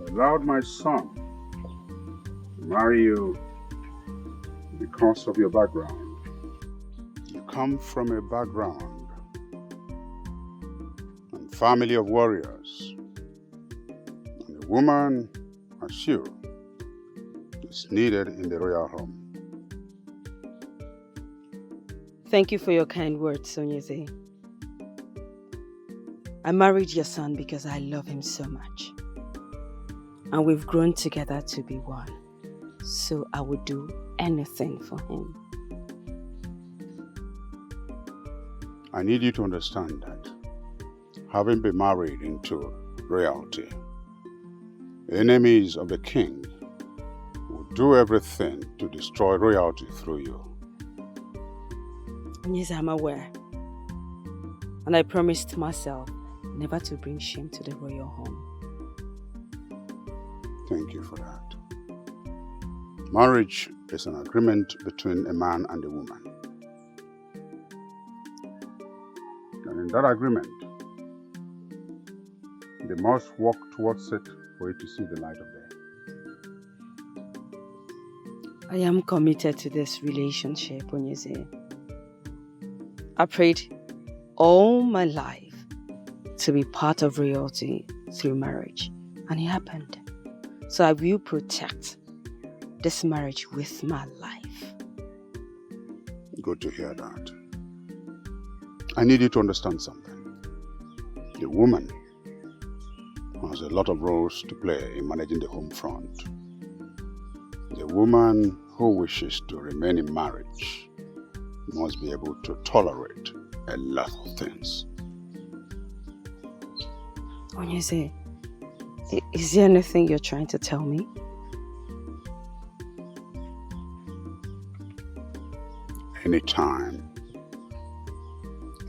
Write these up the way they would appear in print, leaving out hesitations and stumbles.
allowed my son to marry you because of your background. You come from a background and family of warriors. And a woman as you is needed in the royal home. Thank you for your kind words, Onyeze. I married your son because I love him so much. And we've grown together to be one. So I would do anything for him. I need you to understand that having been married into royalty, enemies of the king will do everything to destroy royalty through you. Yes, I'm aware. And I promised myself never to bring shame to the royal home. Thank you for that. Marriage is an agreement between a man and a woman. And in that agreement, they must work towards it for it to see the light of day. I am committed to this relationship, Onyeze. I prayed all my life to be part of royalty through marriage, and it happened. So I will protect this marriage with my life. Good to hear that. I need you to understand something. The woman has a lot of roles to play in managing the home front. The woman who wishes to remain in marriage must be able to tolerate a lot of things. Onyeze, is there anything you're trying to tell me? Anytime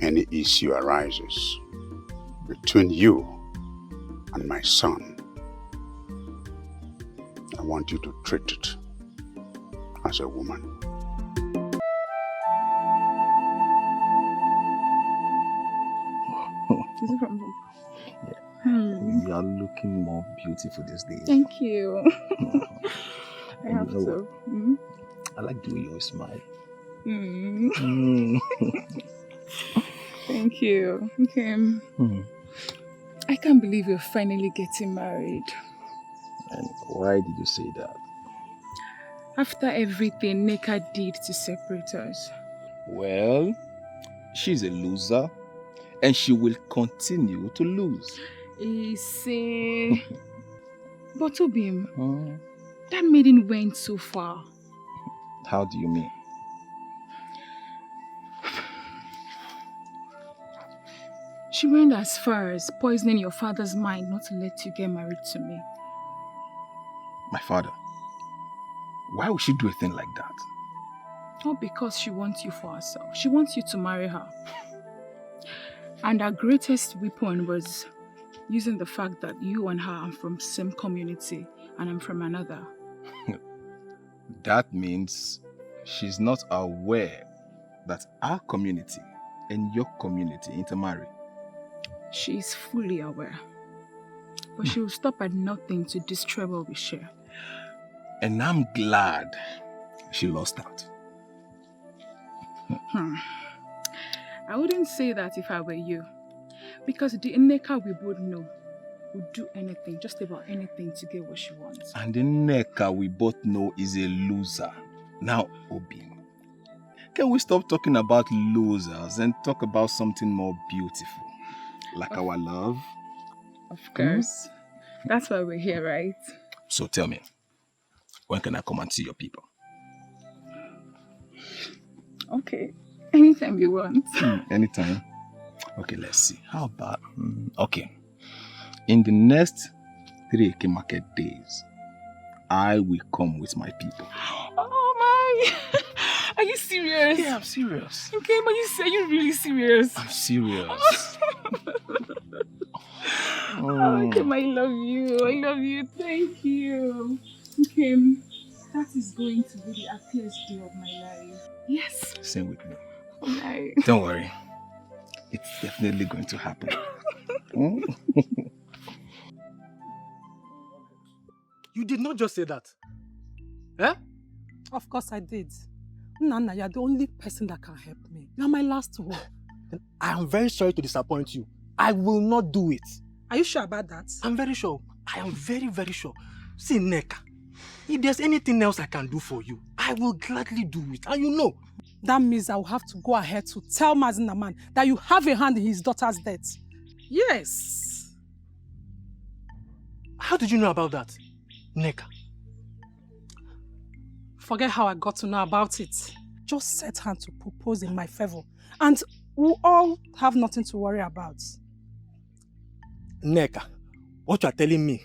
any issue arises between you and my son, I want you to treat it as a woman. Is it from You are looking more beautiful these days. Thank you. I have to. I like the way you always smile. Thank you. Okay. I can't believe you're finally getting married. And why did you say that? After everything Neka did to separate us. Well, she's a loser and she will continue to lose. Say, but Obim, that maiden went so far. How do you mean? She went as far as poisoning your father's mind not to let you get married to me. My father? Why would she do a thing like that? Not because she wants you for herself. She wants you to marry her. And her greatest weapon was using the fact that you and her are from the same community and I'm from another. That means she's not aware that our community and your community intermarry. She is fully aware. But she will stop at nothing to destroy what we share. And I'm glad she lost out. I wouldn't say that if I were you. Because the Nneka we both know would do anything, just about anything to get what she wants. And the Nneka we both know is a loser. Now, Obi, can we stop talking about losers and talk about something more beautiful? Like our love? Of course. That's why we're here, right? So tell me, when can I come and see your people? Okay. Anytime you want. Anytime? Okay, let's see. How about... okay. In the next 3 market days, I will come with my people. Oh my! Are you serious? Yeah, I'm serious. Okay, but are you really serious? I'm serious. Okay, I love you. I love you. Thank you. Okay, that is going to be the happiest day of my life. Yes. Same with me. Right. Don't worry. It's definitely going to happen. You did not just say that. Eh? Of course I did. Nana, you're the only person that can help me. You're my last hope. I am very sorry to disappoint you. I will not do it. Are you sure about that? I'm very sure. I am very, very sure. See, Neka, if there's anything else I can do for you, I will gladly do it. And you know. That means I will have to go ahead to tell Mazinaman that you have a hand in his daughter's death. Yes. How did you know about that, Neka? Forget how I got to know about it. Just set her to propose in my favor. And we'll all have nothing to worry about. Neka, what you are telling me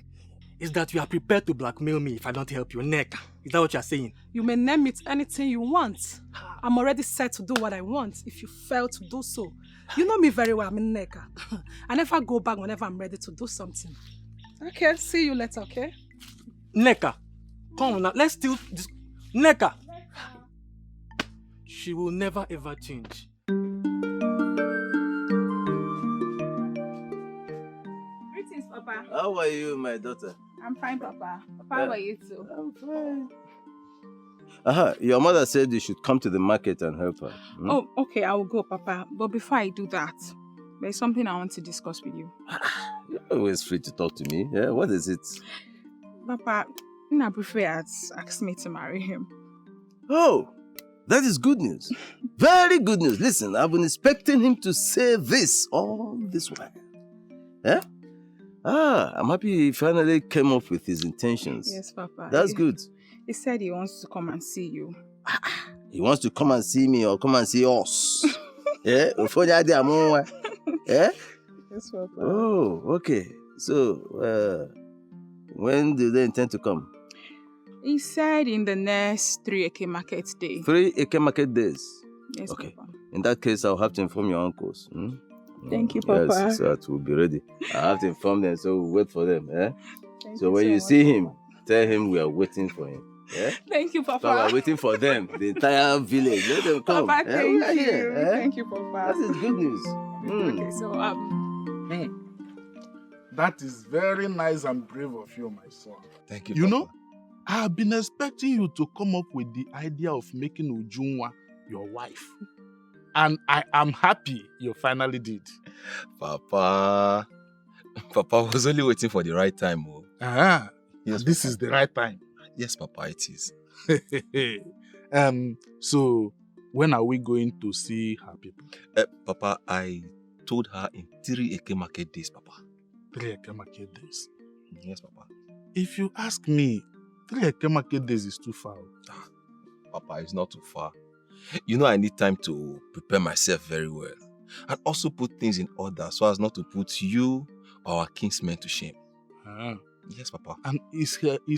is that you are prepared to blackmail me if I don't help you. Neka, is that what you are saying? You may name it anything you want. I'm already set to do what I want if you fail to do so. You know me very well, I'm in Neka. I never go back whenever I'm ready to do something. Okay, see you later, okay? Neka, come on now, let's still... Neka! She will never ever change. Greetings, Papa. How are you, my daughter? I'm fine, Papa. Papa, how are you too? I'm fine. Your mother said you should come to the market and help her. Hmm? Oh, okay, I will go, Papa. But before I do that, there's something I want to discuss with you. You're always free to talk to me. Yeah, what is it? Papa, Nabufe has asked me to marry him. Oh, that is good news. Very good news. Listen, I've been expecting him to say this all this while. Yeah? I'm happy he finally came up with his intentions. Yes, Papa. That's good. He said he wants to come and see you. He wants to come and see me or come and see us. Yeah? Yeah? Yes, Papa. Oh, okay. So, when do they intend to come? He said in the next 3 Eke market day. 3 Eke market days? Yes, okay. Papa. In that case, I'll have to inform your uncles. Thank you, Papa. Yes, so that we'll be ready. I have to inform them, so we'll wait for them. Eh? So when you much, see him, tell him we are waiting for him. Yeah? Thank you, Papa. So we are waiting for them, the entire village. Let them come. Papa, thank We are you. here, eh? Thank you, Papa. That is good news. Okay, so That is very nice and brave of you, my son. Thank you, You Papa. know, I have been expecting you to come up with the idea of making Ujunwa your wife. And I am happy you finally did. Papa was only waiting for the right time. Oh. Yes, this is the right time. Yes, Papa, it is. So, when are we going to see her people? Papa, I told her in 3 Eke market days, Papa. 3 Eke market days. Yes, Papa. If you ask me, 3 Eke market days is too far. Papa, it's not too far. You know I need time to prepare myself very well. And also put things in order so as not to put you or our kinsmen to shame. Yes, Papa. And is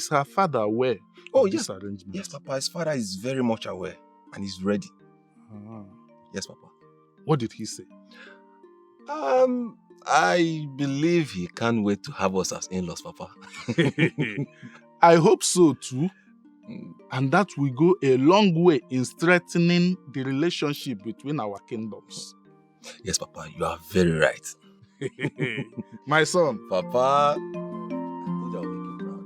her father aware of this arrangement? Yes, Papa. His father is very much aware and he's ready. Yes, Papa. What did he say? I believe he can't wait to have us as in-laws, Papa. I hope so too. And that will go a long way in strengthening the relationship between our kingdoms. Yes, Papa, you are very right. My son. Papa, I told you I'll make you proud.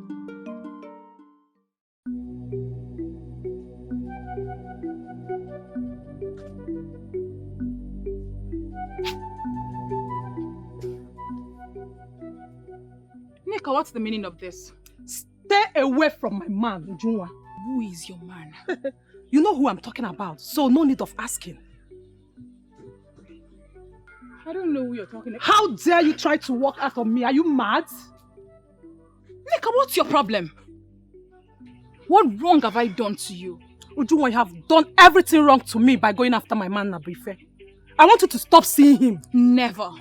Nika, what's the meaning of this? Stay away from my man, Ujunwa. Who is your man? You know who I'm talking about, so no need of asking. I don't know who you're talking about. How dare you try to walk out on me? Are you mad? Nika, what's your problem? What wrong have I done to you? Ujunwa, you have done everything wrong to me by going after my man, Nabrife. I want you to stop seeing him. Never.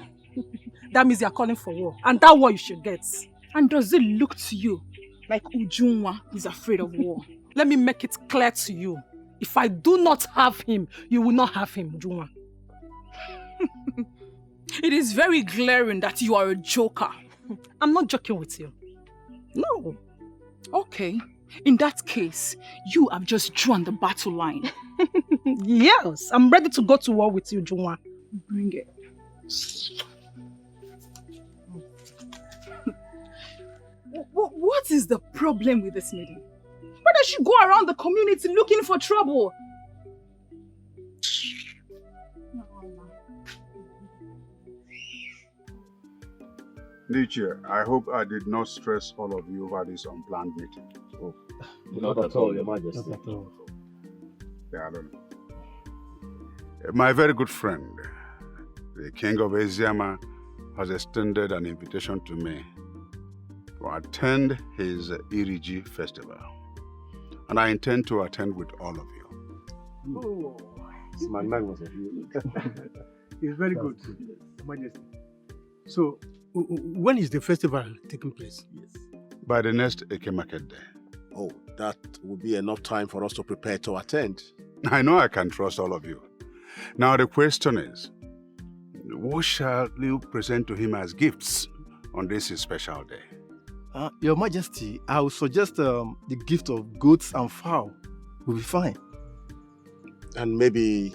That means you're calling for war. And that war you should get. And does it look to you like Ujunwa is afraid of war? Let me make it clear to you. If I do not have him, you will not have him, Ujunwa. It is very glaring that you are a joker. I'm not joking with you. No. Okay. In that case, you have just drawn the battle line. Yes, I'm ready to go to war with you, Ujunwa. Bring it. What What is the problem with this maiden? Why does she go around the community looking for trouble? Nietzsche, I hope I did not stress all of you over this unplanned meeting. Oh, not at all, Your Majesty. Not at all. Yeah, I don't know. My very good friend, the King of Eziama, has extended an invitation to me to attend his Iriji festival. And I intend to attend with all of you. Oh, It's magnanimous of you. it's very good, Your Majesty. So, when is the festival taking place? Yes. By the next Eke Market Day. Oh, that will be enough time for us to prepare to attend. I know I can trust all of you. Now the question is, what shall you present to him as gifts on this special day? Your Majesty, I would suggest the gift of goats and fowl will be fine. And maybe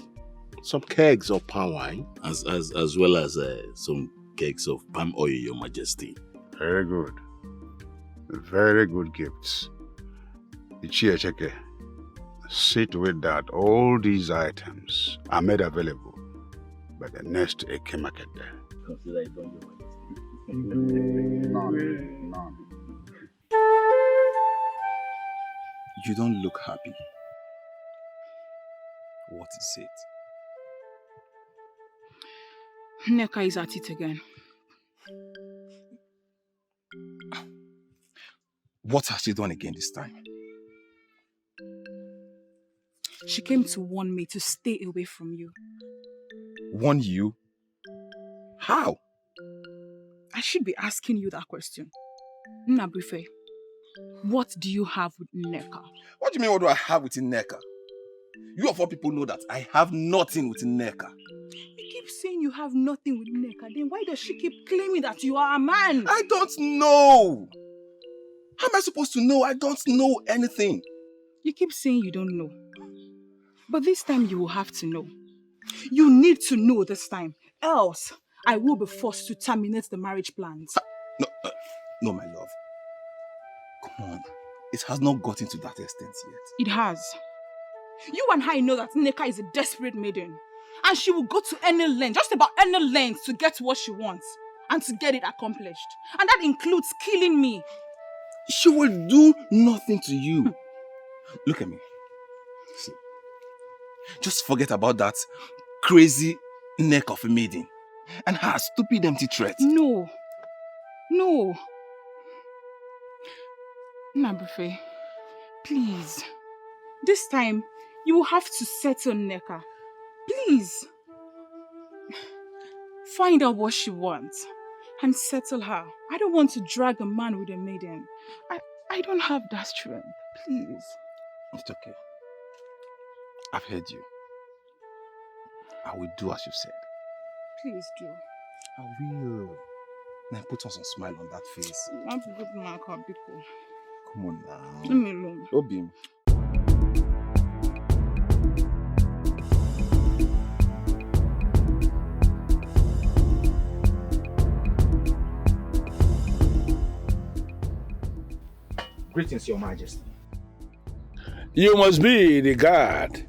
some kegs of palm wine. As well as some cakes of palm oil, Your Majesty. Very good. Very good gifts. Ichiecheke, see to it that all these items are made available by the next Eke Market Day. Consider it done, Your Majesty. None. You don't look happy. What is it? Nneka is at it again. What has she done again this time? She came to warn me to stay away from you. Warn you? How? I should be asking you that question. Nnabrife, what do you have with Nneka? What do you mean, what do I have with Nneka? You of all people know that I have nothing with Nneka. You keep saying you have nothing with Nneka, then why does she keep claiming that you are a man? I don't know. How am I supposed to know? I don't know anything. You keep saying you don't know. But this time you will have to know. You need to know this time. Else, I will be forced to terminate the marriage plans. No, my love. Come on. It has not gotten to that extent yet. It has. You and I know that Nneka is a desperate maiden. And she will go to any length, just about any length, to get what she wants. And to get it accomplished. And that includes killing me. She will do nothing to you. Look at me. See. Just forget about that crazy neck of a maiden. And her stupid empty threat. No. No. Nnabrife, please. This time, you will have to settle Nneka. Please. Find out what she wants and settle her. I don't want to drag a man with a maiden. I don't have that strength. Please. It's okay. I've heard you. I will do as you said. Please do. I will. Now put on some smile on that face. I'm good, Mark. Biko. Come on now. Leave me alone. Obim. Greetings, Your Majesty. You must be the guard,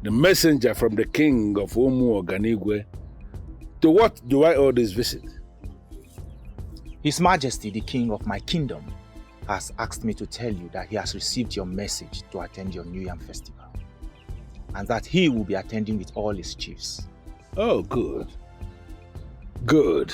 the messenger from the king of Umuoganigwe. To what do I owe this visit? His Majesty, the king of my kingdom, has asked me to tell you that he has received your message to attend your New Yam festival, and that he will be attending with all his chiefs. Oh, good. Good.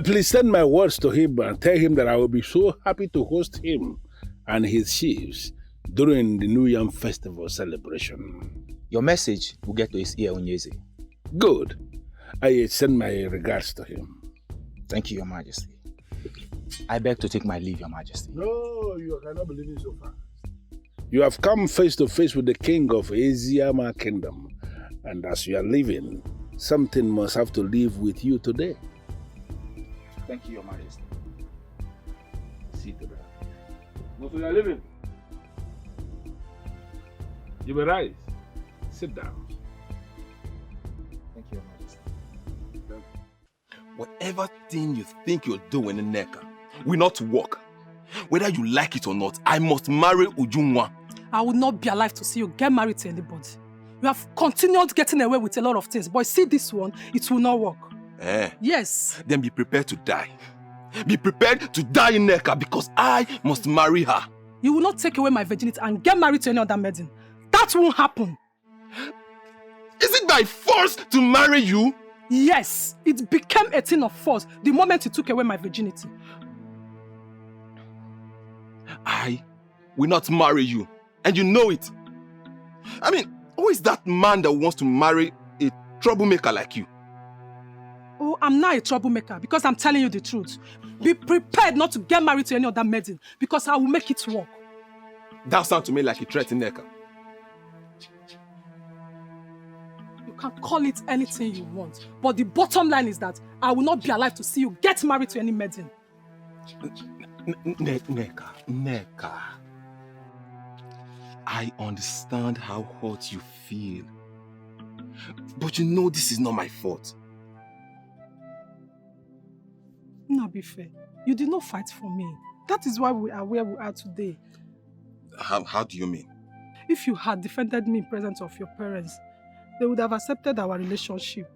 Please send my words to him and tell him that I will be so happy to host him and his chiefs during the New Yam festival celebration. Your message will get to his ear, Onyeze. Good. I send my regards to him. Thank you, Your Majesty. I beg to take my leave, Your Majesty. No, you cannot believe it so fast. You have come face to face with the king of Eziama kingdom, and as you are leaving, something must have to leave with you today. Thank you, Your Majesty. See to that. What are you leaving? You may rise. Sit down. Thank you, Your Majesty. Whatever thing you think you're doing, Nneka, will not work. Whether you like it or not, I must marry Ujunwa. I will not be alive to see you get married to anybody. You have continued getting away with a lot of things, but see this one, it will not work. Yes. Then be prepared to die. Be prepared to die in Neka because I must marry her. You will not take away my virginity and get married to any other maiden. That won't happen. Is it by force to marry you? Yes, it became a thing of force the moment you took away my virginity. I will not marry you, and you know it. I mean, who is that man that wants to marry a troublemaker like you? Oh, I'm not a troublemaker because I'm telling you the truth. Be prepared not to get married to any other maiden because I will make it work. That sounds to me like a threat, Neka. You can call it anything you want, but the bottom line is that I will not be alive to see you get married to any maiden. Neka. I understand how hurt you feel. But you know this is not my fault. No, be fair. You did not fight for me. That is why we are where we are today. How do you mean? If you had defended me in presence of your parents, they would have accepted our relationship.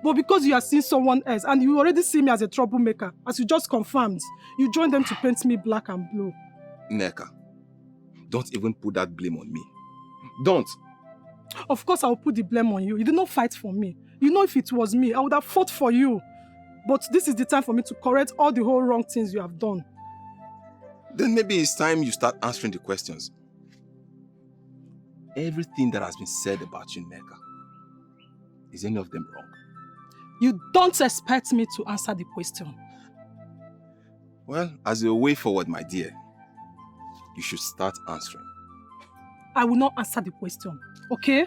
But because you have seen someone else and you already see me as a troublemaker, as you just confirmed, you joined them to paint me black and blue. Neka, don't even put that blame on me. Don't. Of course I will put the blame on you. You did not fight for me. You know if it was me, I would have fought for you. But this is the time for me to correct all the whole wrong things you have done. Then maybe it's time you start answering the questions. Everything that has been said about you, Neka, is any of them wrong? You don't expect me to answer the question. Well, as a way forward, my dear, you should start answering. I will not answer the question, okay?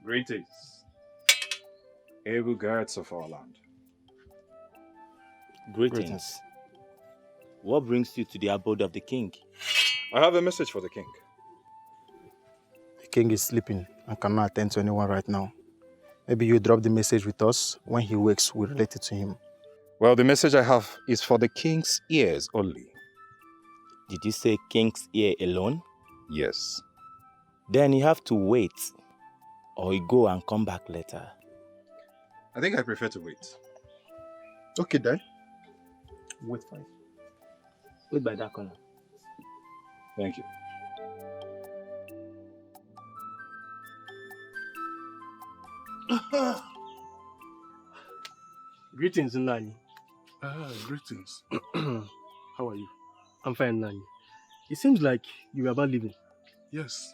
Greetings, able guards of our land. Greetings. What brings you to the abode of the king? I have a message for the king. The king is sleeping and cannot attend to anyone right now. Maybe you drop the message with us. When he wakes, we'll relate it to him. Well, the message I have is for the king's ears only. Did you say king's ear alone? Yes. Then you have to wait, or you go and come back later. I think I prefer to wait. Okay, then. Wait fine. Wait by that corner. Thank you. Greetings, Nani. Greetings. How are you? I'm fine, Nani. It seems like you were about leaving. Yes,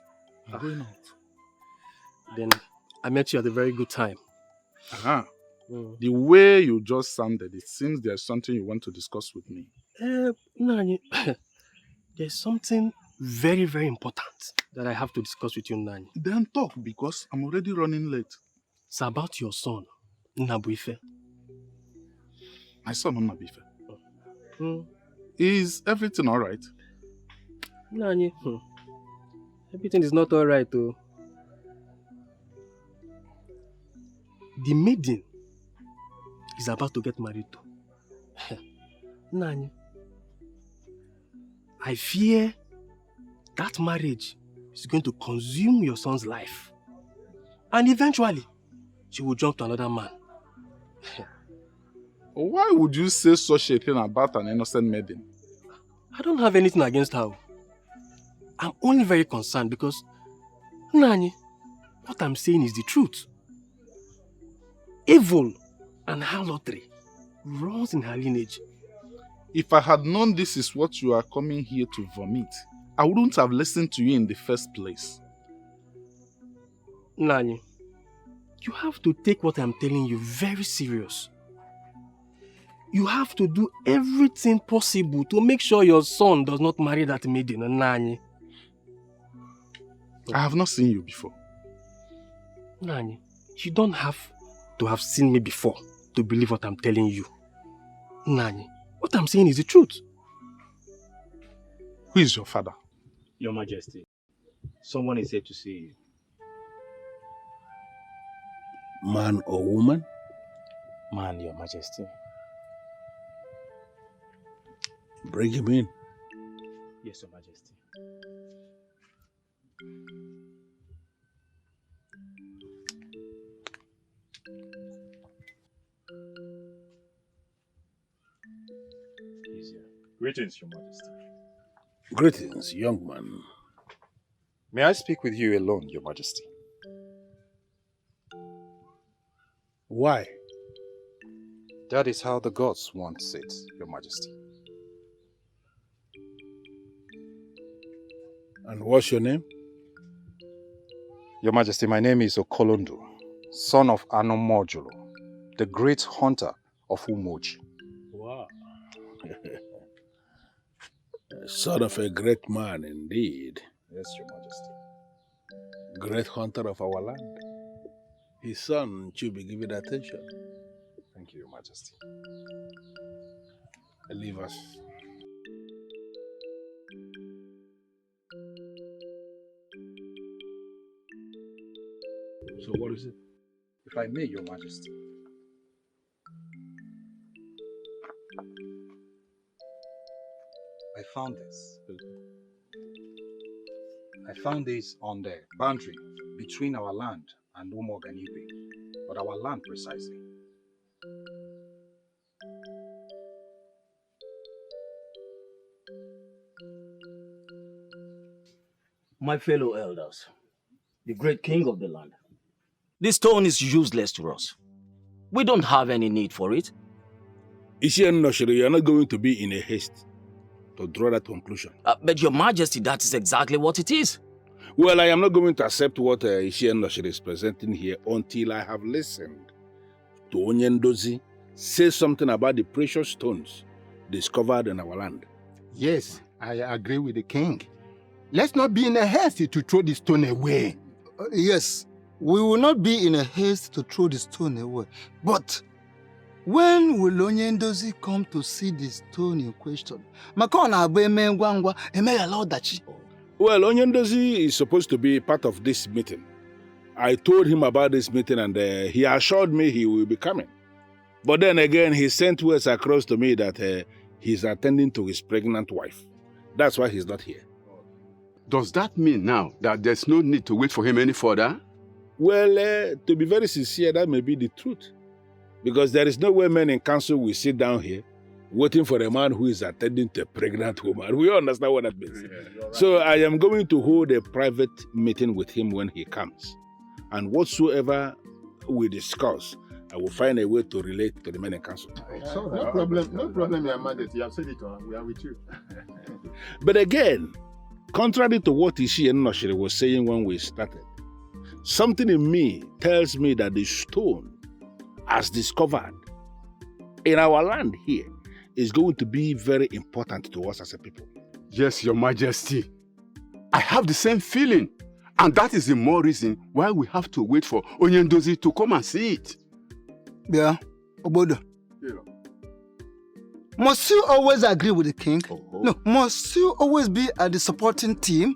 I'm going out. Then I met you at a very good time. The way you just sounded, it seems there's something you want to discuss with me. Nani, there's something very, very important that I have to discuss with you, Nani. Then talk, because I'm already running late. It's about your son, Nnabuife. My son, Nnabuife. Is everything all right? Nani, everything is not all right, though. The maiden is about to get married to. Nani, I fear that marriage is going to consume your son's life. And eventually, she will jump to another man. Why would you say such a thing about an innocent maiden? I don't have anything against her. I'm only very concerned because, Nani, what I'm saying is the truth. Evil and harlotry runs in her lineage. If I had known this is what you are coming here to vomit, I wouldn't have listened to you in the first place. Nani, you have to take what I'm telling you very serious. You have to do everything possible to make sure your son does not marry that maiden, Nani. I have not seen you before. Nani, you don't have to have seen me before to believe what I'm telling you. Nani, what I'm saying is the truth. Who is your father? Your Majesty, someone is here to see you. Man or woman? Man, Your Majesty. Bring him in. Yes, Your Majesty. Greetings, Your Majesty. Greetings, young man. May I speak with you alone, Your Majesty? Why? That is how the gods want it, Your Majesty. And what's your name? Your Majesty, my name is Okolondo, son of Anomojulo, the great hunter of Umoji. Wow. Son of a great man indeed. Yes, Your Majesty. Great hunter of our land. His son should be given attention. Thank you, Your Majesty. Leave us. So what is it? If I may, Your Majesty. I found this. I found this on the boundary between our land and Umuoganigwe, but our land precisely. My fellow elders, the great king of the land, this stone is useless to us. We don't have any need for it. Ishienoshiro, you are not going to be in a haste to draw that conclusion. But Your Majesty, that is exactly what it is. Well, I am not going to accept what Ishienoshiro is presenting here until I have listened to Onyendozi say something about the precious stones discovered in our land. Yes, I agree with the king. Let's not be in a haste to throw the stone away. Yes, we will not be in a haste to throw the stone away. But when will Onyendozi come to see the stone in question? Well, Onyendozi is supposed to be part of this meeting. I told him about this meeting and he assured me he will be coming. But then again, he sent words across to me that he's attending to his pregnant wife. That's why he's not here. Does that mean now that there's no need to wait for him any further? Well, to be very sincere, that may be the truth. Because there is no way men in council will sit down here waiting for a man who is attending to a pregnant woman. We understand what that means. Yeah, right. So I am going to hold a private meeting with him when he comes. And whatsoever we discuss, I will find a way to relate to the men in council. So no problem, Your Majesty. You have said it all. We are with you. But again, contrary to what Ishienoshiro was saying when we started, something in me tells me that the stone, as discovered in our land here, is going to be very important to us as a people. Yes, Your Majesty. I have the same feeling. And that is the more reason why we have to wait for Onyendozi to come and see it. Yeah, Obodo. Yeah. Must you always agree with the king? No, must you always be at the supporting team?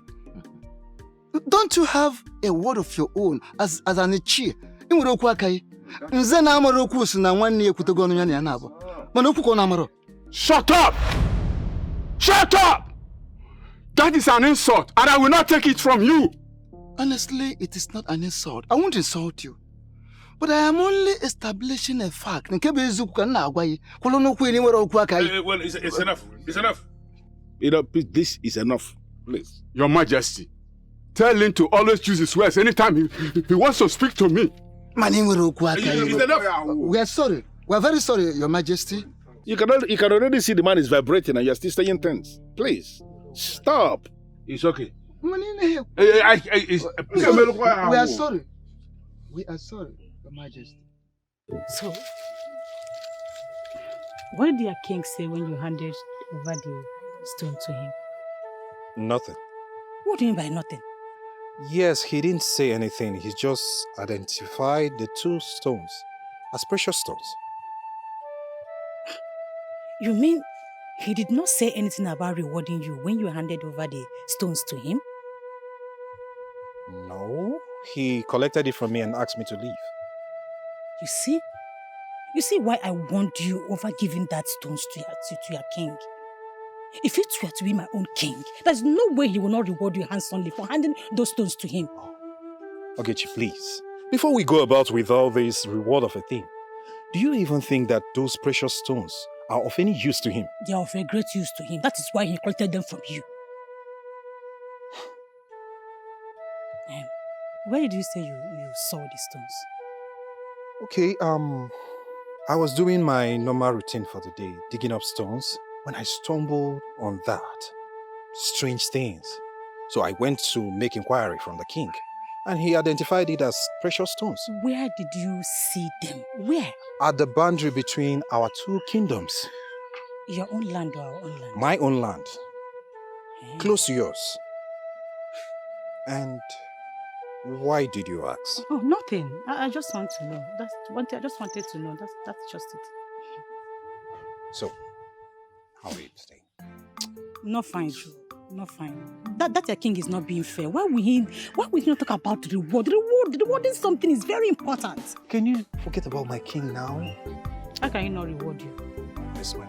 Don't you have a word of your own as an Ichie? Shut up! Shut up! That is an insult, and I will not take it from you. Honestly, it is not an insult. I won't insult you. But I am only establishing a fact. Well, it's enough. It's enough. This is enough. Please. Your Majesty, tell him to always choose his words anytime he wants to speak to me. It's enough. We are sorry. We are very sorry, Your Majesty. You can already see the man is vibrating and you're still staying tense. Please, stop. It's okay. We are sorry. We are sorry, Your Majesty. So, what did your king say when you handed over the stone to him? Nothing. What do you mean by nothing? Yes, he didn't say anything. He just identified the 2 stones as precious stones. You mean he did not say anything about rewarding you when you handed over the stones to him? No, he collected it from me and asked me to leave. You see? You see why I warned you over giving that stones to your king? If it were to be my own king, there's no way he will not reward you handsomely for handing those stones to him. Ogechi, please. Before we go about with all this reward of a thing, do you even think that those precious stones are of any use to him? They are of a great use to him. That is why he collected them from you. Where did you say you saw these stones? Okay, I was doing my normal routine for the day, digging up stones, when I stumbled on that. Strange things. So I went to make inquiry from the king, and he identified it as precious stones. Where did you see them? Where? At the boundary between our 2 kingdoms. Your own land or our own land? My own land. Close to yours. And why did you ask? Oh, nothing. I just want to know. I just wanted to know. That's just it. So, how are you today? Not fine, Joe. Not fine. That your king is not being fair. Why will he not talk about the reward? Rewarding something is very important. Can you forget about my king now? How can he not reward you? This way.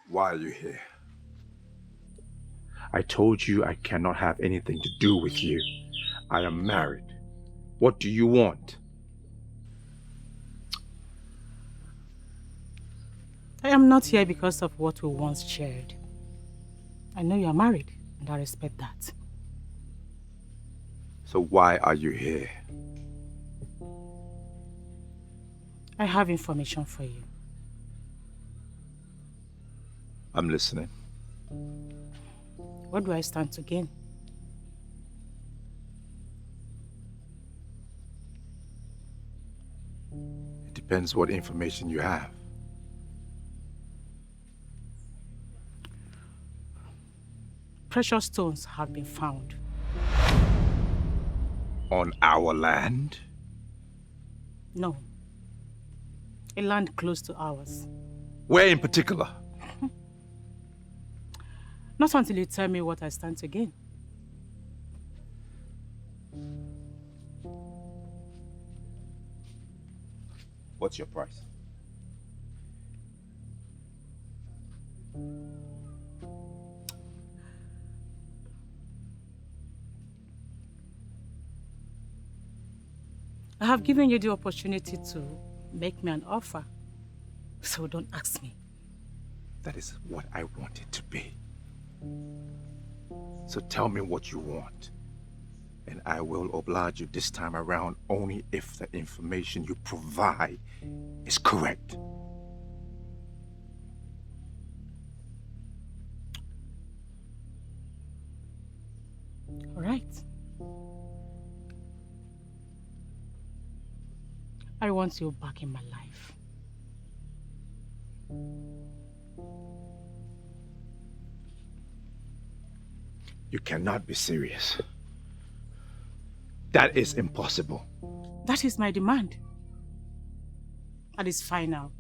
Why are you here? I told you I cannot have anything to do with you. I am married. What do you want? I am not here because of what we once shared. I know you are married, and I respect that. So why are you here? I have information for you. I'm listening. What do I stand to gain? It depends what information you have. Precious stones have been found. On our land? No. A land close to ours. Where in particular? Not until you tell me what I stand to gain. What's your price? I have given you the opportunity to make me an offer, so don't ask me. That is what I want it to be. So tell me what you want. And I will oblige you this time around only if the information you provide is correct. All right. I want you back in my life. You cannot be serious. That is impossible. That is my demand. That is final.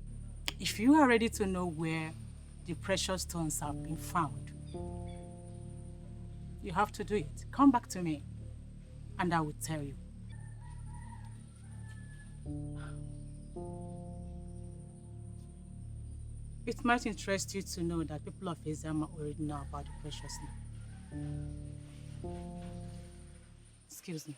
If you are ready to know where the precious stones have been found, you have to do it. Come back to me, and I will tell you. It might interest you to know that people of Eziama already know about the precious stone. Excuse me.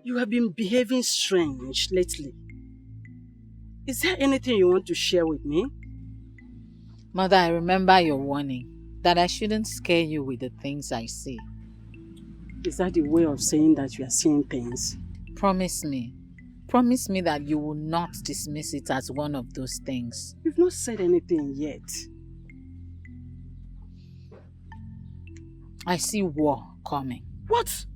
You have been behaving strange lately. Is there anything you want to share with me? Mother, I remember your warning that I shouldn't scare you with the things I see. Is that the way of saying that you are seeing things? Promise me. Promise me that you will not dismiss it as one of those things. You've not said anything yet. I see war coming. What?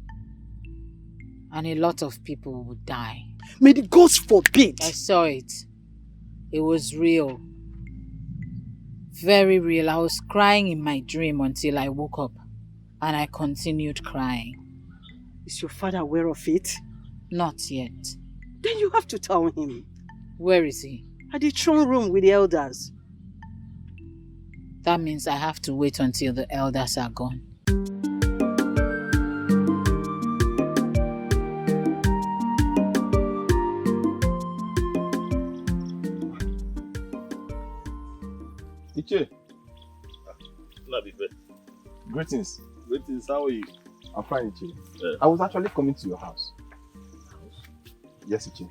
And a lot of people will die. May the gods forbid! I saw it. It was real. Very real. I was crying in my dream until I woke up. And I continued crying. Is your father aware of it? Not yet. Then you have to tell him. Where is he? At the throne room with the elders. That means I have to wait until the elders are gone. Iche. Greetings. Greetings, how are you? I'm fine, Iche. I was actually coming to your house. Yes, Iche.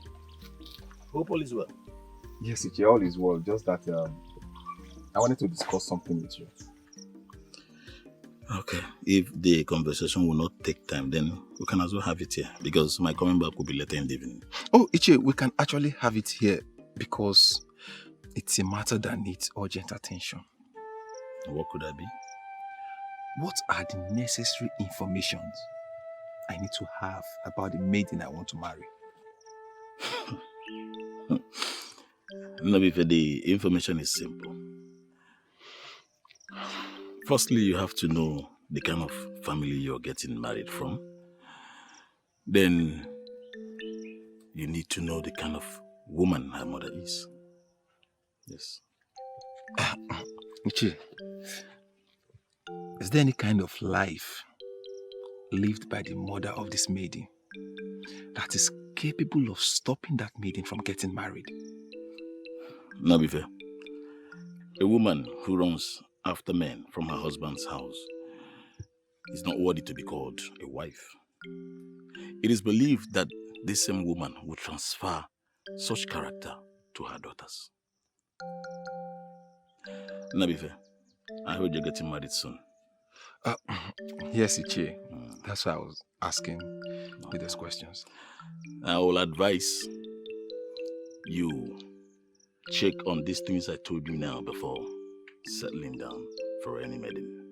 Hope all is well. Yes, Iche, all is well. Just that I wanted to discuss something with you. Okay. If the conversation will not take time, then we can as well have it here. Because my coming back will be later in the evening. Oh, Iche, we can actually have it here because it's a matter that needs urgent attention. What could that be? What are the necessary information I need to have about the maiden I want to marry? Nabife, the information is simple. Firstly, you have to know the kind of family you're getting married from. Then, you need to know the kind of woman her mother is. Yes. Ichi, is there any kind of life lived by the mother of this maiden that is capable of stopping that maiden from getting married? Nabife, a woman who runs after men from her husband's house is not worthy to be called a wife. It is believed that this same woman will transfer such character to her daughters. Nabife, I heard you're getting married soon. Yes, Ichi. That's why I was asking you these questions. I will advise you check on these things I told you now before settling down for any maiden.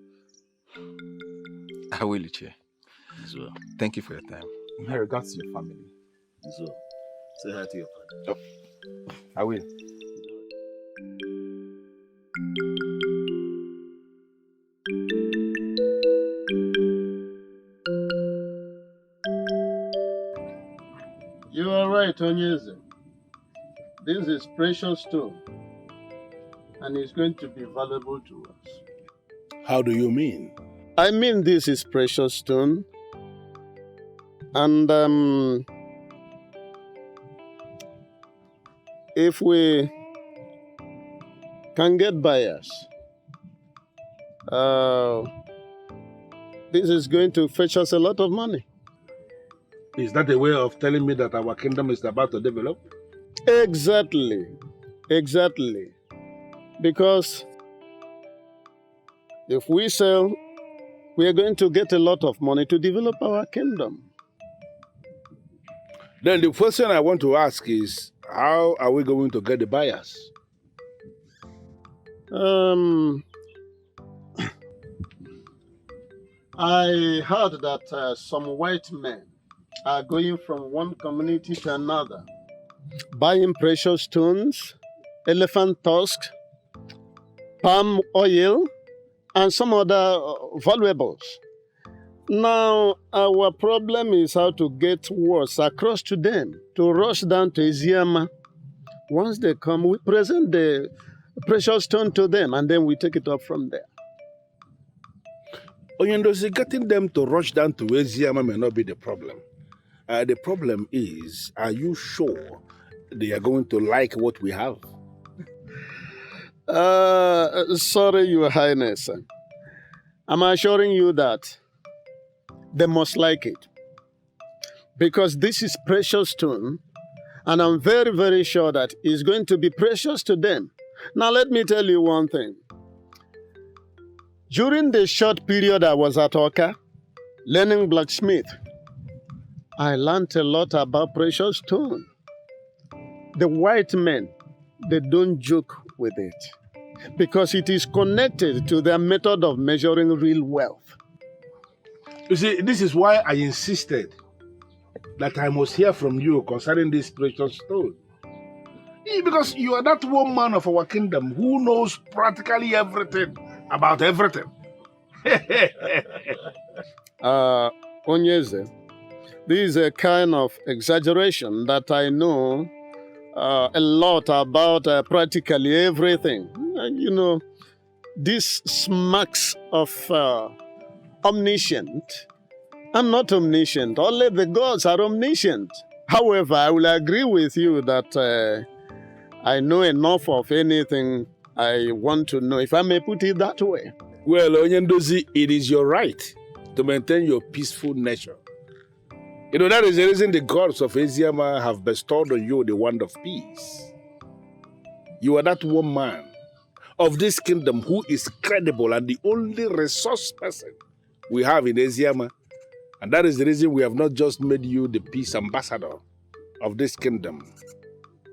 I will, Ichi. So, thank you for your time. My regards to your family. So, say hi to your father. Oh, I will. You are right, Onyeze. This is precious stone, and it's going to be valuable to us. How do you mean? I mean this is precious stone, and if we can get buyers, this is going to fetch us a lot of money. Is that a way of telling me that our kingdom is about to develop? Exactly. Exactly. Because if we sell, we are going to get a lot of money to develop our kingdom. Then the question I want to ask is, how are we going to get the buyers? I heard that some white men are going from one community to another, buying precious stones, elephant tusks, palm oil, and some other valuables. Now, our problem is how to get words across to them, to rush down to Eziama. Once they come, we present the precious stone to them, and then we take it up from there. Onyendozi, getting them to rush down to Eziama may not be the problem. The problem is, are you sure they are going to like what we have? Sorry, Your Highness. I'm assuring you that they must like it. Because this is precious stone, and I'm very, very sure that it's going to be precious to them. Now, let me tell you one thing. During the short period I was at Oka, learning blacksmith, I learned a lot about precious stone. The white men, they don't joke with it because it is connected to their method of measuring real wealth. You see, this is why I insisted that I must hear from you concerning this precious stone. Because you are that one man of our kingdom who knows practically everything about everything. Onyeze, this is a kind of exaggeration that I know a lot about practically everything. You know, this smacks of omniscient. I'm not omniscient. Only the gods are omniscient. However, I will agree with you that I know enough of anything I want to know, if I may put it that way. Well, Onyendozi, it is your right to maintain your peaceful nature. You know, that is the reason the gods of Eziama have bestowed on you the wand of peace. You are that one man of this kingdom who is credible and the only resource person we have in Eziama. And that is the reason we have not just made you the peace ambassador of this kingdom,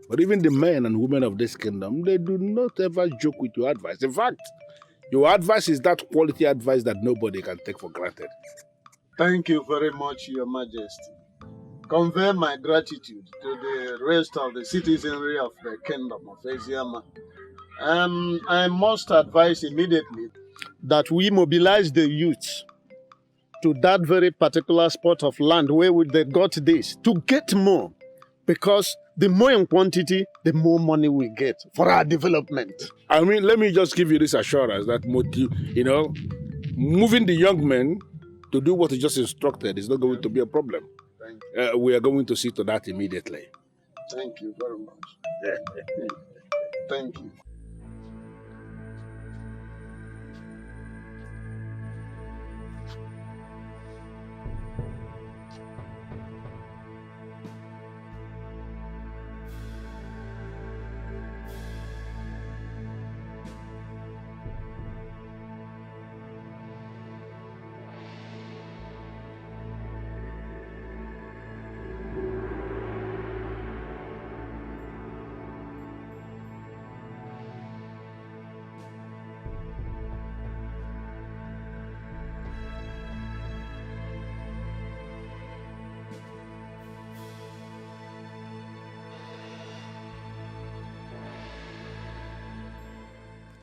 but even the men and women of this kingdom, they do not ever joke with your advice. In fact, your advice is that quality advice that nobody can take for granted. Thank you very much, Your Majesty. Convey my gratitude to the rest of the citizenry of the kingdom of Eziama. I must advise immediately that we mobilize the youth to that very particular spot of land where they got this, to get more. Because the more in quantity, the more money we get for our development. I mean, let me just give you this assurance that, moving the young men to do what you just instructed is not going to be a problem. We are going to see to that immediately. Thank you very much. Thank you.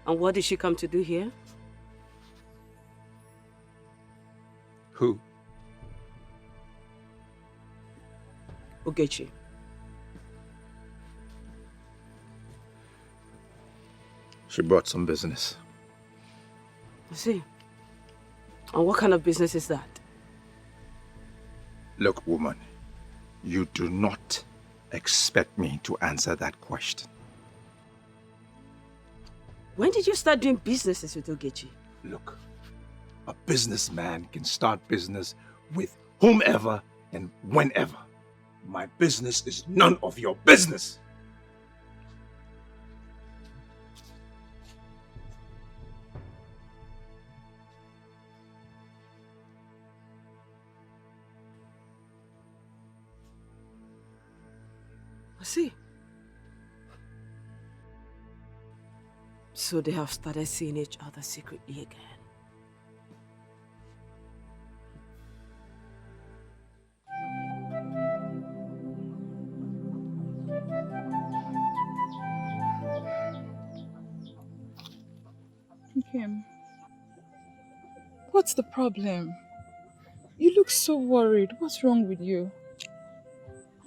And what did she come to do here? Who? Ugezu. She brought some business. I see. And what kind of business is that? Look, woman, you do not expect me to answer that question. When did you start doing businesses with Ogechi? Look, a businessman can start business with whomever and whenever. My business is none of your business. I see. So they have started seeing each other secretly again. Kim, what's the problem? You look so worried. What's wrong with you?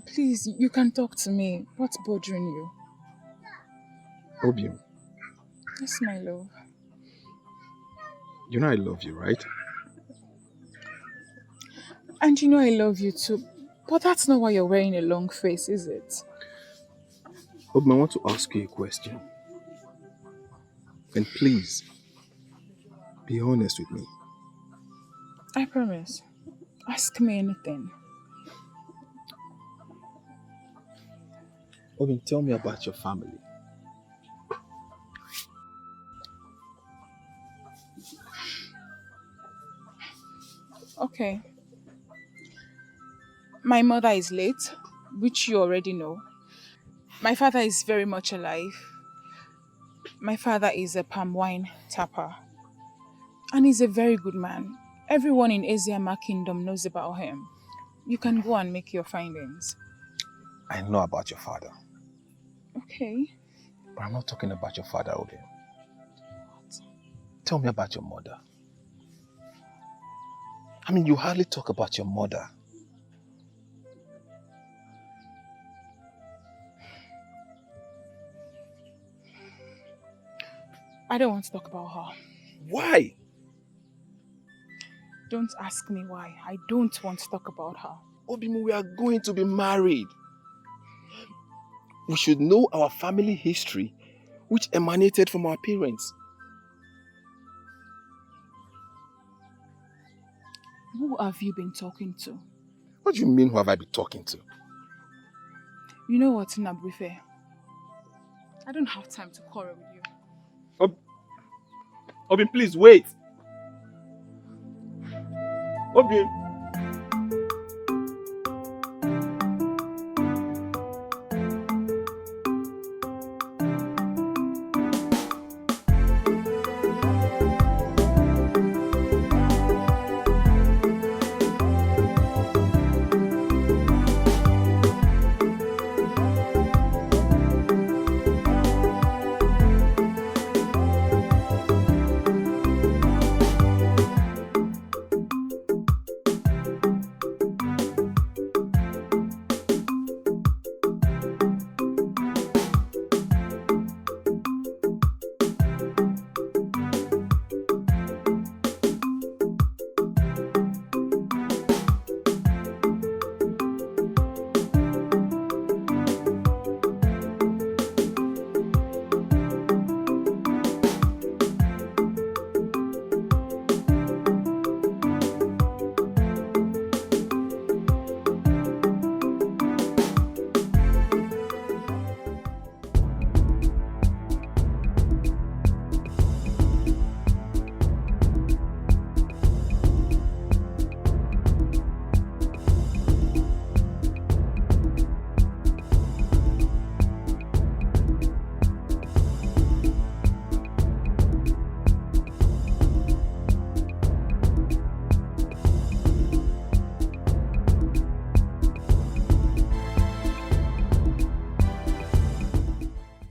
Please, you can talk to me. What's bothering you? Obium, Yes, my love. you know I love you, right? And you know I love you too. But that's not why you're wearing a long face, is it? Obium, I want to ask you a question. And please, be honest with me. I promise. Ask me anything. Obium, tell me about your family. Okay. My mother is late, which you already know. My father is very much alive. My father is a palm wine tapper. And he's a very good man. Everyone in Eziama Kingdom knows about him. You can go and make your findings. I know about your father. Okay. But I'm not talking about your father, Obium. Tell me about your mother. I mean, you hardly talk about your mother. I don't want to talk about her. Why? Don't ask me why. I don't want to talk about her. Obimu, we are going to be married. We should know our family history, which emanated from our parents. Who have you been talking to? What do you mean, who have I been talking to? You know what, Nabrife? I don't have time to quarrel with you. Obin, please wait. Obin.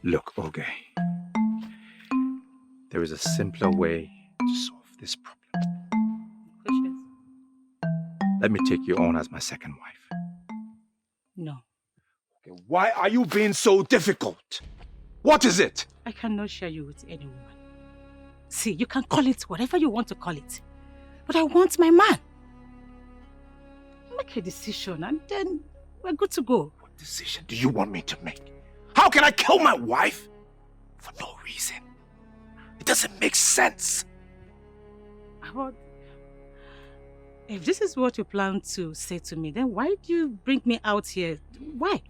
Look, Oge, there is a simpler way to solve this problem. Let me take you on as my second wife. No. Okay, why are you being so difficult? What is it? I cannot share you with any woman. See, you can call it whatever you want to call it. But I want my man. Make a decision and then we're good to go. What decision do you want me to make? How can I kill my wife? For no reason. doesn't make sense. But if this is what you plan to say to me, then why do you bring me out here? Why?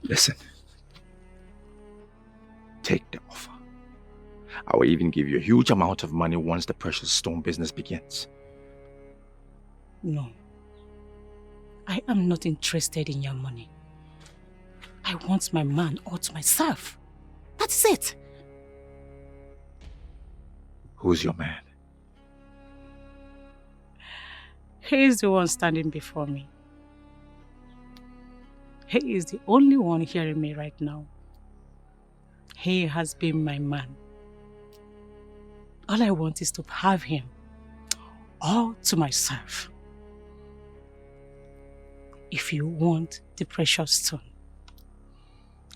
Listen. Take the offer. I will even give you a huge amount of money once the precious stone business begins. No. I am not interested in your money. I want my man all to myself. That's it. Who's your man? He is the one standing before me. He is the only one hearing me right now. He has been my man. All I want is to have him all to myself. If you want the precious stone,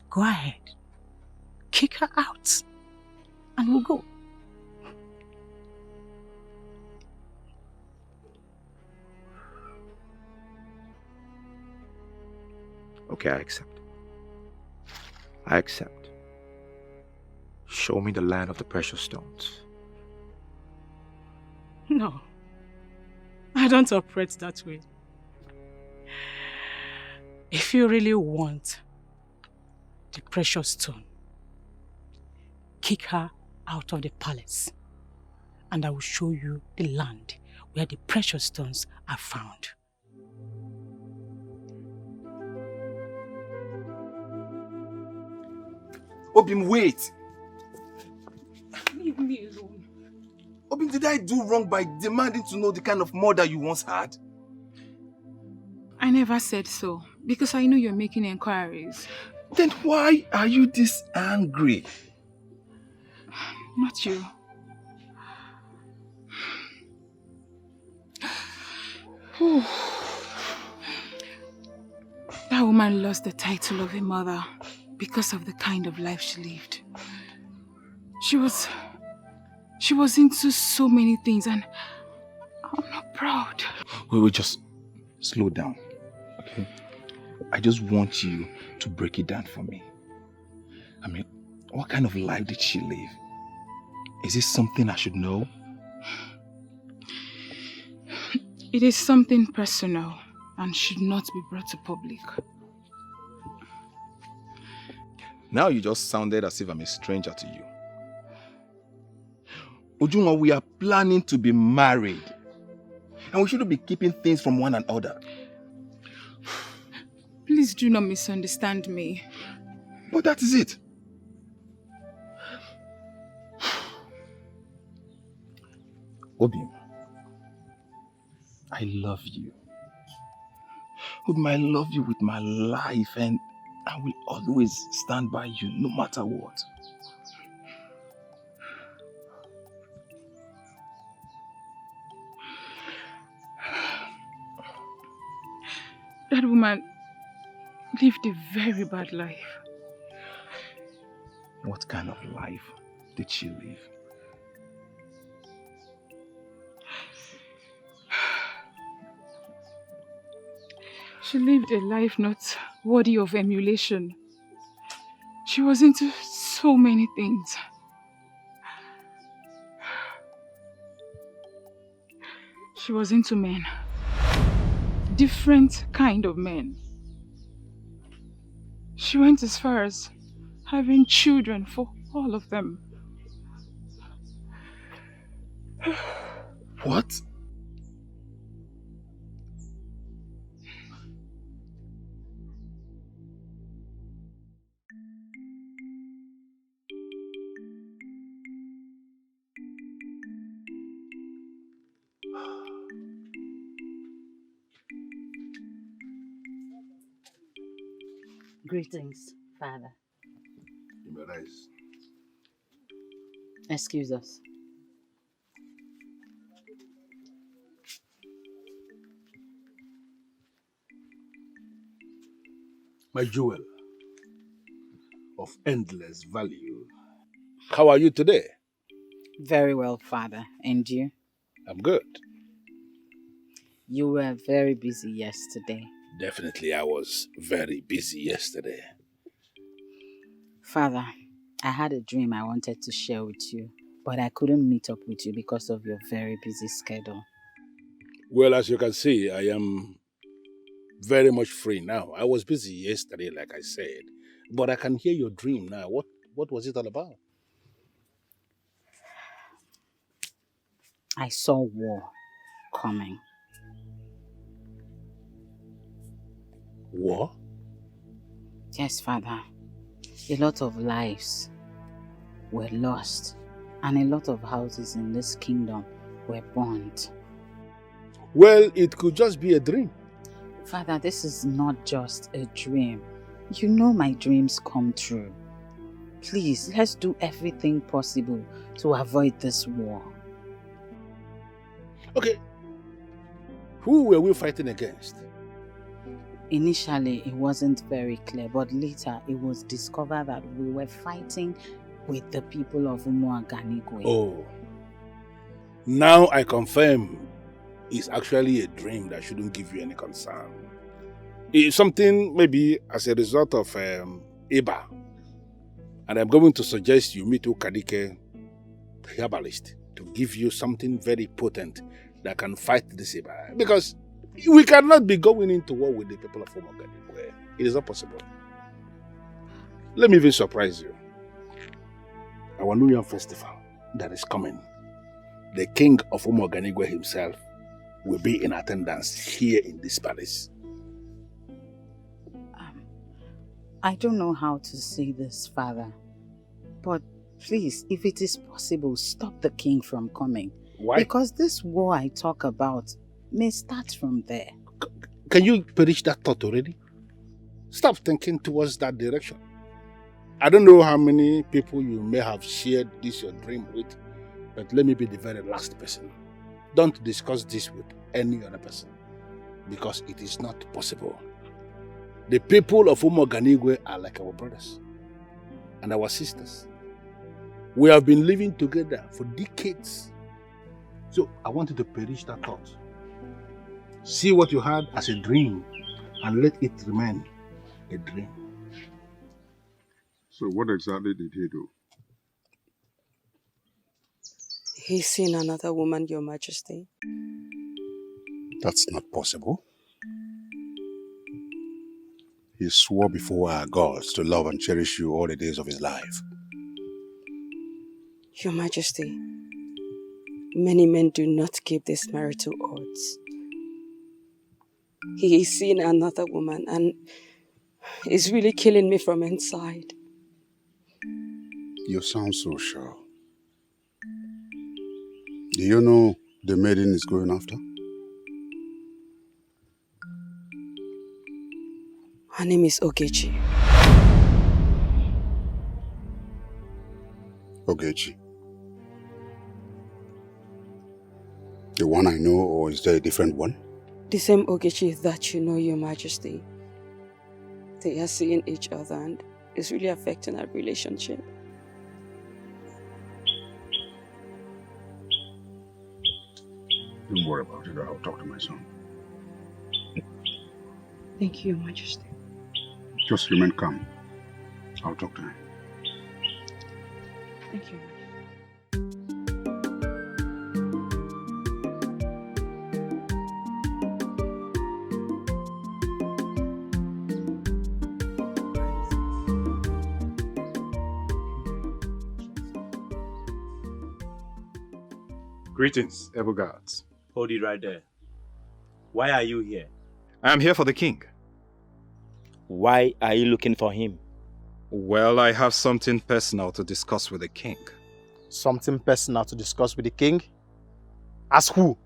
go ahead, kick her out, and we'll go. Okay, I accept. I accept. Show me the land of the precious stones. No, I don't operate that way. If you really want the precious stone, kick her out of the palace, and I will show you the land where the precious stones are found. Obim, wait! Leave me alone. Obim, did I do wrong by demanding to know the kind of mother you once had? I never said so, because I know you're making inquiries. Then why are you this angry? Not you. That woman lost the title of a mother because of the kind of life she lived. She was into so many things, and I'm not proud. We will just slow down, okay? I just want you to break it down for me. I mean, what kind of life did she live? Is this something I should know? It is something personal and should not be brought to public. Now you just sounded as if I'm a stranger to you. Ujunwa, we are planning to be married. And we shouldn't be keeping things from one another. Please do not misunderstand me. But that is it. Obim, I love you. Obim, I love you with my life, and I will always stand by you no matter what. That woman lived a very bad life. What kind of life did she live? She lived a life not worthy of emulation. She was into so many things. She was into men. Different kind of men. She went as far as having children for all of them. What? Greetings, Father. Immerse. Excuse us. My jewel of endless value. How are you today? Very well, Father. And you? I'm good. You were very busy yesterday. Definitely, I was very busy yesterday. Father, I had a dream I wanted to share with you, but I couldn't meet up with you because of your very busy schedule. Well, as you can see, I am very much free now. I was busy yesterday, like I said, but I can hear your dream now. What was it all about? I saw war coming. War? Yes, Father. A lot of lives were lost, and a lot of houses in this kingdom were burnt. Well, it could just be a dream. Father, this is not just a dream. You know my dreams come true. Please, let's do everything possible to avoid this war. Okay. Who were we fighting against? Initially, it wasn't very clear, but later it was discovered that we were fighting with the people of Umuoganigwe. Oh. Now I confirm it's actually a dream that shouldn't give you any concern. It's something maybe as a result of Iba. And I'm going to suggest you meet Ukadike, the herbalist, to give you something very potent that can fight this Iba. Because we cannot be going into war with the people of Umuoganigwe. It is not possible. Let me even surprise you. Our New Year festival that is coming, the king of Umuoganigwe himself will be in attendance here in this palace. I don't know how to say this, Father, but please, if it is possible, stop the king from coming. Why? Because this war I talk about may start from there. Can you perish that thought already? Stop thinking towards that direction. I don't know how many people you may have shared this your dream with, but let me be the very last person. Don't discuss this with any other person, because it is not possible. The people of Umuoganigwe are like our brothers and our sisters. We have been living together for decades. So I want you to perish that thought. See what you had as a dream and let it remain a dream. So what exactly did he do? He's seen another woman, Your Majesty. That's not possible. He swore before our gods to love and cherish you all the days of his life. Your Majesty, many men do not keep these marital oaths. He is seeing another woman and is really killing me from inside. You sound so sure. Do you know the maiden is going after? Her name is Ugezu. Ugezu. The one I know, or is there a different one? The same Ugezu that you know, Your Majesty. They are seeing each other and it's really affecting our relationship. Don't worry about it. I'll talk to my son. Thank you, Your Majesty. Just remain calm. I'll talk to him. Thank you. Greetings, able guards. Hold it right there. Why are you here? I am here for the king. Why are you looking for him? Well, I have something personal to discuss with the king. Something personal to discuss with the king? As who?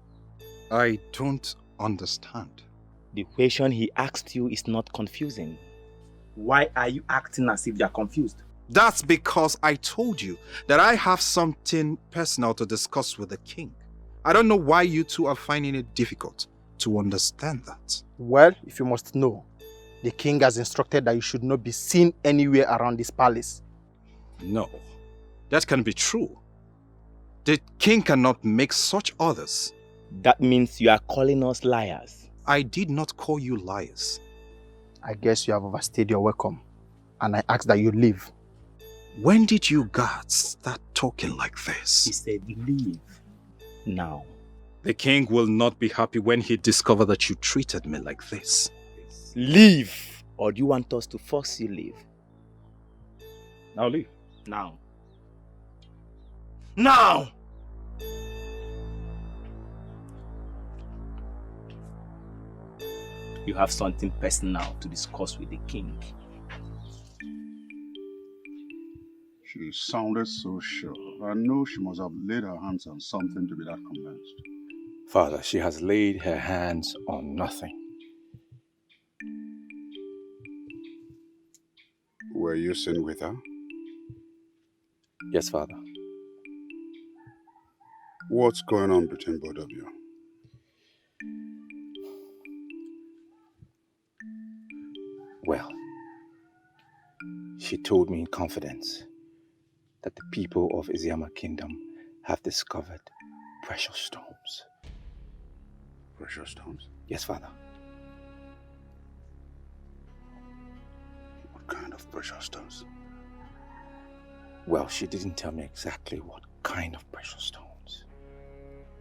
I don't understand. The question he asked you is not confusing. Why are you acting as if you're confused? That's because I told you that I have something personal to discuss with the king. I don't know why you two are finding it difficult to understand that. Well, if you must know, the king has instructed that you should not be seen anywhere around this palace. No, that can be true. The king cannot make such orders. That means you are calling us liars. I did not call you liars. I guess you have overstayed your welcome, and I ask that you leave. When did you guys start talking like this? He said leave now. The king will not be happy when he discovers that you treated me like this. Leave! Or do you want us to force you leave? Now leave. Now. Now! You have something personal to discuss with the king. She sounded so sure. I know she must have laid her hands on something to be that convinced. Father, she has laid her hands on nothing. Were you seen with her? Yes, Father. What's going on between both of you? Well, she told me in confidence that the people of Eziama Kingdom have discovered precious stones. Precious stones? Yes, Father. What kind of precious stones? Well, she didn't tell me exactly what kind of precious stones.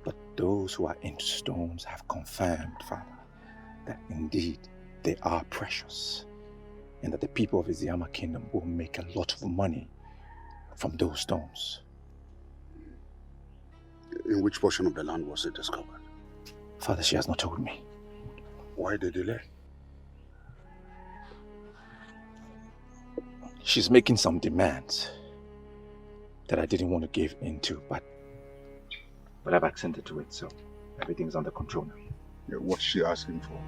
But those who are into stones have confirmed, Father, that indeed they are precious, and that the people of Eziama Kingdom will make a lot of money from those stones. In which portion of the land was it discovered? Father, she has not told me. Why the delay? She's making some demands that I didn't want to give into, but I've accented to it, so everything's under control now. Yeah, what's she asking for?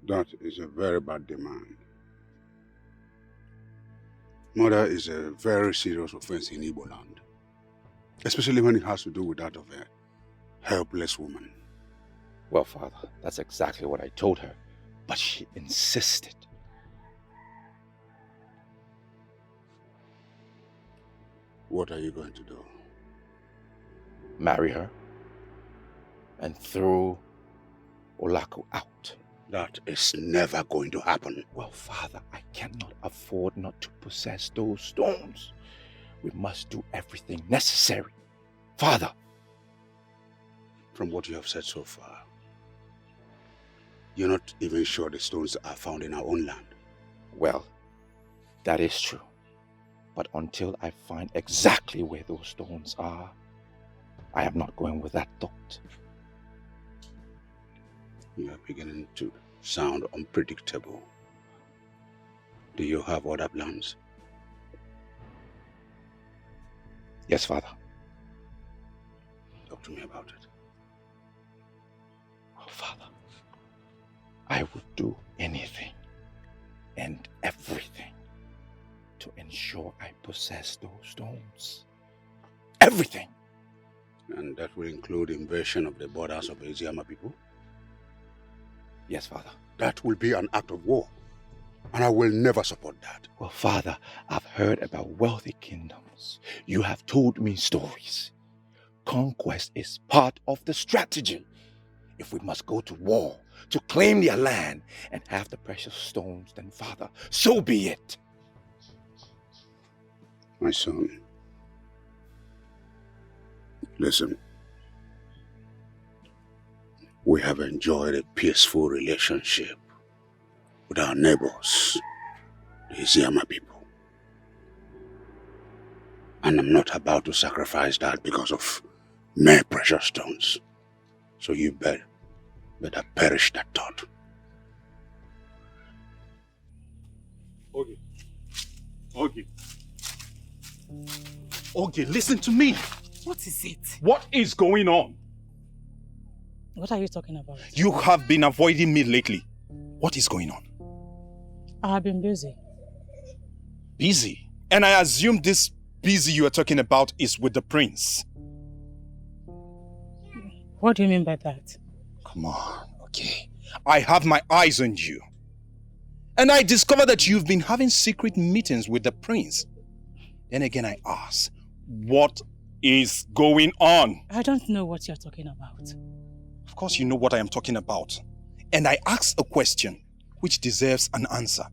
That is a very bad demand. Murder is a very serious offense in Igbo land, especially when it has to do with that of a helpless woman. Well, Father, that's exactly what I told her, but she insisted. What are you going to do? Marry her and throw Olaku out. That is never going to happen. Well, Father, I cannot afford not to possess those stones. We must do everything necessary. Father! From what you have said so far, you're not even sure the stones are found in our own land. Well, that is true. But until I find exactly where those stones are, I am not going with that thought. You are beginning to sound unpredictable. Do you have other plans? Yes, Father. Talk to me about it. Oh, Father, I would do anything and everything to ensure I possess those stones. Everything. And that will include invasion of the borders of the Eziama people? Yes, Father. That will be an act of war, and I will never support that. Well, Father, I've heard about wealthy kingdoms. You have told me stories. Conquest is part of the strategy. If we must go to war, to claim their land and have the precious stones, then Father, so be it. My son, listen. We have enjoyed a peaceful relationship with our neighbors, the Eziama people. And I'm not about to sacrifice that because of mere precious stones. So you better perish that thought. Okay, listen to me. What is it? What is going on? What are you talking about? You have been avoiding me lately. What is going on? I have been busy. Busy? And I assume this busy you are talking about is with the prince. What do you mean by that? Come on, okay. I have my eyes on you. And I discovered that you've been having secret meetings with the prince. Then again I ask, what is going on? I don't know what you're talking about. Of course you know what I am talking about. And I ask a question which deserves an answer.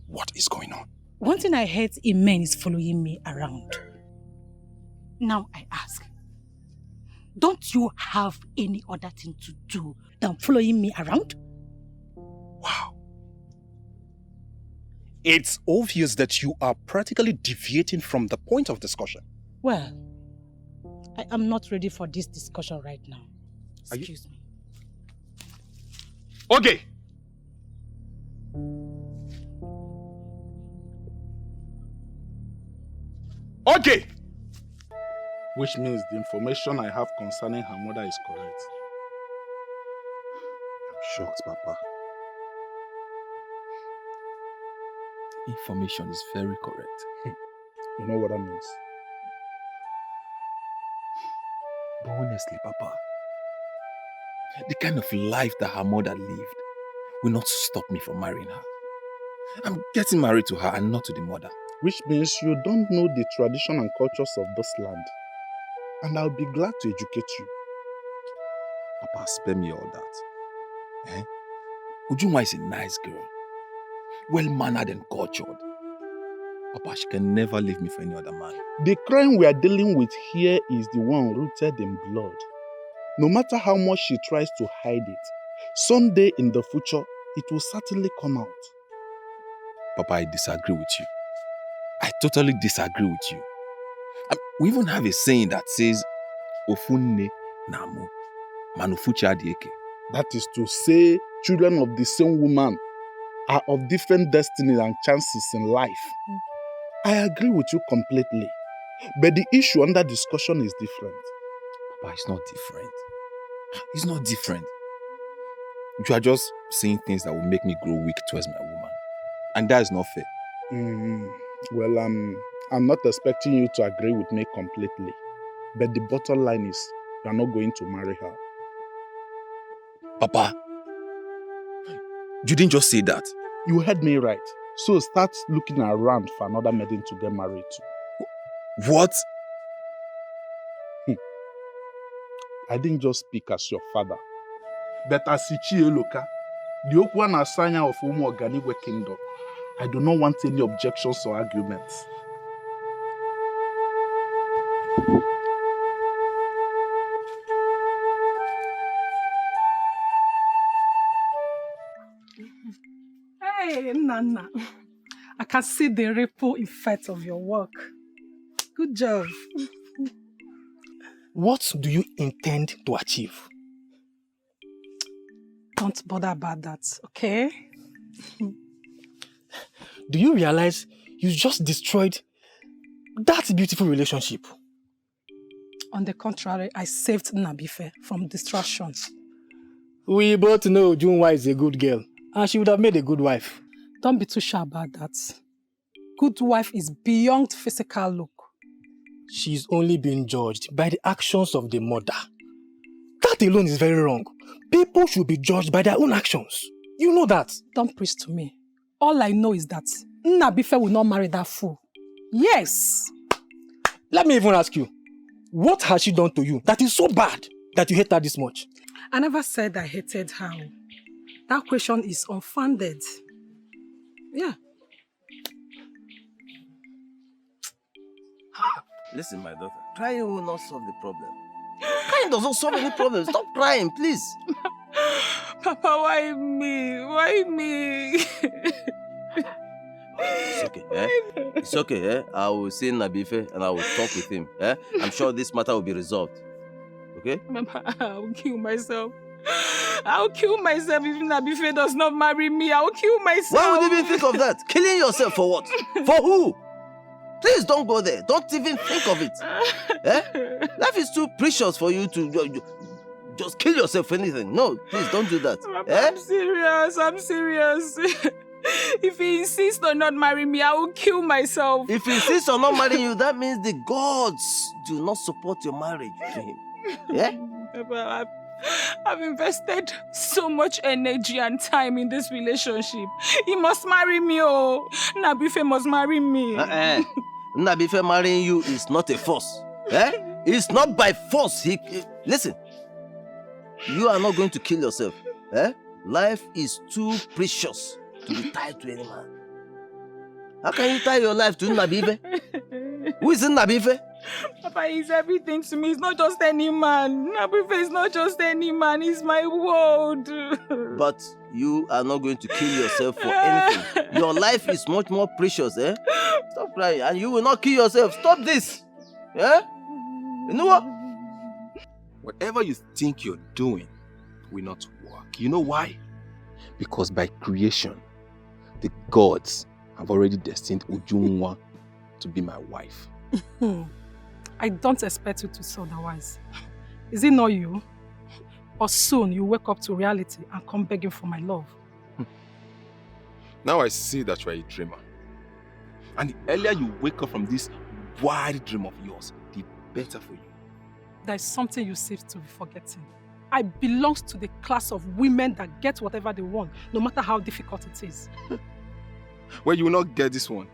What is going on? One thing I hate in men is following me around. Now I ask, don't you have any other thing to do than following me around? Wow. It's obvious that you are practically deviating from the point of discussion. Well, I am not ready for this discussion right now. Excuse me. Okay. Okay. Which means the information I have concerning her mother is correct. I'm shocked, Papa. The information is very correct. You know what that means? But honestly, Papa, the kind of life that her mother lived will not stop me from marrying her. I'm getting married to her and not to the mother. Which means you don't know the tradition and cultures of this land. And I'll be glad to educate you. Papa, spare me all that. Ujunwa is a nice girl. Well-mannered and cultured. Papa, she can never leave me for any other man. The crime we are dealing with here is the one rooted in blood. No matter how much she tries to hide it, someday in the future, it will certainly come out. Papa, I disagree with you. I totally disagree with you. We even have a saying that says, Ofunne namu, manufucha adieke. That is to say, children of the same woman are of different destinies and chances in life. I agree with you completely. But the issue under discussion is different. Papa, it's not different. It's not different. You are just saying things that will make me grow weak towards my woman. And that is not fair. Well, I'm not expecting you to agree with me completely. But the bottom line is, you are not going to marry her. Papa, you didn't just say that. You heard me right. So start looking around for another maiden to get married to. What? I didn't just speak as your father, but as Ichie Eloka, the Okwan Asanya of Umuoganigwe Kingdom. I do not want any objections or arguments. Hey, Nana. I can see the ripple effect of your work. Good job. What do you intend to achieve? Don't bother about that, okay? Do you realize you just destroyed that beautiful relationship? On the contrary, I saved Nabife from destruction. We both know Junwa is a good girl, and she would have made a good wife. Don't be too sure about that. Good wife is beyond physical look. She's only being judged by the actions of the mother. That alone is very wrong. People should be judged by their own actions. You know that. Don't preach to me. All I know is that Nabife will not marry that fool. Yes. Let me even ask you, what has she done to you that is so bad that you hate her this much? I never said I hated her. That question is unfounded. Yeah. Listen, my daughter, crying will not solve the problem. Crying does not solve any problem. Stop crying, please. Papa, why me? Why me? It's okay, eh? It's okay, eh? I will see Nabife and I will talk with him, eh? I'm sure this matter will be resolved. Okay? Papa, I'll kill myself. I'll kill myself if Nabife does not marry me. I'll kill myself. Why would you even think of that? Killing yourself for what? For who? Please don't go there. Don't even think of it. Eh? Life is too precious for you to just kill yourself for anything. No, please don't do that. Papa, eh? I'm serious. If he insists on not marrying me, I will kill myself. If he insists on not marrying you, that means the gods do not support your marriage to him. Yeah? Papa, I've invested so much energy and time in this relationship. He must marry me, oh. Nabife must marry me. Nabife marrying you is not a force. Eh? It's not by force. Listen, you are not going to kill yourself. Eh? Life is too precious to be tied to any man. How can you tie your life to Nabife? Who is Nabife? Papa, he's everything to me. He's not just any man. Nabife is not just any man. He's my world. But you are not going to kill yourself for anything. Your life is much more precious, eh? Stop crying. And you will not kill yourself. Stop this. Yeah? You know what? Whatever you think you're doing will not work. You know why? Because by creation, the gods have already destined Ujunwa to be my wife. I don't expect you to say otherwise. Is it not you? Or soon you wake up to reality and come begging for my love? Now I see that you are a dreamer. And the earlier you wake up from this wild dream of yours, the better for you. There is something you seem to be forgetting. I belong to the class of women that get whatever they want, no matter how difficult it is. Well, you will not get this one.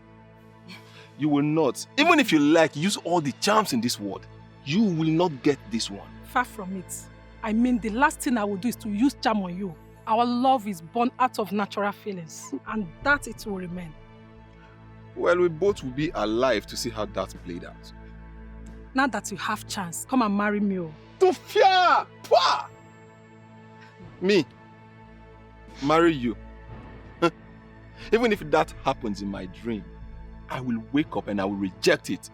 You will not. Even if you like, use all the charms in this world, you will not get this one. Far from it. I mean, the last thing I will do is to use charm on you. Our love is born out of natural feelings, and that it will remain. Well, we both will be alive to see how that played out. Now that you have chance, come and marry me. To fear! Pwah! Me? Marry you? Even if that happens in my dream, I will wake up and I will reject it.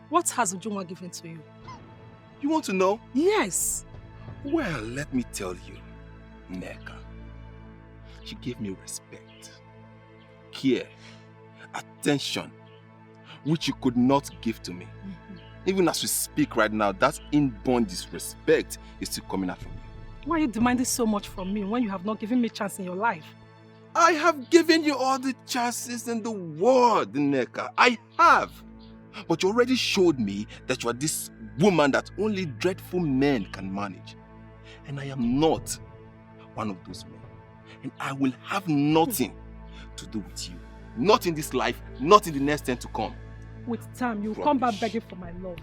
What has Ujunwa given to you? You want to know? Yes. Well, let me tell you, Neka. She gave me respect, care, attention, which you could not give to me. Even as we speak right now, that inborn disrespect is still coming out from you. Why are you demanding so much from me when you have not given me a chance in your life? I have given you all the chances in the world, Neka. I have. But you already showed me that you are this woman that only dreadful men can manage. And I am not one of those men. And I will have nothing to do with you. Not in this life, not in the next 10 to come. With time, you'll come back begging for my love.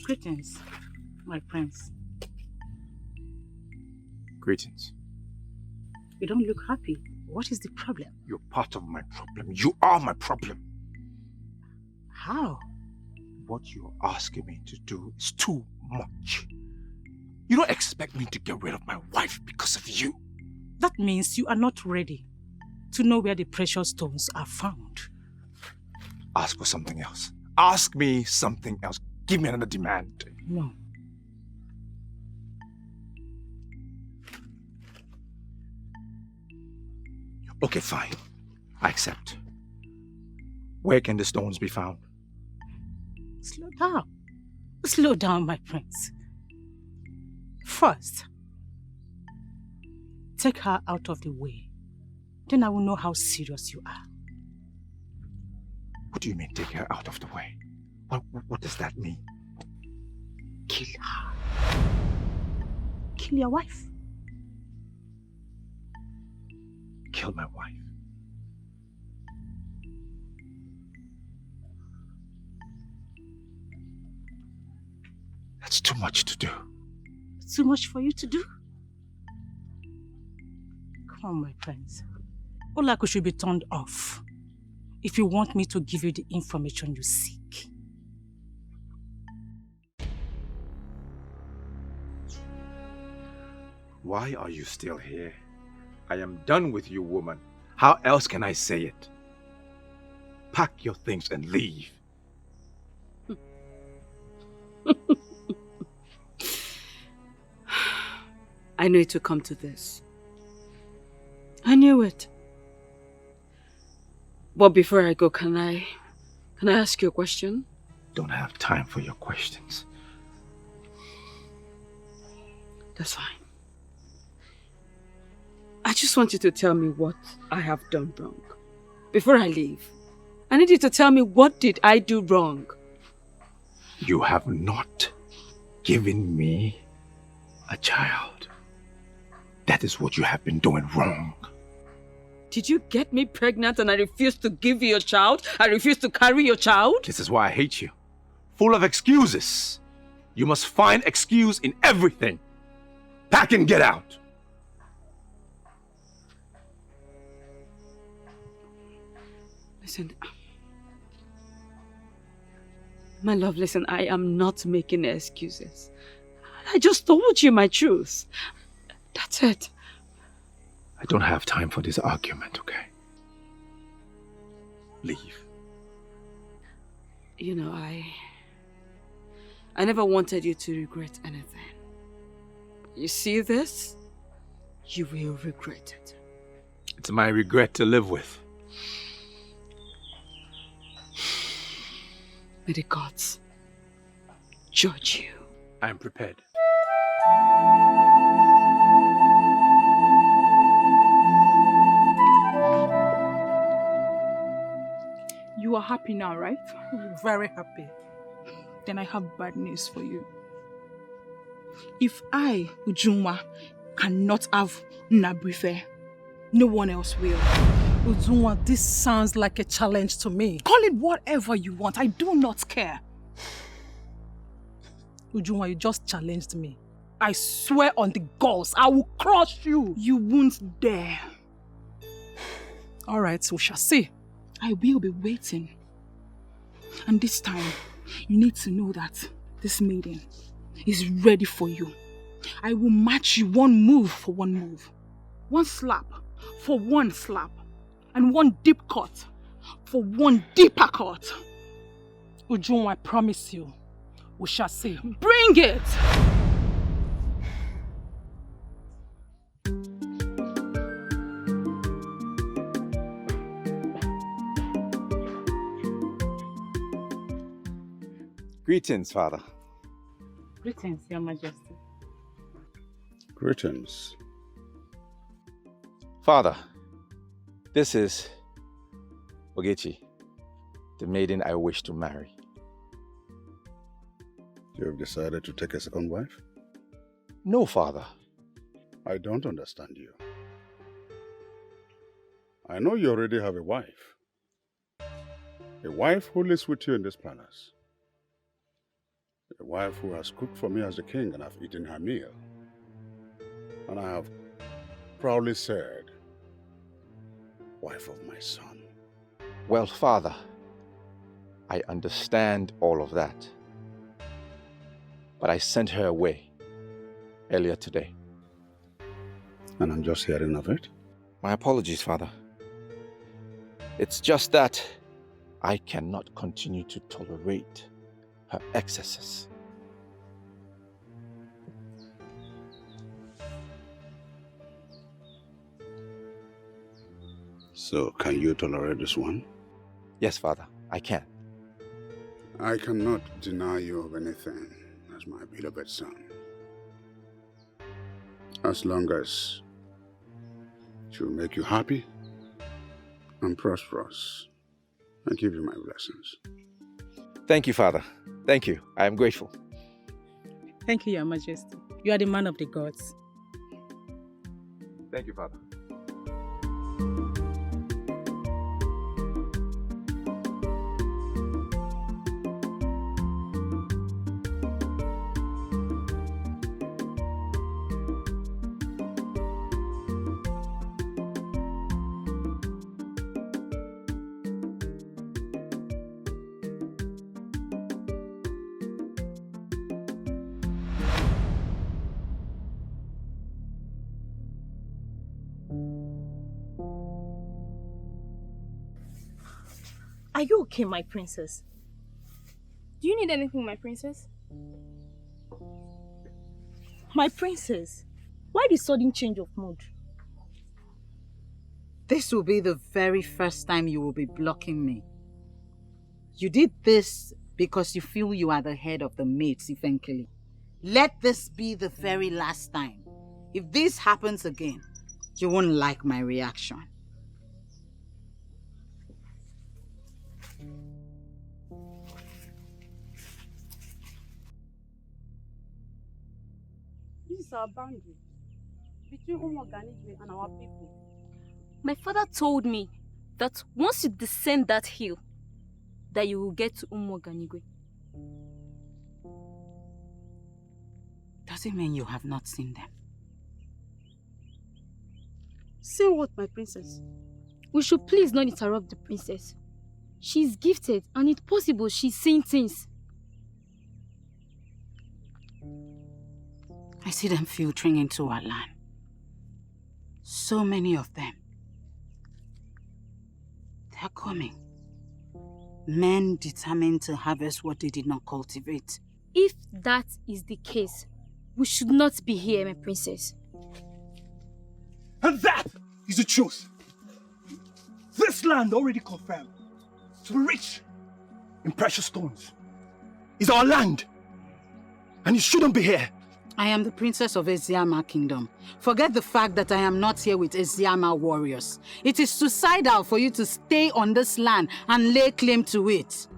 Greetings, my prince. Greetings. You don't look happy. What is the problem? You're part of my problem. You are my problem. How? What you're asking me to do is too much. You don't expect me to get rid of my wife because of you. That means you are not ready to know where the precious stones are found. Ask for something else. Ask me something else. Give me another demand. No. Okay, fine. I accept. Where can the stones be found? Slow down. Slow down, my prince. First, take her out of the way. Then I will know how serious you are. What do you mean, take her out of the way? What does that mean? Kill her. Kill your wife. Kill my wife. That's too much to do. It's too much for you to do? Come on, my friends. Olaku should be turned off if you want me to give you the information you seek. Why are you still here? I am done with you, woman. How else can I say it? Pack your things and leave. I knew it would come to this. I knew it. But before I go, can I ask you a question? Don't have time for your questions. That's fine. I just want you to tell me what I have done wrong. Before I leave, I need you to tell me, what did I do wrong? You have not given me a child. That is what you have been doing wrong. Did you get me pregnant and I refused to give you a child? I refused to carry your child? This is why I hate you. Full of excuses. You must find excuse in everything. Pack and get out. Listen, my love, listen, I am not making excuses. I just told you my truth. That's it. I don't have time for this argument, okay? Leave. You know, I never wanted you to regret anything. You see this? You will regret it. It's my regret to live with. May the gods judge you. I am prepared. You are happy now, right? Very happy. Then I have bad news for you. If I, Ujunwa, cannot have Nabrife, no one else will. Ujunwa, this sounds like a challenge to me. Call it whatever you want. I do not care. Ujunwa, you just challenged me. I swear on the gods, I will crush you. You won't dare. All right, we shall see. I will be waiting. And this time, you need to know that this maiden is ready for you. I will match you one move for one move. One slap for one slap. And one deep cut for one deeper cut. Ujunwa, I promise you, we shall see. Bring it! Greetings, Father. Greetings, Your Majesty. Greetings. Father, this is Ogechi, the maiden I wish to marry. You have decided to take a second wife? No, Father. I don't understand you. I know you already have a wife. A wife who lives with you in this palace. A wife who has cooked for me as the king and I've eaten her meal. And I have proudly said, wife of my son. Well, Father, I understand all of that. But I sent her away earlier today. And I'm just hearing of it? My apologies, Father. It's just that I cannot continue to tolerate her excesses. So, can you tolerate this one? Yes, Father, I can. I cannot deny you of anything as my beloved son. As long as it will make you happy and prosperous. I give you my blessings. Thank you, Father. Thank you. I am grateful. Thank you, Your Majesty. You are the man of the gods. Thank you, Father. Are you okay, my princess? Do you need anything, my princess? My princess, why the sudden change of mood? This will be the very first time you will be blocking me. You did this because you feel you are the head of the mates eventually. Let this be the very last time. If this happens again, you won't like my reaction. This is our boundary between Umuoganigwe and our people. My father told me that once you descend that hill, that you will get to Umuoganigwe. Does it mean you have not seen them? Seen what, my princess? We should please not interrupt the princess. She's gifted, and it's possible she's seeing things. I see them filtering into our land. So many of them. They're coming. Men determined to harvest what they did not cultivate. If that is the case, we should not be here, my princess. And that is the truth. This land already confirmed to be rich in precious stones. It's our land. And it shouldn't be here. I am the princess of Eziama kingdom. Forget the fact that I am not here with Eziama warriors. It is suicidal for you to stay on this land and lay claim to it.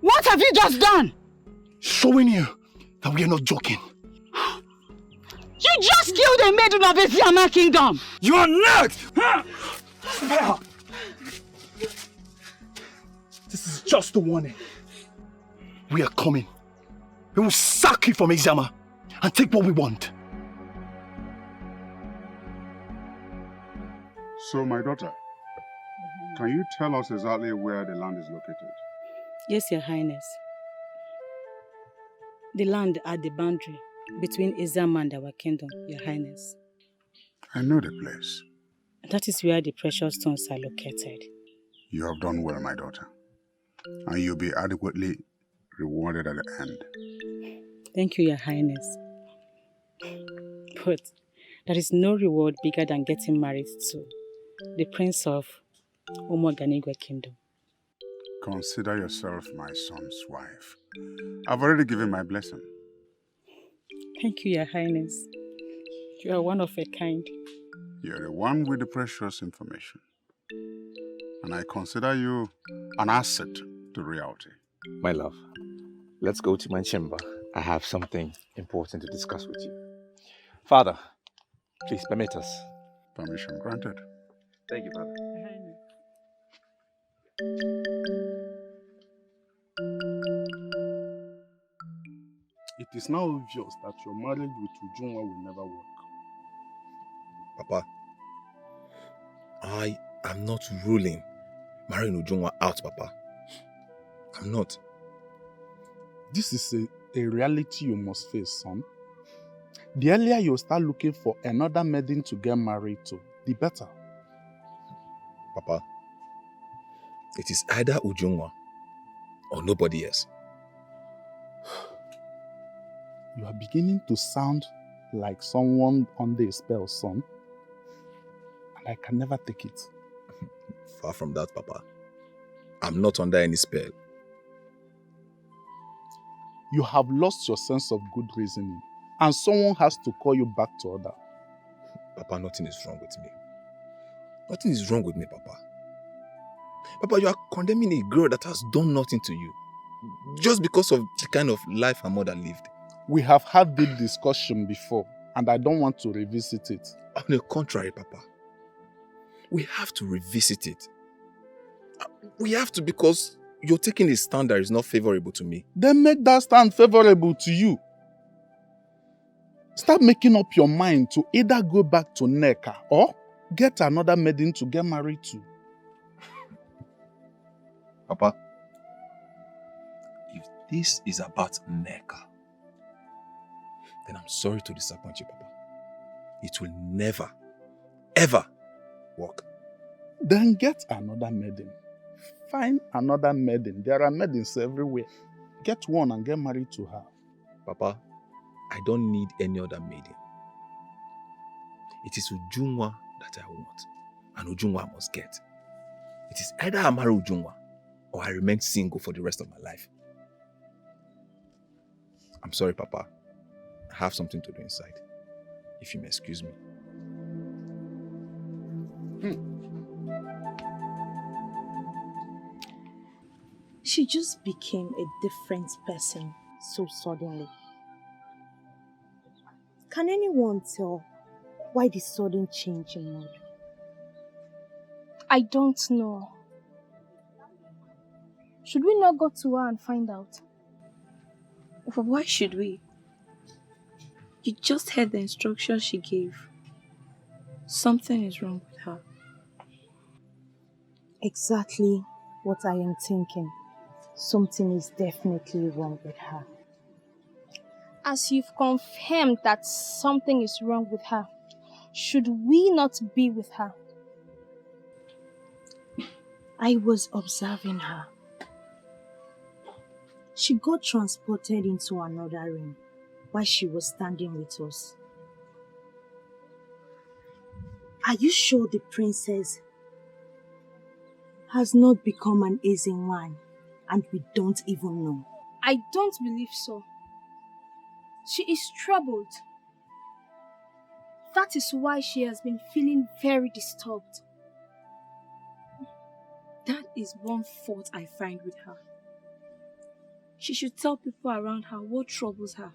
What have you just done? Showing you that we are not joking. You just killed a maiden of Eziama kingdom! You are next! Spare! This is just a warning. We are coming. We will sack you from Eziama and take what we want. So, my daughter, can you tell us exactly where the land is located? Yes, Your Highness. The land at the boundary between Eziama and our kingdom, Your Highness. I know the place. That is where the precious stones are located. You have done well, my daughter. And you'll be adequately rewarded at the end. Thank you, Your Highness. But there is no reward bigger than getting married to the prince of Umuoganigwe kingdom. Consider yourself my son's wife. I've already given my blessing. Thank you, Your Highness. You are one of a kind. You're the one with the precious information. And I consider you an asset to reality. My love, let's go to my chamber. I have something important to discuss with you. Father, please permit us. Permission granted. Thank you, Father. It is now obvious that your marriage with Ujunwa will never work. Papa, I am not ruling marrying Ujunwa out, Papa. I'm not. This is a reality you must face, son. The earlier you start looking for another maiden to get married to, the better. Papa, it is either Ujunwa or nobody else. You are beginning to sound like someone under a spell, son. And I can never take it. Far from that, Papa. I'm not under any spell. You have lost your sense of good reasoning. and someone has to call you back to order. Papa, nothing is wrong with me. Nothing is wrong with me, Papa. Papa, you are condemning a girl that has done nothing to you. Just because of the kind of life her mother lived. We have had this discussion before, and I don't want to revisit it. On the contrary, Papa. We have to revisit it. We have to, because you're taking a stand that is not favorable to me. Then make that stand favorable to you. Start making up your mind to either go back to Neka or get another maiden to get married to. Papa, if this is about Neka, then I'm sorry to disappoint you, Papa. It will never, ever work. Then get another maiden. Find another maiden. There are maidens everywhere. Get one and get married to her. Papa, I don't need any other maiden. It is Ujungwa that I want. And Ujungwa I must get. It is either I marry Ujungwa or I remain single for the rest of my life. I'm sorry, Papa. I have something to do inside. If you may excuse me. She just became a different person so suddenly. Can anyone tell why the sudden change in mood? I don't know. Should we not go to her and find out? But why should we? You just heard the instructions she gave. Something is wrong with her. Exactly what I am thinking. Something is definitely wrong with her. As you've confirmed that something is wrong with her, should we not be with her? I was observing her. She got transported into another room while she was standing with us. Are you sure the princess has not become an Eziama and we don't even know? I don't believe so. She is troubled. That is why she has been feeling very disturbed. That is one fault I find with her. She should tell people around her what troubles her.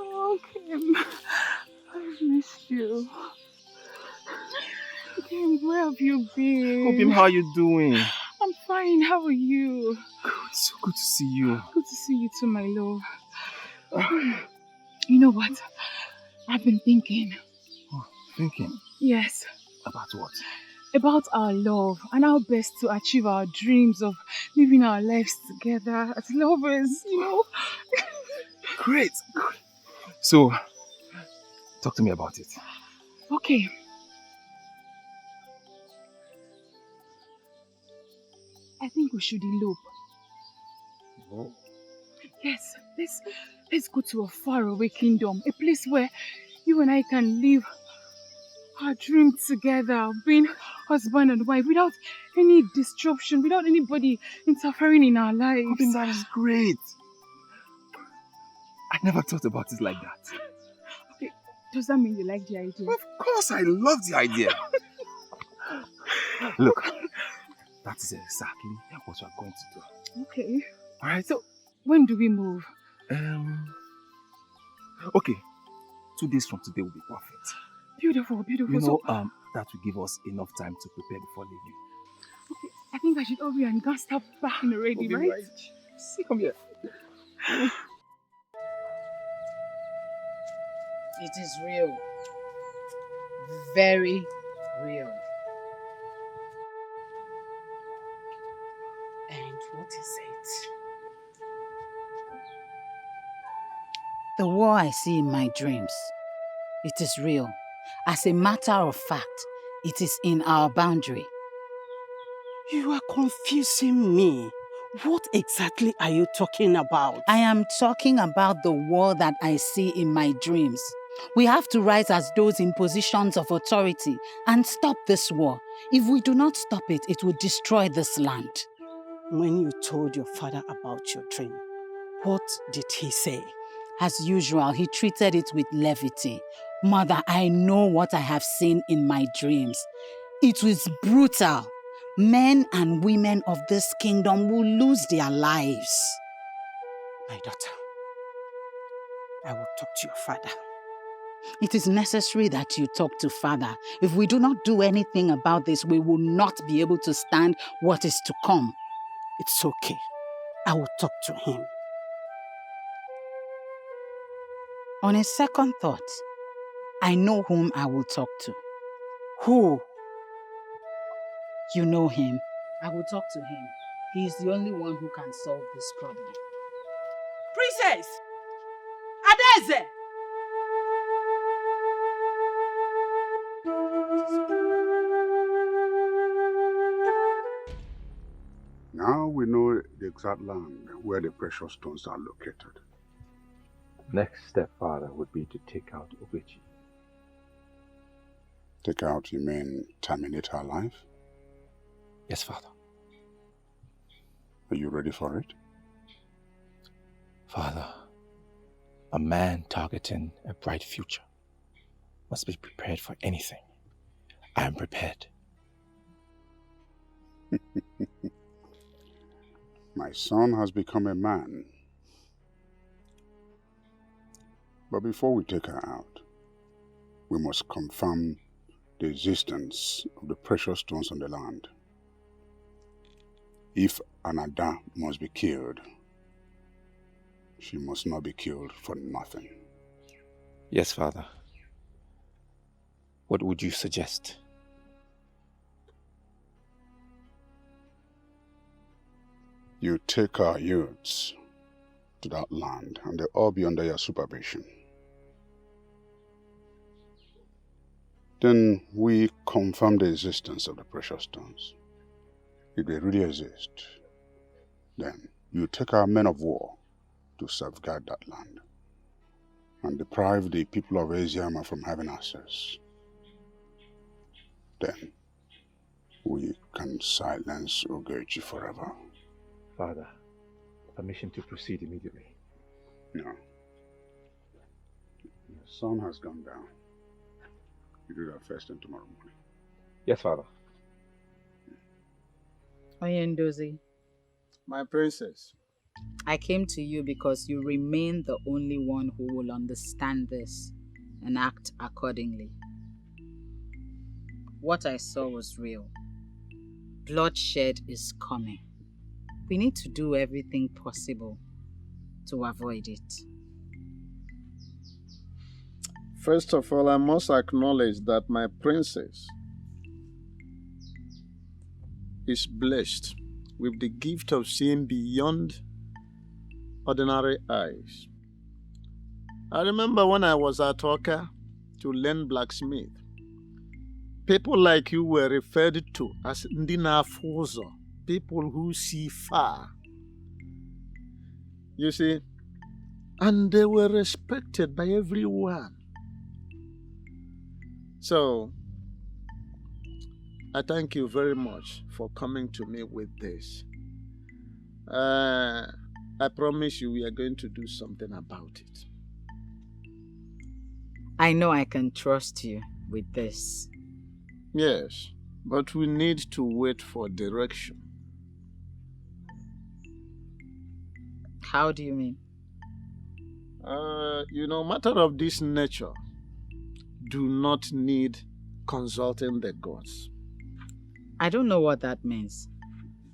Oh, Kim, I've missed you. Kim, where have you been? Obim, how are you doing? I'm fine, how are you? Good, so good to see you. Good to see you too, my love. You know what? I've been thinking. Oh, thinking? Yes. About what? About our love and how best to achieve our dreams of living our lives together as lovers, you know? Great. So, talk to me about it. Okay. I think we should elope. Oh. Yes, let's go to a faraway kingdom, a place where you and I can live our dream together, being husband and wife, without any disruption, without anybody interfering in our lives. I think that is great. I never thought about it like that. Okay, does that mean you like the idea? Of course, I love the idea. Look, that is exactly what we are going to do. Okay. Alright, so when do we move? Okay, 2 days from today will be perfect. Beautiful, beautiful. You know, So, that will give us enough time to prepare before leaving. okay, I think I should hurry and go start packing already, We'll be right? See, come here. It is real. Very real. And what is it? The war I see in my dreams. It is real. As a matter of fact, it is in our boundary. You are confusing me. What exactly are you talking about? I am talking about the war that I see in my dreams. We have to rise as those in positions of authority and stop this war. If we do not stop it, it will destroy this land. When you told your father about your dream, what did he say? As usual, he treated it with levity. Mother, I know what I have seen in my dreams. It was brutal. Men and women of this kingdom will lose their lives. My daughter, I will talk to your father. It is necessary that you talk to father. If we do not do anything about this, we will not be able to stand what is to come. It's okay. I will talk to him. On a second thought, I know whom I will talk to. Who? You know him. I will talk to him. He is the only one who can solve this problem. Princess! Adeze! Now we know the exact land where the precious stones are located. Next step, Father, would be to take out Ugezu. Take out, you mean terminate her life? Yes, Father. Are you ready for it? Father, a man targeting a bright future must be prepared for anything. I am prepared. My son has become a man. But before we take her out, we must confirm the existence of the precious stones on the land. If Anada must be killed, she must not be killed for nothing. Yes, Father. What would you suggest? You take our youths to that land and they'll all be under your supervision. Then we confirm the existence of the precious stones. If they really exist, then you take our men of war to safeguard that land and deprive the people of Eziama from having access. Then we can silence Ugezu forever. Father, permission to proceed immediately. No. The sun has gone down. You do that first thing tomorrow morning. Yes, Father. Oyendozi, my princess. I came to you because you remain the only one who will understand this and act accordingly. What I saw was real. Bloodshed is coming. We need to do everything possible to avoid it. First of all, I must acknowledge that my princess is blessed with the gift of seeing beyond ordinary eyes. I remember when I was at Oka to learn blacksmith, people like you were referred to as Ndina Fozo, people who see far. You see, and they were respected by everyone. So, I thank you very much for coming to me with this. I promise you we are going to do something about it. I know I can trust you with this. Yes, but we need to wait for direction. How do you mean? Matter of this nature do not need consulting the gods. I don't know what that means.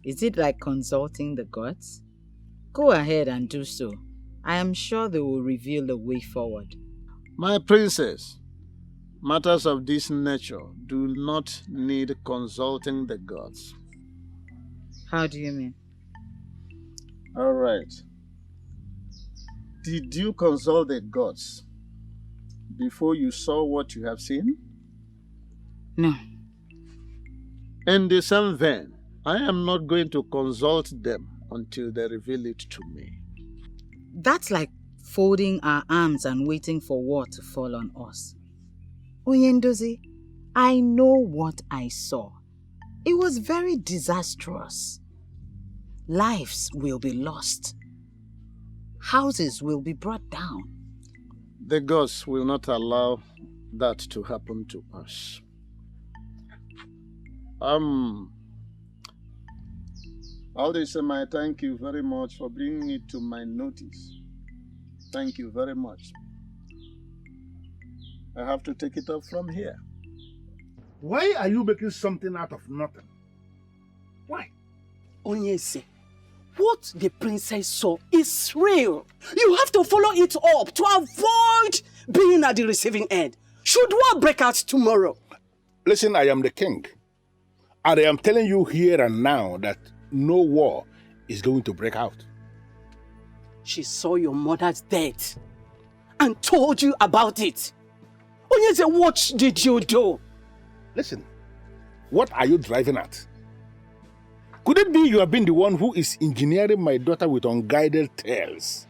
Is it like consulting the gods? Go ahead and do so. I am sure they will reveal the way forward. My princess, matters of this nature do not need consulting the gods. How do you mean? All right. Did you consult the gods before you saw what you have seen? No. In the same vein, I am not going to consult them until they reveal it to me. That's like folding our arms and waiting for war to fall on us. Oyendozi, I know what I saw. It was very disastrous. Lives will be lost. Houses will be brought down. The gods will not allow that to happen to us. Eziama, thank you very much for bringing it to my notice. Thank you very much. I have to take it up from here. Why are you making something out of nothing? Why? Onyese, what the princess saw is real. You have to follow it up to avoid being at the receiving end. Should war break out tomorrow? Listen, I am the king. And I am telling you here and now that no war is going to break out. She saw your mother's death and told you about it. Onyese, what did you do? Listen, what are you driving at? Could it be you have been the one who is engineering my daughter with unguided tales?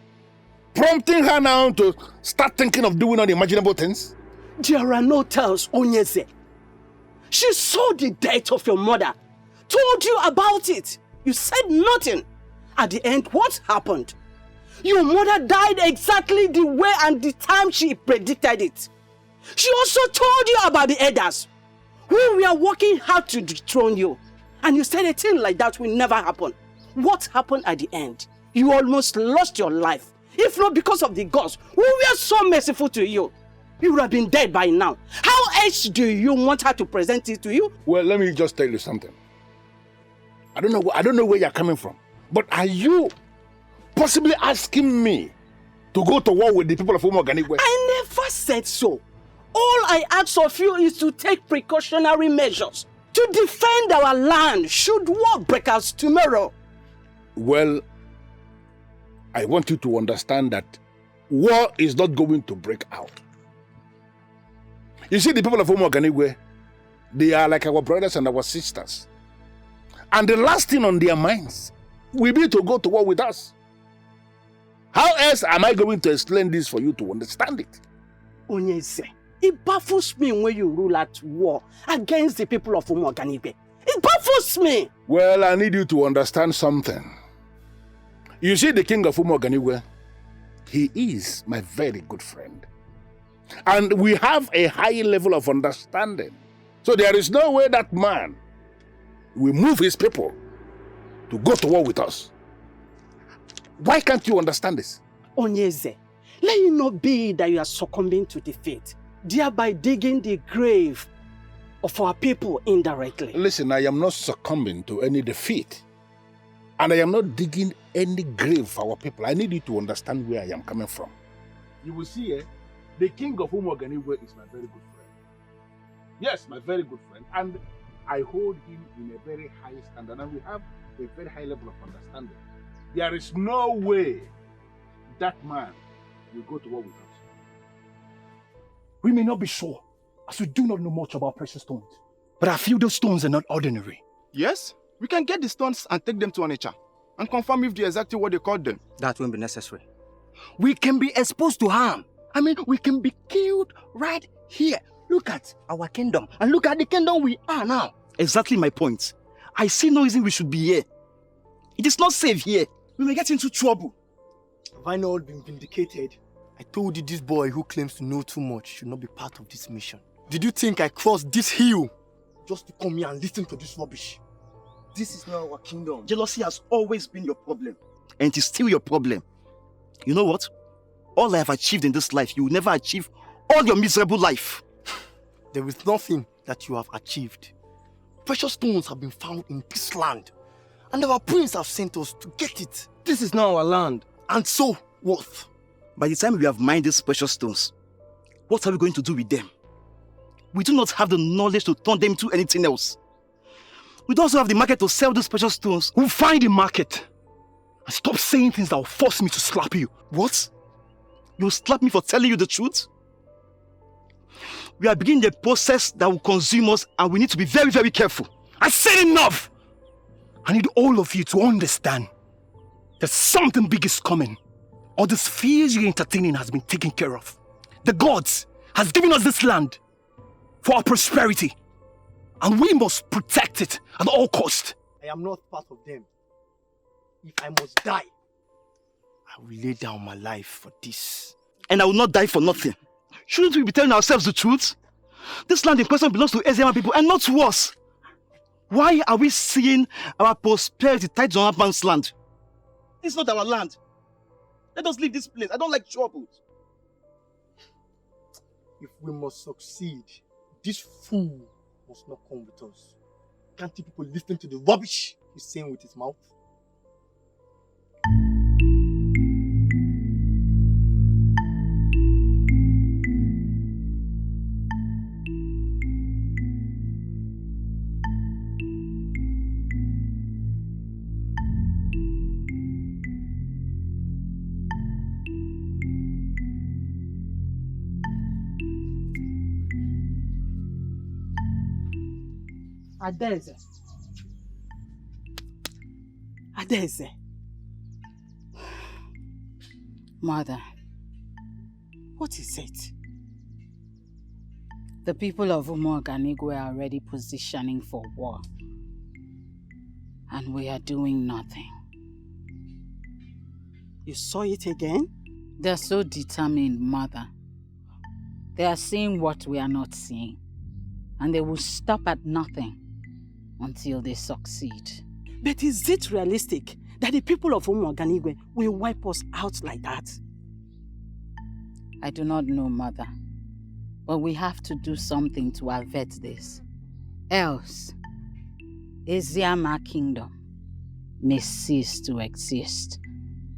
Prompting her now to start thinking of doing unimaginable things? There are no tales, Onyese. She saw the death of your mother, told you about it. You said nothing. At the end, what happened? Your mother died exactly the way and the time she predicted it. She also told you about the elders who were working hard to dethrone you. And you said a thing like that will never happen. What happened at the end? You almost lost your life. If not because of the gods who were so merciful to you. You would have been dead by now. How else do you want her to present it to you? Well, let me just tell you something. I don't know where you're coming from. But are you possibly asking me to go to war with the people of Umuoganigwe? I never said so. All I ask of you is to take precautionary measures to defend our land should war break out tomorrow. Well, I want you to understand that war is not going to break out. You see, the people of Umuoganigwe, they are like our brothers and our sisters. And the last thing on their minds will be to go to war with us. How else am I going to explain this for you to understand it? Onyese, it baffles me when you rule at war against the people of Umuoganigwe. It baffles me. Well, I need you to understand something. You see, the king of Umuoganigwe, he is my very good friend. And we have a high level of understanding. So there is no way that man will move his people to go to war with us. Why can't you understand this? Onyese, let it not be that you are succumbing to defeat, thereby digging the grave of our people indirectly. Listen, I am not succumbing to any defeat. And I am not digging any grave for our people. I need you to understand where I am coming from. You will see, the king of Umuoganigwe is my very good friend. Yes, my very good friend. And I hold him in a very high standard. And we have a very high level of understanding. There is no way that man will go to war with us. We may not be sure, as we do not know much about precious stones. But I feel those stones are not ordinary. Yes, we can get the stones and take them to Onitsha and confirm if they're exactly what they called them. That won't be necessary. We can be exposed to harm. I mean, we can be killed right here. Look at our kingdom and look at the kingdom we are now. Exactly my point. I see no reason we should be here. It is not safe here. We may get into trouble. Have I not been vindicated? I told you this boy who claims to know too much should not be part of this mission. Did you think I crossed this hill just to come here and listen to this rubbish? This is not our kingdom. Jealousy has always been your problem. And it is still your problem. You know what? All I have achieved in this life, you will never achieve all your miserable life. There is nothing that you have achieved. Precious stones have been found in this land. And our prince have sent us to get it. This is not our land. And so, what? By the time we have mined these precious stones, what are we going to do with them? We do not have the knowledge to turn them into anything else. We don't also have the market to sell these precious stones. We'll find the market. And stop saying things that will force me to slap you. What? You'll slap me for telling you the truth? we are beginning the process that will consume us, and we need to be very, very careful. I said enough! I need all of you to understand that something big is coming. All these fears you're entertaining has been taken care of. The gods has given us this land for our prosperity, and we must protect it at all costs. I am not part of them. If I must die, I will lay down my life for this. And I will not die for nothing. Shouldn't we be telling ourselves the truth? This land in question belongs to Eziama people and not to us. Why are we seeing our prosperity tied to another man's land? It's not our land. Let us leave this place. I don't like trouble. If we must succeed, this fool must not come with us. Can't you people listen to the rubbish he's saying with his mouth? Adeze. Mother, What is it? the people of Umuoganigwe are already positioning for war. And we are doing nothing. You saw it again? They're so determined, Mother. They are seeing what we are not seeing. And they will stop at nothing until they succeed. But is it realistic that the people of Umuoganigwe will wipe us out like that? I do not know, Mother. But we have to do something to avert this. Else, Eziama kingdom may cease to exist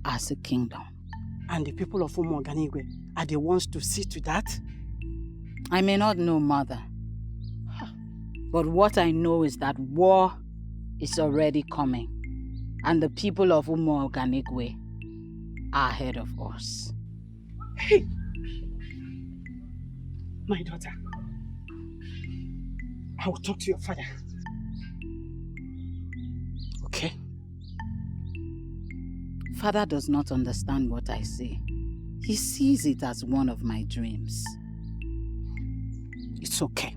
as a kingdom. And the people of Umuoganigwe are the ones to see to that? I may not know, Mother. But what I know is that war is already coming. And the people of Umuoganigwe are ahead of us. Hey! My daughter, I will talk to your father. Okay? Father does not understand what I say. He sees it as one of my dreams. It's okay.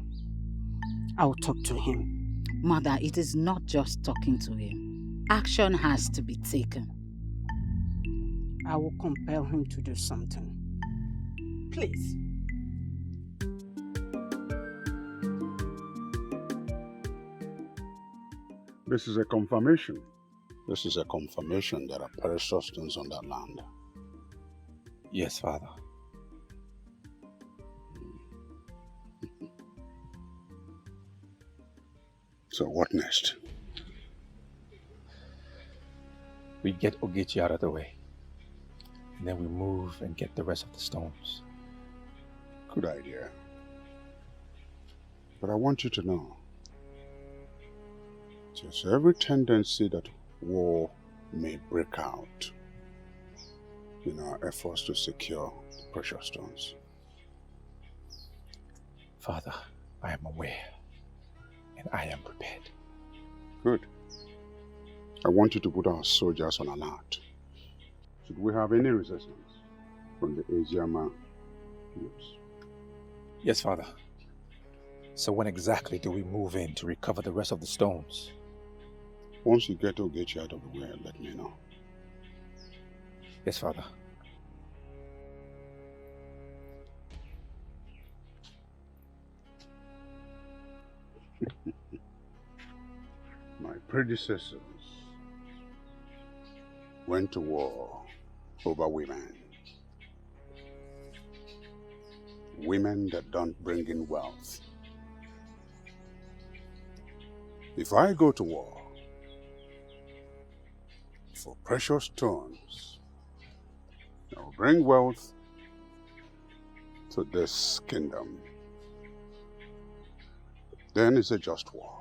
I will talk to him. Mother, it is not just talking to him. Action has to be taken. I will compel him to do something. Please. This is a confirmation. This is a confirmation there are precious stones on that land. Yes, Father. So what next? We get Ogechi out of the way. And then we move and get the rest of the stones. Good idea. But I want you to know, there's every tendency that war may break out in our efforts to secure the precious stones. Father, I am aware. And I am prepared. Good. I want you to put our soldiers on alert. Should we have any resistance from the Eziama youths? Yes, Father. So when exactly do we move in to recover the rest of the stones? Once you get Ogechi out of the way, let me know. Yes, Father. My predecessors went to war over women. Women that don't bring in wealth. If I go to war for precious stones that will bring wealth to this kingdom, then it's a just war.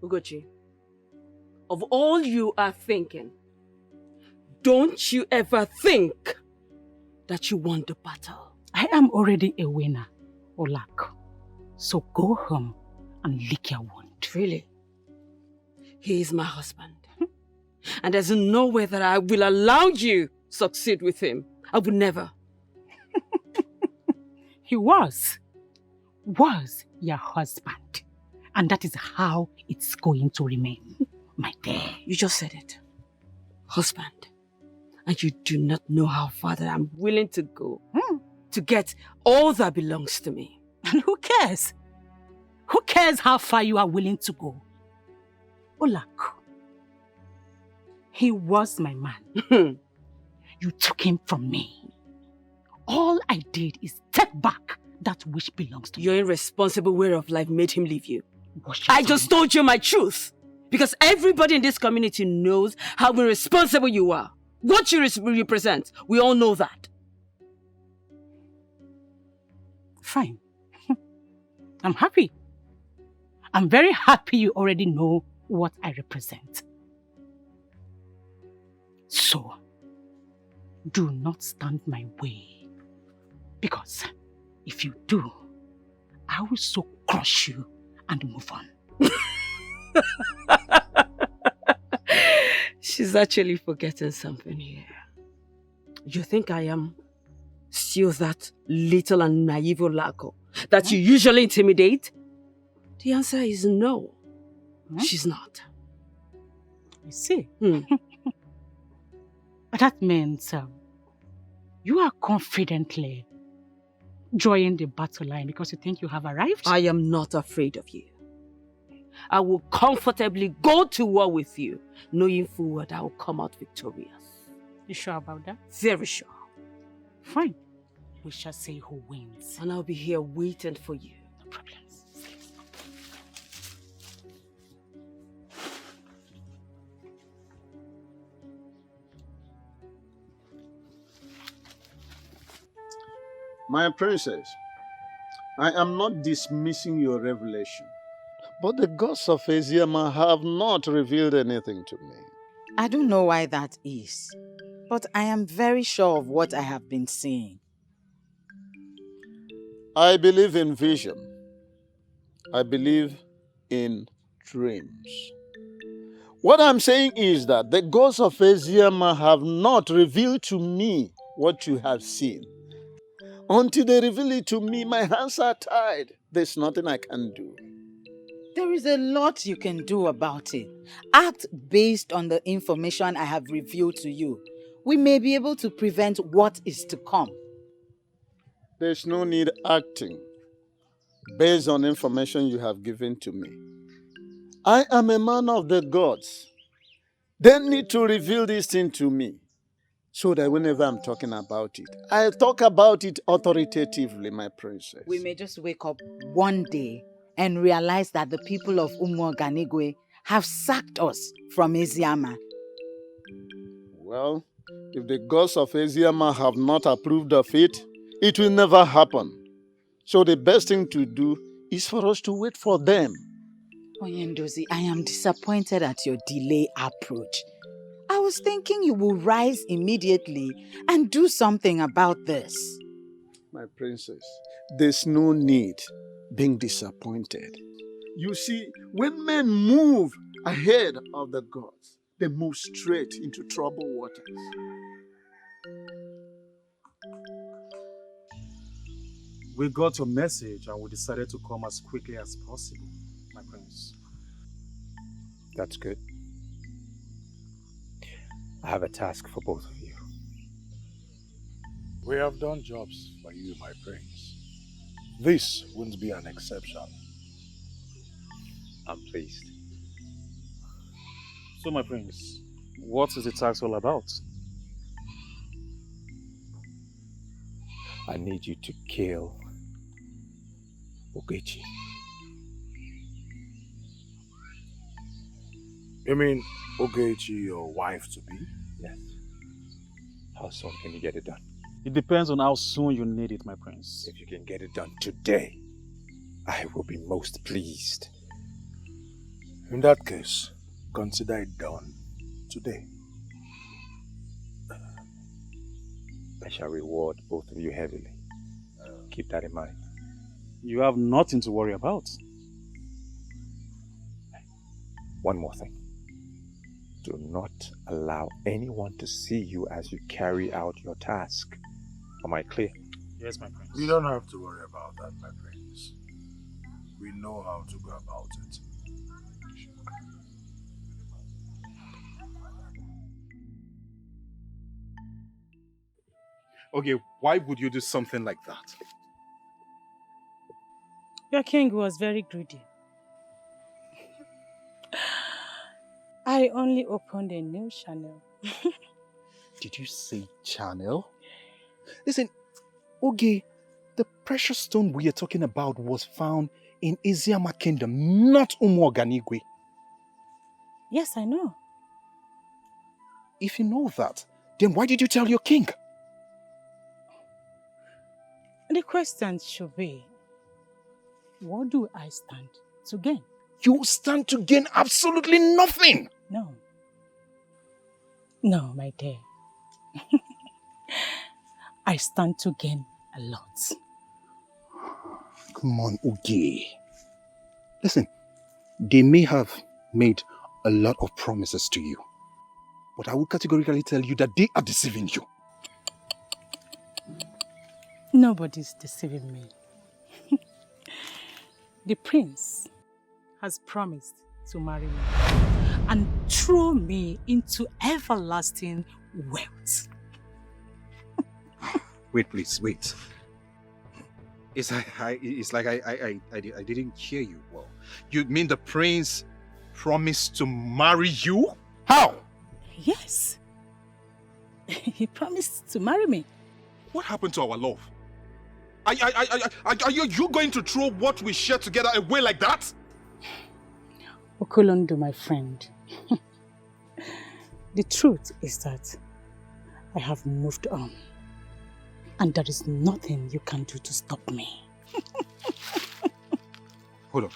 Ugochi, of all you are thinking, don't you ever think that you won the battle. I am already a winner, Olak. So go home and lick your wound. Really? He is my husband. And there's no way that I will allow you succeed with him. I would never. He was your husband. And that is how it's going to remain, my dear. You just said it. Husband. And you do not know how far that I'm willing to go to get all that belongs to me. And who cares? Who cares how far you are willing to go? Olak, he was my man. You took him from me. All I did is take back that which belongs to me. Your irresponsible way of life made him leave you. I just told you my truth. Because everybody in this community knows how irresponsible you are. What you represent. We all know that. Fine. I'm happy. I'm very happy you already know what I represent. So, do not stand my way. Because if you do, I will so crush you and move on. She's actually forgetting something here. You think I am still that little and naive Olako that you usually intimidate? The answer is no. She's not. You see? That means you are confidently joining the battle line because you think you have arrived? I am not afraid of you. I will comfortably go to war with you, knowing full well that I will come out victorious. You sure about that? Very sure. Fine. We shall see who wins. And I'll be here waiting for you. No problems. My princess, I am not dismissing your revelation, but the gods of Eziama have not revealed anything to me. I don't know why that is, but I am very sure of what I have been seeing. I believe in vision. I believe in dreams. What I'm saying is that the gods of Eziama have not revealed to me what you have seen. Until they reveal it to me, my hands are tied. There's nothing I can do. There is a lot you can do about it. Act based on the information I have revealed to you. We may be able to prevent what is to come. There's no need acting based on information you have given to me. I am a man of the gods. They need to reveal this thing to me so that whenever I'm talking about it, I talk about it authoritatively, my princess. We may just wake up one day and realize that the people of Umuoganigwe have sacked us from Eziama. Well, if the gods of Eziama have not approved of it, it will never happen. So the best thing to do is for us to wait for them. Onyendozi, I am disappointed at your delay approach. I was thinking you will rise immediately and do something about this. My princess, there's no need being disappointed. You see, when men move ahead of the gods, they move straight into troubled waters. We got your message and we decided to come as quickly as possible, my prince. That's good. I have a task for both of you. We have done jobs for you, my prince. This wouldn't be an exception. I'm pleased. So, my prince, what is the task all about? I need you to kill Ugezu. You mean Ugezu, your wife-to-be? Yes. How soon can you get it done? It depends on how soon you need it, my prince. If you can get it done today, I will be most pleased. In that case, consider it done today. I shall reward both of you heavily. Keep that in mind. You have nothing to worry about. One more thing. Do not allow anyone to see you as you carry out your task. Am I clear? Yes, my prince. You don't have to worry about that, my prince. We know how to go about it. Okay, why would you do something like that? Your king was very greedy. I only opened a new channel. Did you say channel? Listen, Oge, the precious stone we are talking about was found in Eziama kingdom, not Umuoganigwe. Yes, I know. If you know that, then why did you tell your king? The question should be, what do I stand to gain? You stand to gain absolutely nothing. No. No, my dear. I stand to gain a lot. Come on, Uge. Listen, they may have made a lot of promises to you, but I will categorically tell you that they are deceiving you. Nobody's deceiving me. The prince has promised to marry me and throw me into everlasting wealth. Wait, please, wait. It's like I didn't hear you well. You mean the prince promised to marry you? How? Yes. He promised to marry me. What happened to our love? Are you going to throw what we share together away like that? Okolondu, my friend. The truth is that I have moved on. And there is nothing you can do to stop me. Hold on.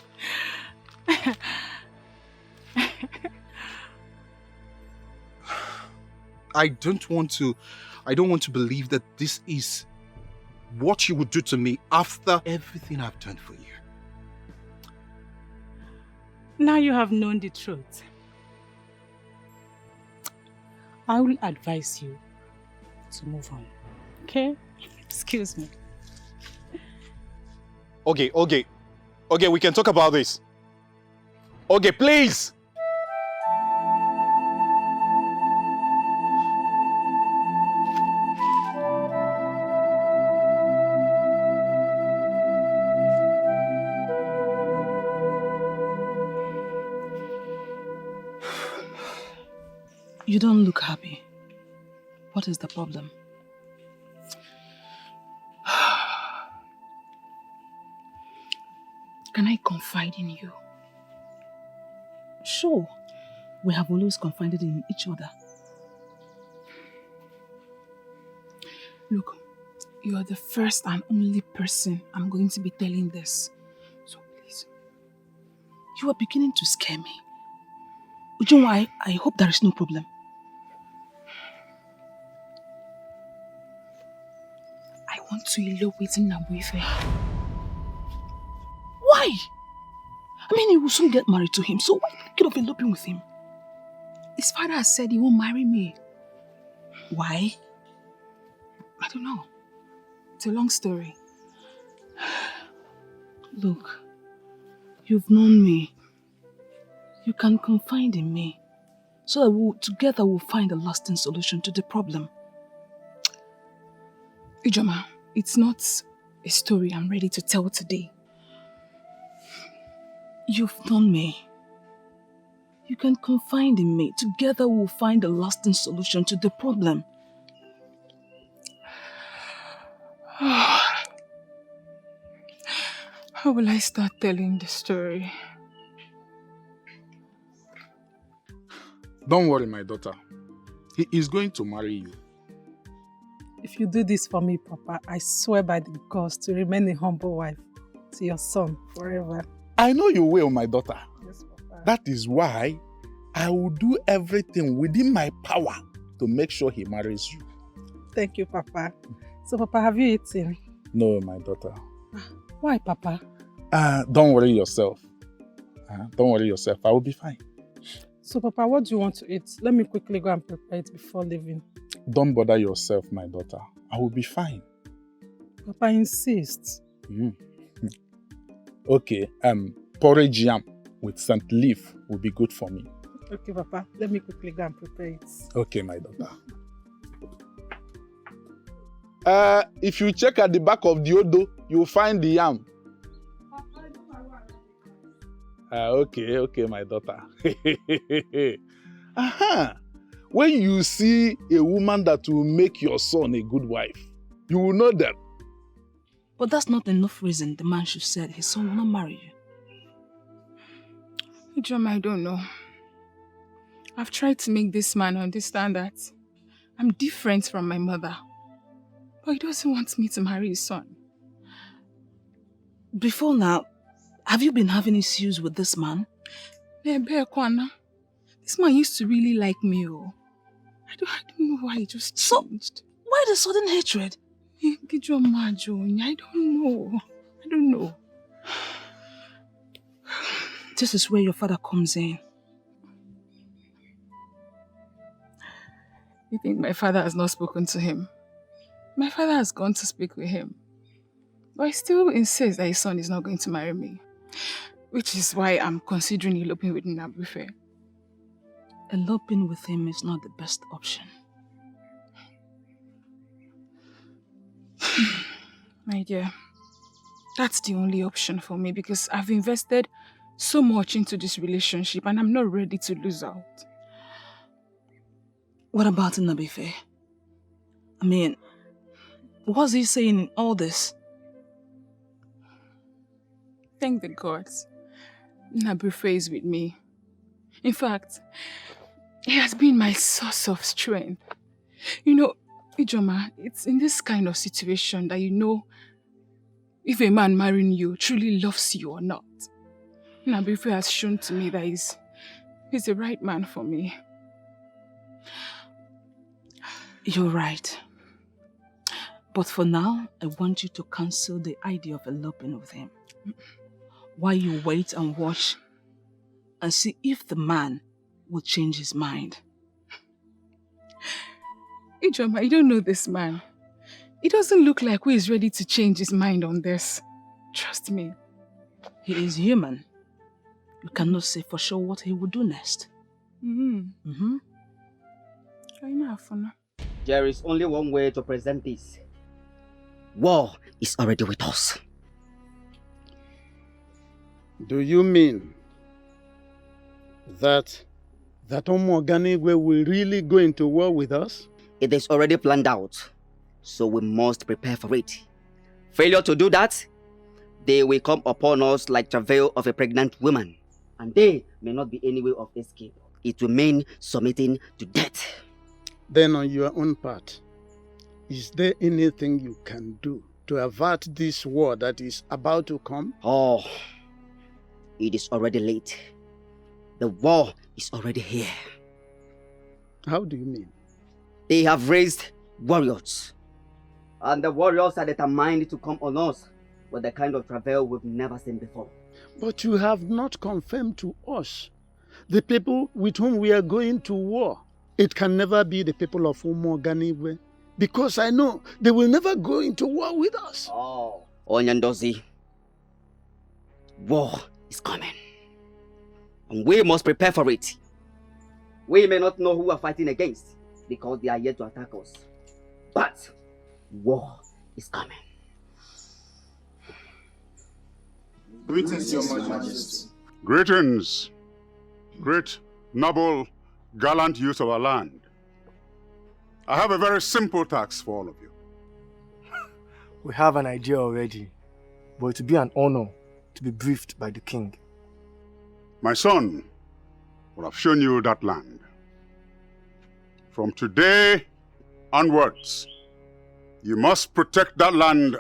I don't want to believe that this is what you would do to me after everything I've done for you. Now you have known the truth. I will advise you to move on. Okay? Excuse me. Okay, we can talk about this. Okay, please. You don't look happy. What is the problem? Can I confide in you? Sure, we have always confided in each other. Look, you are the first and only person I'm going to be telling this. So please, you are beginning to scare me. Ujunwa, I hope there is no problem. I want to elope with Nabuife. Why? I mean, he will soon get married to him, so why think of eloping with him? His father has said he won't marry me. Why? I don't know. It's a long story. Look, you've known me. You can confide in me, so that together we'll find a lasting solution to the problem. Eziama, it's not a story I'm ready to tell today. You've known me. You can confide in me. Together we'll find a lasting solution to the problem. How will I start telling the story? Don't worry, my daughter. He is going to marry you. If you do this for me, Papa, I swear by the gods to remain a humble wife to your son forever. I know you will, my daughter. Yes, Papa. That is why I will do everything within my power to make sure he marries you. Thank you, Papa. So, Papa, have you eaten? No, my daughter. Why, Papa? Don't worry yourself. Don't worry yourself. I will be fine. So, Papa, what do you want to eat? Let me quickly go and prepare it before leaving. Don't bother yourself, my daughter. I will be fine. Papa insists. Okay, porridge yam with scent leaf will be good for me. Okay, Papa. Let me quickly go and prepare it. Okay, my daughter. If you check at the back of the Odo, you'll find the yam. Okay, my daughter. When you see a woman that will make your son a good wife, you will know that. But that's not enough reason the man should say his son will not marry you. Eziama, I don't know. I've tried to make this man understand that I'm different from my mother. But he doesn't want me to marry his son. Before now, have you been having issues with this man? This man used to really like me. I don't know why he just changed. So, why the sudden hatred? I don't know. This is where your father comes in. You think my father has not spoken to him? My father has gone to speak with him. But he still insists that his son is not going to marry me. Which is why I'm considering eloping with Nnabuife. Eloping with him is not the best option. My dear, that's the only option for me because I've invested so much into this relationship and I'm not ready to lose out. What about Nnabuife? I mean, what's he saying in all this? Thank the gods. Nnabuife is with me. In fact, he has been my source of strength. You know, Eziama, it's in this kind of situation that you know if a man marrying you truly loves you or not. Nnabuife has shown to me that he's the right man for me. You're right. But for now, I want you to cancel the idea of eloping with him. While you wait and watch and see if the man will change his mind. Eziama, you don't know this man. He doesn't look like he is ready to change his mind on this. Trust me. He is human. You cannot say for sure what he will do next. There is only one way to present this. War is already with us. Do you mean that Umuoganigwe will really go into war with us? It is already planned out, so we must prepare for it. Failure to do that, they will come upon us like travail of a pregnant woman, and there may not be any way of escape. It will mean submitting to death. Then on your own part, is there anything you can do to avert this war that is about to come? Oh, it is already late. The war is already here. How do you mean? They have raised warriors. And the warriors are determined to come on us with the kind of travail we've never seen before. But you have not confirmed to us the people with whom we are going to war. It can never be the people of Umuoganigwe, because I know they will never go into war with us. Oh, Onyandozi, war is coming. And we must prepare for it. We may not know who we are fighting against, because they are yet to attack us. But war is coming. Greetings, Your Majesty. Greetings, great, noble, gallant youth of our land. I have a very simple task for all of you. We have an idea already, but it would be an honor to be briefed by the king. My son will have shown you that land. From today onwards, you must protect that land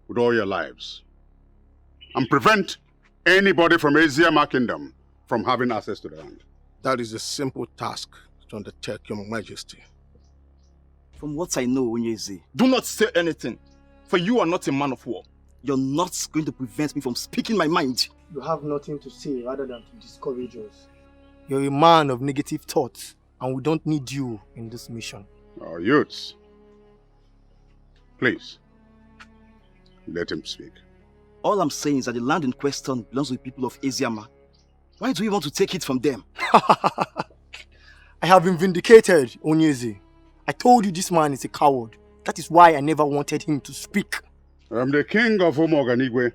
with all your lives and prevent anybody from Eziama Kingdom from having access to the land. That is a simple task to undertake, Your Majesty. From what I know, Onyeze, Do not say anything, for you are not a man of war. you're not going to prevent me from speaking my mind. You have nothing to say rather than to discourage us. You're a man of negative thoughts, and we don't need you in this mission. Our youths, please, let him speak. All I'm saying is that the land in question belongs to the people of Eziama. Why do we want to take it from them? I have been vindicated, Onyeze. I told you this man is a coward. That is why I never wanted him to speak. I'm the king of Umuoganigwe,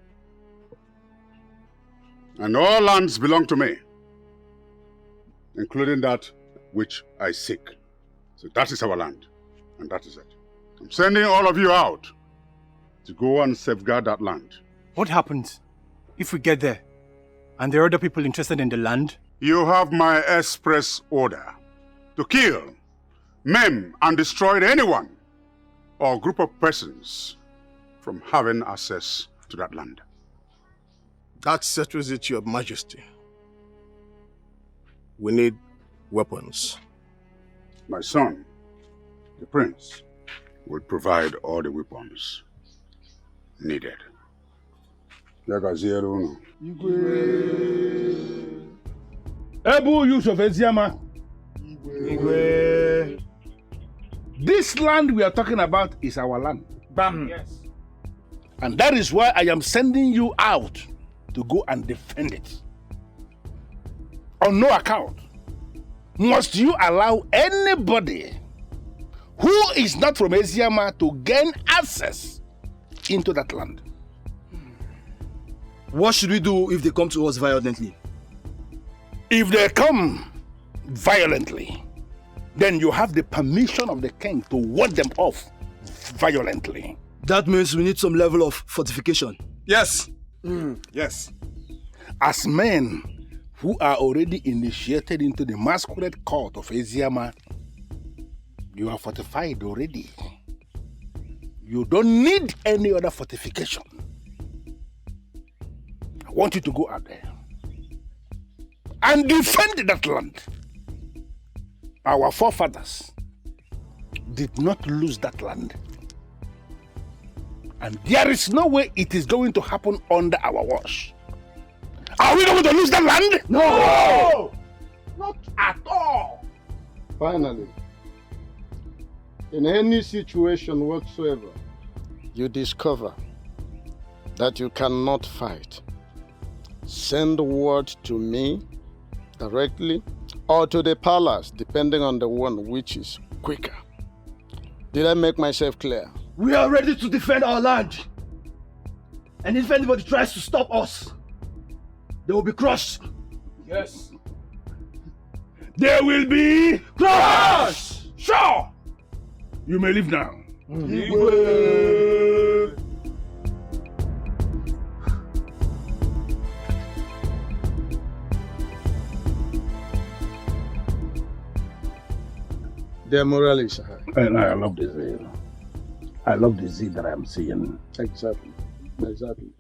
and all lands belong to me, including that which I seek. So that is our land, and that is it. I'm sending all of you out to go and safeguard that land. What happens if we get there and there are other people interested in the land? You have my express order to kill, maim, and destroy anyone or group of persons from having access to that land. That settles it, Your Majesty. We need weapons. My son, the prince, will provide all the weapons needed. Ebu use of Eziama. This land we are talking about is our land. Bam. Yes. And that is why I am sending you out to go and defend it. On no account must you allow anybody who is not from Eziama to gain access into that land. What should we do if they come to us violently? If they come violently, then you have the permission of the king to ward them off violently. That means we need some level of fortification. Yes. Yes. As men who are already initiated into the masquerade court of Eziama, you are fortified already. You don't need any other fortification. I want you to go out there and defend that land. Our forefathers did not lose that land. And there is no way it is going to happen under our watch. Are we going to lose that land? No! Not at all. Finally, in any situation whatsoever, you discover that you cannot fight, send word to me directly or to the palace, depending on the one which is quicker. Did I make myself clear? We are ready to defend our land. And if anybody tries to stop us, they will be crushed. Yes. There will be crush! Sure! You may leave now. Their morale is high. And I love the zeal. I love the zeal that I am seeing. Exactly. Exactly.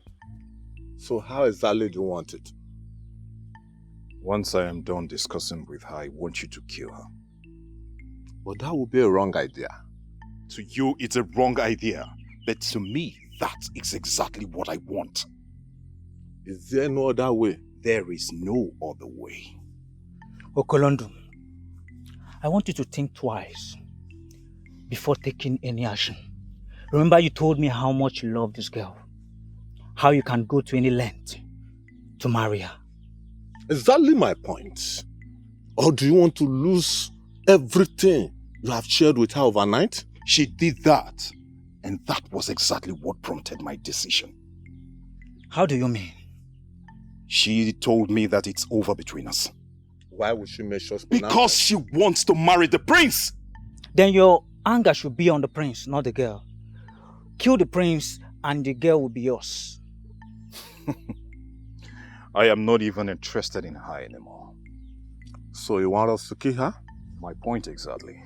So how exactly do you want it? Once I am done discussing with her, I want you to kill her. But that would be a wrong idea. To you, it's a wrong idea. But to me, that is exactly what I want. Is there no other way? There is no other way. Okolondo, I want you to think twice before taking any action. Remember you told me how much you love this girl. How you can go to any length to marry her. Exactly my point. Or do you want to lose everything you have shared with her overnight? She did that. And that was exactly what prompted my decision. How do you mean? She told me that it's over between us. Why would she make sure? Because she wants to marry the prince. Then your anger should be on the prince, not the girl. Kill the prince and the girl will be yours. I am not even interested in her anymore. So you want us to kill her? My point exactly.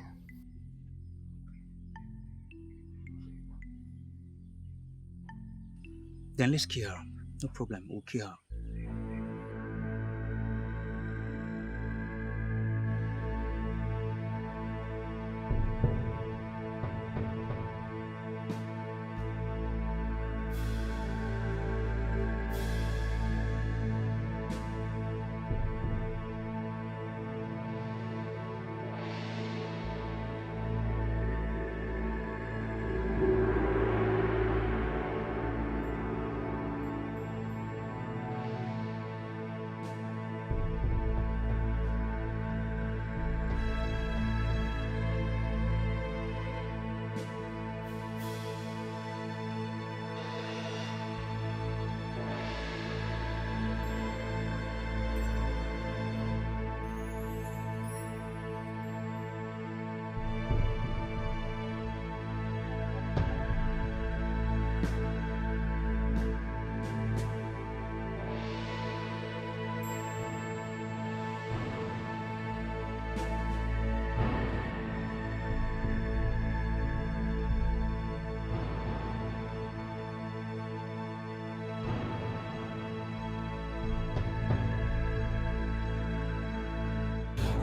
Then let's kill her. No problem, we'll kill her.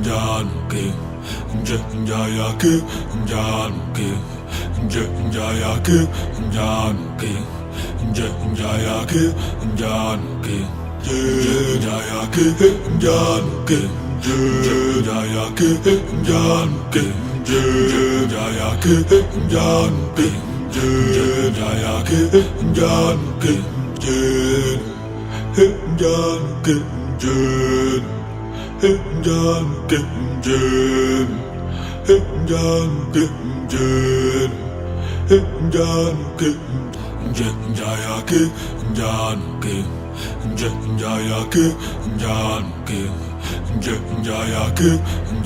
njanuke njayake njanuke njayake njanuke njayake njanuke njayake njanuke njayake njanuke njayake njanuke njayake njanuke njanuke njanuke njanuke njanuke njayake njanuke njayake njanuke njayake njanuke njayake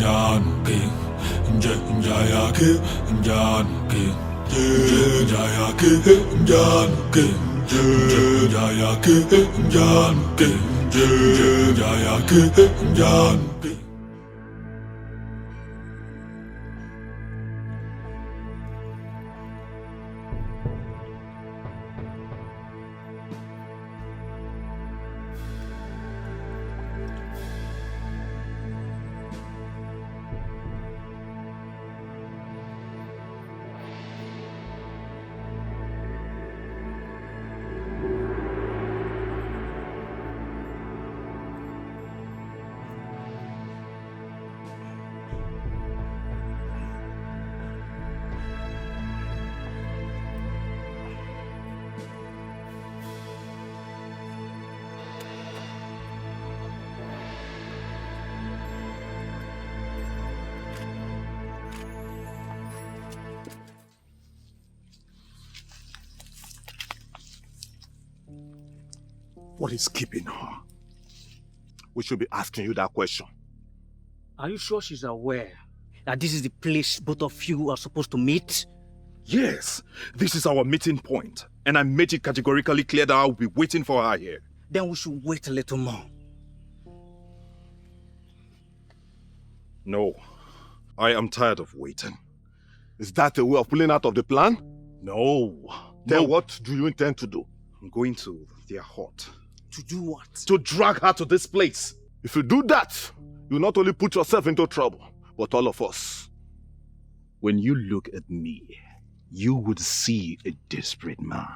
njanuke njayake njanuke njayake njanuke njayake njanuke. What is keeping her? We should be asking you that question. Are you sure she's aware that this is the place both of you are supposed to meet? Yes, this is our meeting point. And I made it categorically clear that I will be waiting for her here. Then we should wait a little more. No, I am tired of waiting. Is that a way of pulling out of the plan? No. Then what do you intend to do? I'm going to their hut. To do what? To drag her to this place. If you do that, you not only put yourself into trouble, but all of us. When you look at me, you would see a desperate man.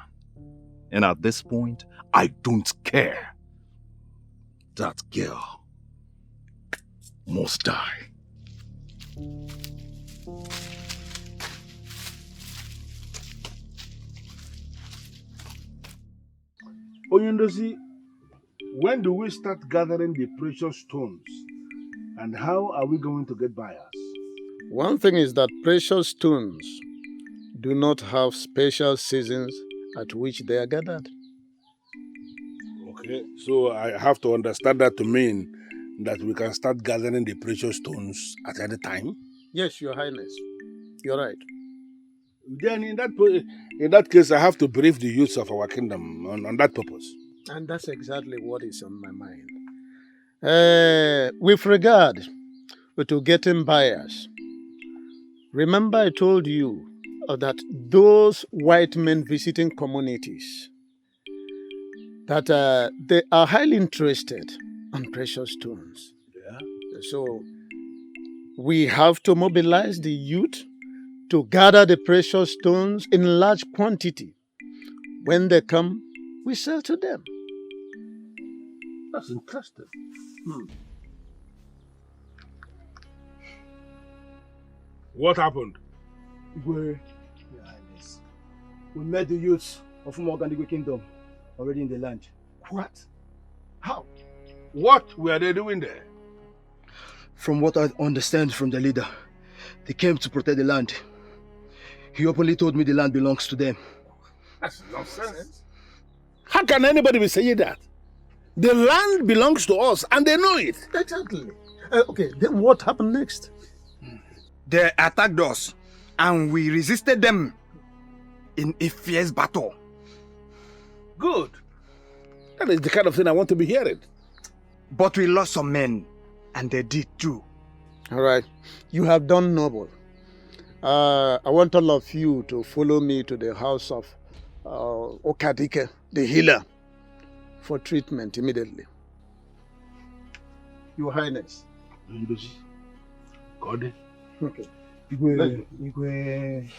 And at this point, I don't care. That girl must die. Oyundosi, when do we start gathering the precious stones? And how are we going to get buyers? One thing is that precious stones do not have special seasons at which they are gathered. Okay, so I have to understand that to mean that we can start gathering the precious stones at any time? Yes, Your Highness. You're right. Then in that case, I have to brief the youths of our kingdom on that purpose. And that's exactly what is on my mind. With regard to getting buyers, remember I told you that those white men visiting communities, that they are highly interested on precious stones. Yeah. So we have to mobilize the youth to gather the precious stones in large quantity. When they come, we sell to them. That's interesting. What happened? Your Highness, we met the youths of Umuoganigwe kingdom already in the land. What? How? What were they doing there? From what I understand from the leader, they came to protect the land. He openly told me the land belongs to them. That's nonsense. How can anybody be saying that? The land belongs to us and they know it. Exactly. Okay, then what happened next? They attacked us and we resisted them in a fierce battle. Good. That is the kind of thing I want to be hearing. But we lost some men, and they did too. All right. You have done noble. I want all of you to follow me to the house of Okadike, the healer, for treatment immediately. Your Highness, God. Okay. Igwe.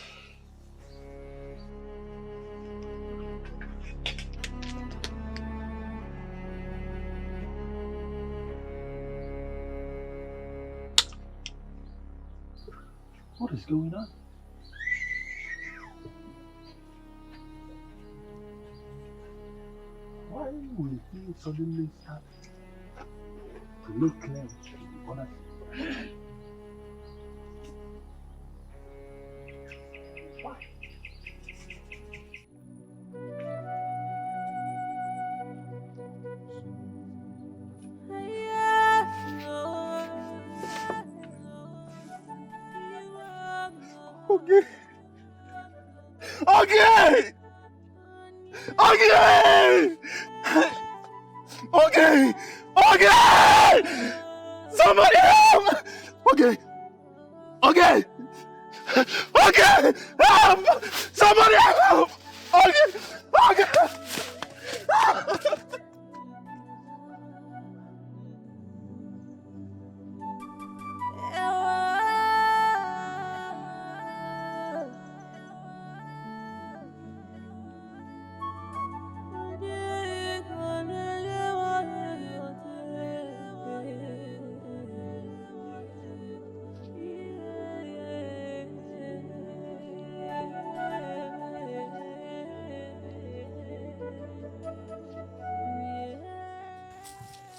What is going on? Why will he suddenly start to look clear? Honestly. Why? Okay. Okay. Okay. Okay. Okay. Somebody help. Okay. Okay. Okay. Help. Somebody help. Okay. Okay.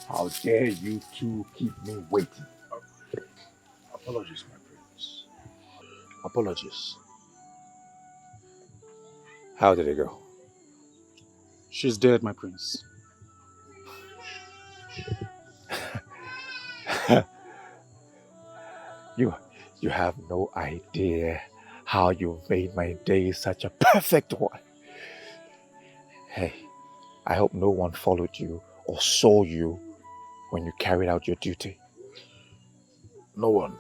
How dare you two keep me waiting? Apologies, my prince. Apologies. How did it go? She's dead, my prince. You have no idea how you made my day such a perfect one. Hey, I hope no one followed you or saw you when you carried out your duty. No one.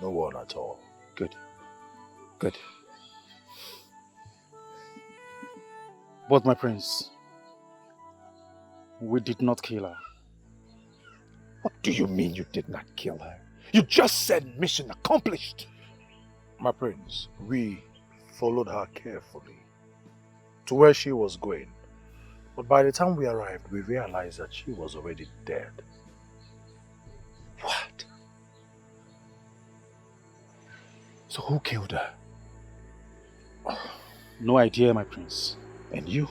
No one at all. Good. Good. But my prince, we did not kill her. What do you mean you did not kill her? You just said mission accomplished. My prince, we followed her carefully to where she was going. But by the time we arrived, we realized that she was already dead. What? So who killed her? No idea, my prince. And you?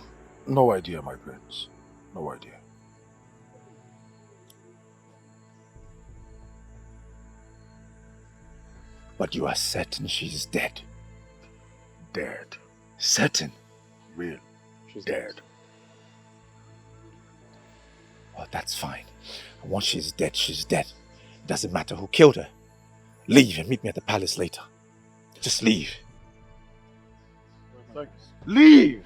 No idea, my prince. No idea. But you are certain she's dead? Dead. Certain? Real. She's dead. Well, that's fine. And once she's dead, she's dead. Doesn't matter who killed her. Leave and meet me at the palace later. Just leave. Thanks. Leave!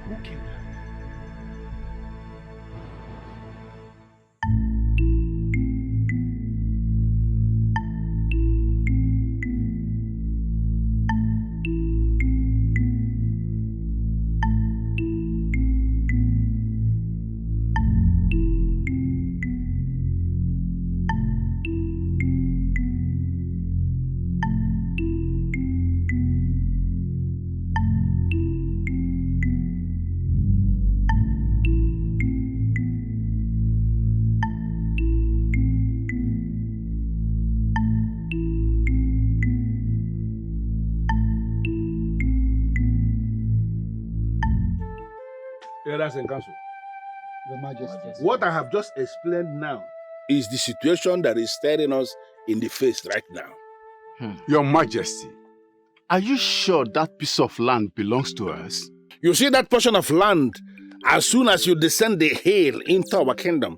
Who killed her? Elders in council. Your Majesty. What I have just explained now is the situation that is staring us in the face right now. Your Majesty, are you sure that piece of land belongs to us? You see that portion of land, as soon as you descend the hill into our kingdom,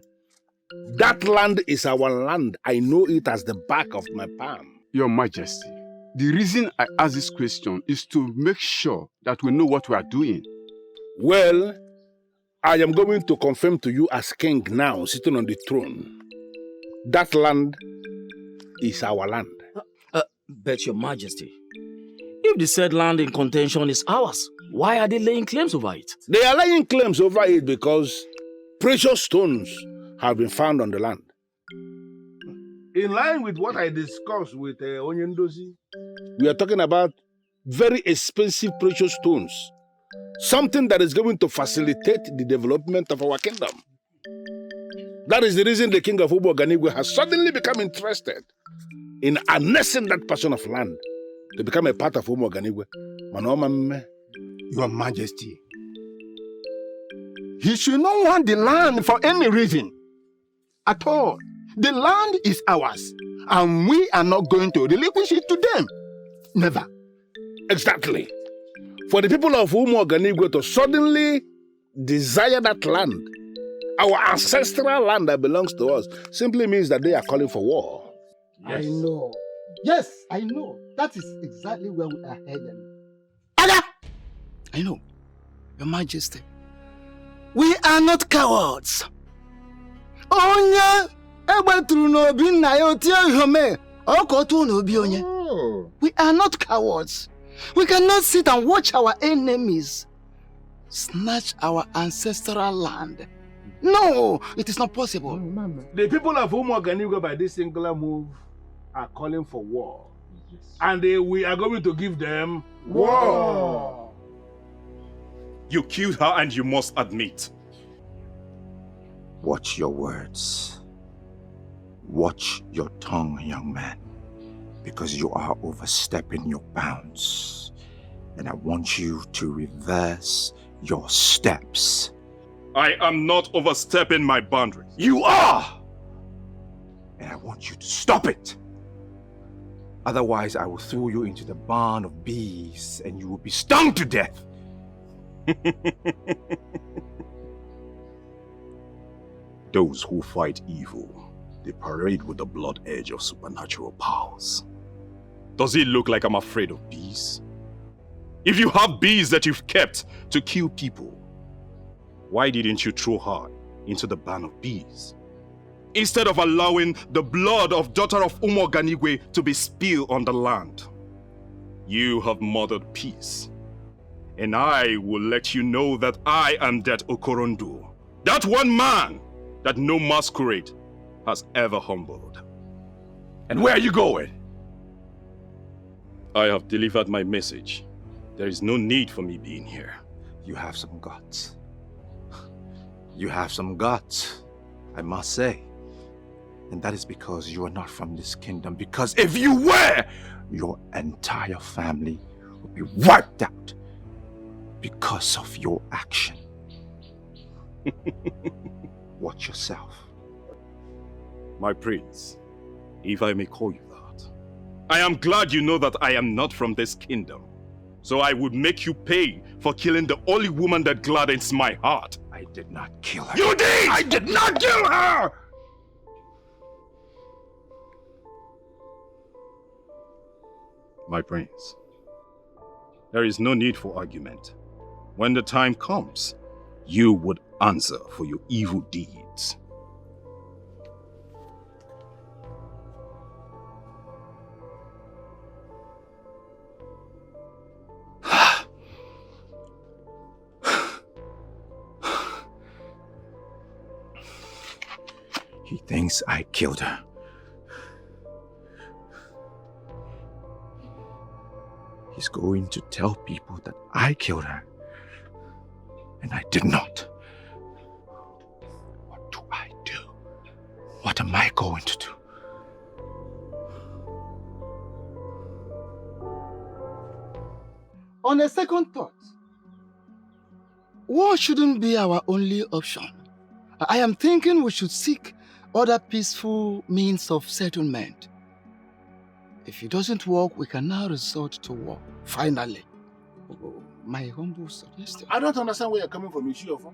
that land is our land. I know it as the back of my palm. Your Majesty, the reason I ask this question is to make sure that we know what we are doing. Well, I am going to confirm to you as king now, sitting on the throne. That land is our land. But your majesty, if the said land in contention is ours, why are they laying claims over it? They are laying claims over it because precious stones have been found on the land. In line with what I discussed with Onyendozi, we are talking about very expensive precious stones. Something that is going to facilitate the development of our kingdom. That is the reason the king of Umuoganigwe has suddenly become interested in annexing that portion of land to become a part of Umuoganigwe. Your Majesty, he should not want the land for any reason at all. The land is ours, and we are not going to relinquish it to them. Never. Exactly. For the people of Umuoganigwe to suddenly desire that land, our ancestral land that belongs to us, simply means that they are calling for war. Yes. I know. Yes, I know. That is exactly where we are headed. I know, Your Majesty. We are not cowards. We are not cowards. We cannot sit and watch our enemies snatch our ancestral land. No, it is not possible. The people of Umuoganigwe by this singular move are calling for war. Yes. And we are going to give them war. You killed her and you must admit. Watch your words. Watch your tongue, young man. Because you are overstepping your bounds. And I want you to reverse your steps. I am not overstepping my boundaries. You are! And I want you to stop it. Otherwise, I will throw you into the barn of bees and you will be stung to death. Those who fight evil, they parade with the blood edge of supernatural powers. Does it look like I'm afraid of bees? If you have bees that you've kept to kill people, why didn't you throw her into the barn of bees? Instead of allowing the blood of daughter of Umuoganigwe to be spilled on the land. You have murdered peace. And I will let you know that I am that Okorondo. That one man that no masquerade has ever humbled. And where are you going? I have delivered my message. There is no need for me being here. You have some guts. You have some guts, I must say. And that is because you are not from this kingdom. Because if you were, your entire family would be wiped out because of your action. Watch yourself. My prince, if I may call you that, I am glad you know that I am not from this kingdom. So I would make you pay for killing the only woman that gladdens my heart. I did not kill her. You did! I did not kill her! My prince, there is no need for argument. When the time comes, you would answer for your evil deeds. He thinks I killed her. He's going to tell people that I killed her. And I did not. What do I do? What am I going to do? On a second thought, war shouldn't be our only option. I am thinking we should seek other peaceful means of settlement. If it doesn't work, we can now resort to war. Finally. My humble suggestion. I don't understand where you're coming from, Ishiofo.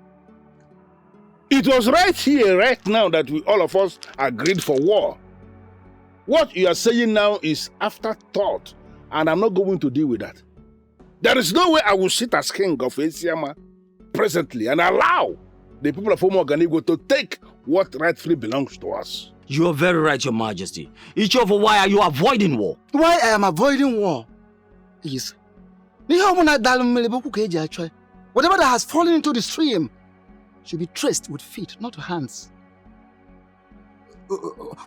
It was right here, right now, that we all of us agreed for war. What you are saying now is afterthought, and I'm not going to deal with that. There is no way I will sit as king of Eziama presently and allow the people of Umuoganigwe to take what rightfully belongs to us. You are very right, Your Majesty. Ichiofor, why are you avoiding war? Why I am avoiding war is whatever that has fallen into the stream should be traced with feet, not hands.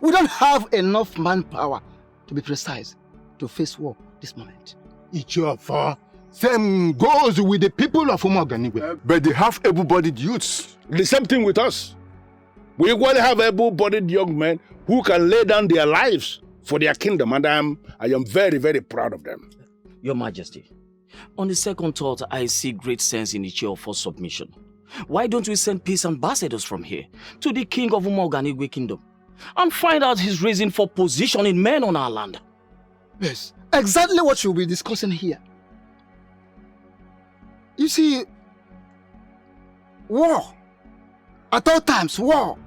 We don't have enough manpower, to be precise, to face war this moment. Ichiofor, same goes with the people of Umuoganigwe. But they have able-bodied youths. The same thing with us. We equally have able-bodied young men who can lay down their lives for their kingdom, and I am very, very proud of them. Your Majesty, on the second thought, I see great sense in Ichiofor's submission. Why don't we send peace ambassadors from here to the king of Umuoganigwe kingdom and find out his reason for positioning men on our land? Yes, exactly what we'll be discussing here. You see, war, at all times, war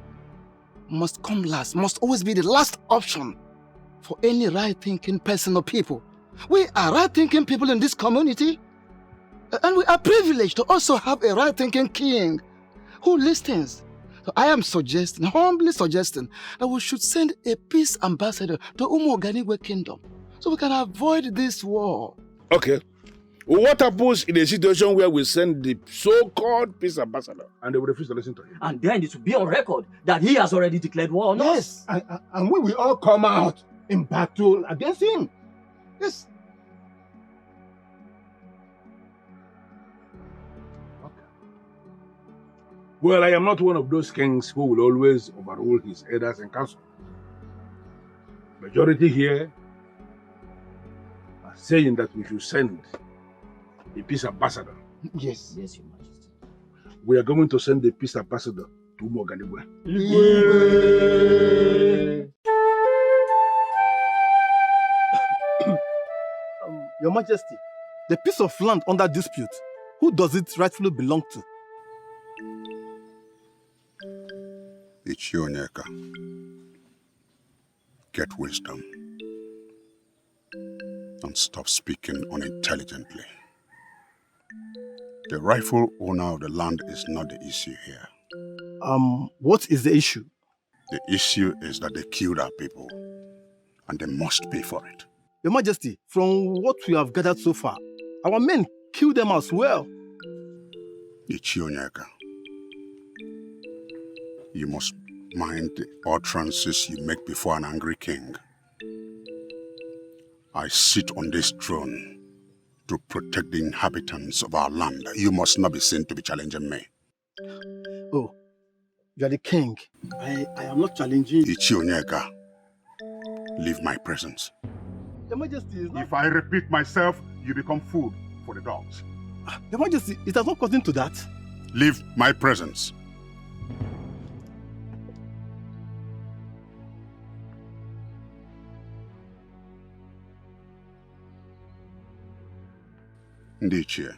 must come last, must always be the last option for any right-thinking person or people. We are right-thinking people in this community, and we are privileged to also have a right-thinking king who listens. So I am suggesting, humbly suggesting, that we should send a peace ambassador to Umuoganigwe kingdom so we can avoid this war. Okay. What happens in a situation where we send the so-called peace ambassador and they will refuse to listen to him? And then it will be on record that he has already declared war on us. Yes, and we will all come out in battle against him. Yes. Well, I am not one of those kings who will always overrule his elders and council. Majority here are saying that we should send a peace ambassador. Yes. Yes, Your Majesty. We are going to send a peace ambassador to Umuoganigwe. Your Majesty, the piece of land under dispute, who does it rightfully belong to? Ichionyeka. Get wisdom. And stop speaking unintelligently. The rightful owner of the land is not the issue here. What is the issue? The issue is that they killed our people, and they must pay for it. Your Majesty, from what we have gathered so far, our men killed them as well. Ichionyeka, you must mind the utterances you make before an angry king. I sit on this throne to protect the inhabitants of our land. You must not be seen to be challenging me. Oh, you are the king. I am not challenging you. Ichionyeka, leave my presence. Your Majesty is not... If I repeat myself, you become food for the dogs. Your Majesty, it has not gotten to that. Leave my presence. Ndichie,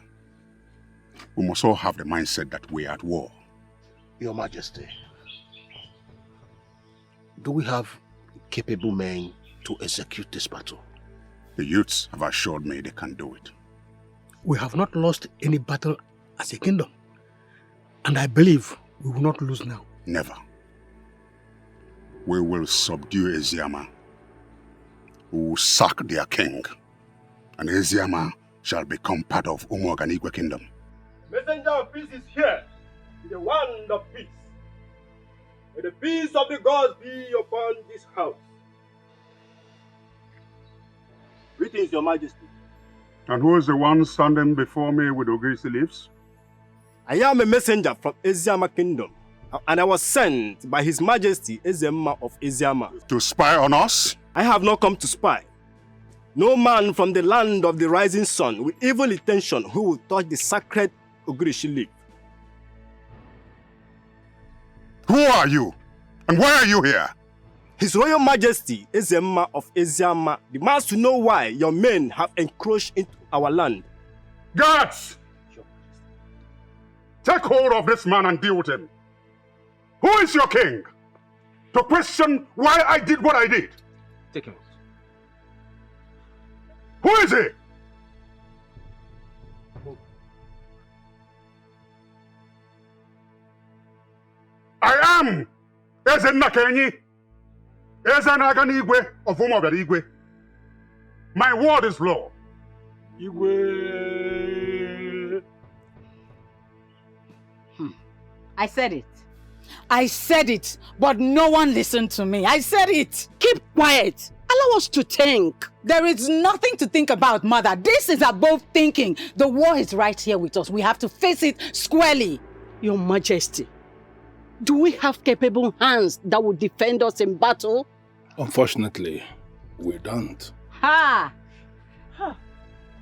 we must all have the mindset that we are at war. Your Majesty, do we have capable men to execute this battle? The youths have assured me they can do it. We have not lost any battle as a kingdom. And I believe we will not lose now. Never. We will subdue Eziama. We will sack their king. And Eziama shall become part of Umuoganigwe kingdom. Messenger of peace is here, with the wand of peace. May the peace of the gods be upon this house. Greetings, Your Majesty. And who is the one standing before me with Ugezu leaves? I am a messenger from Eziama kingdom, and I was sent by His Majesty Eziama of Eziama. To spy on us? I have not come to spy. No man from the land of the rising sun with evil intention who will touch the sacred Ugezu leaf. Who are you? And why are you here? His Royal Majesty Eziama of Eziama demands to know why your men have encroached into our land. Guards! Take hold of this man and deal with him. Who is your king? To question why I did what I did. Take him. Who is he? I am Ezenakenyi, Ezenaganigwe of Umuoganigwe. My word is law. Igwe. I said it. I said it, but no one listened to me. I said it. Keep quiet. Allow us to think. There is nothing to think about, Mother. This is above thinking. The war is right here with us. We have to face it squarely. Your Majesty, do we have capable hands that will defend us in battle? Unfortunately, we don't. Ha!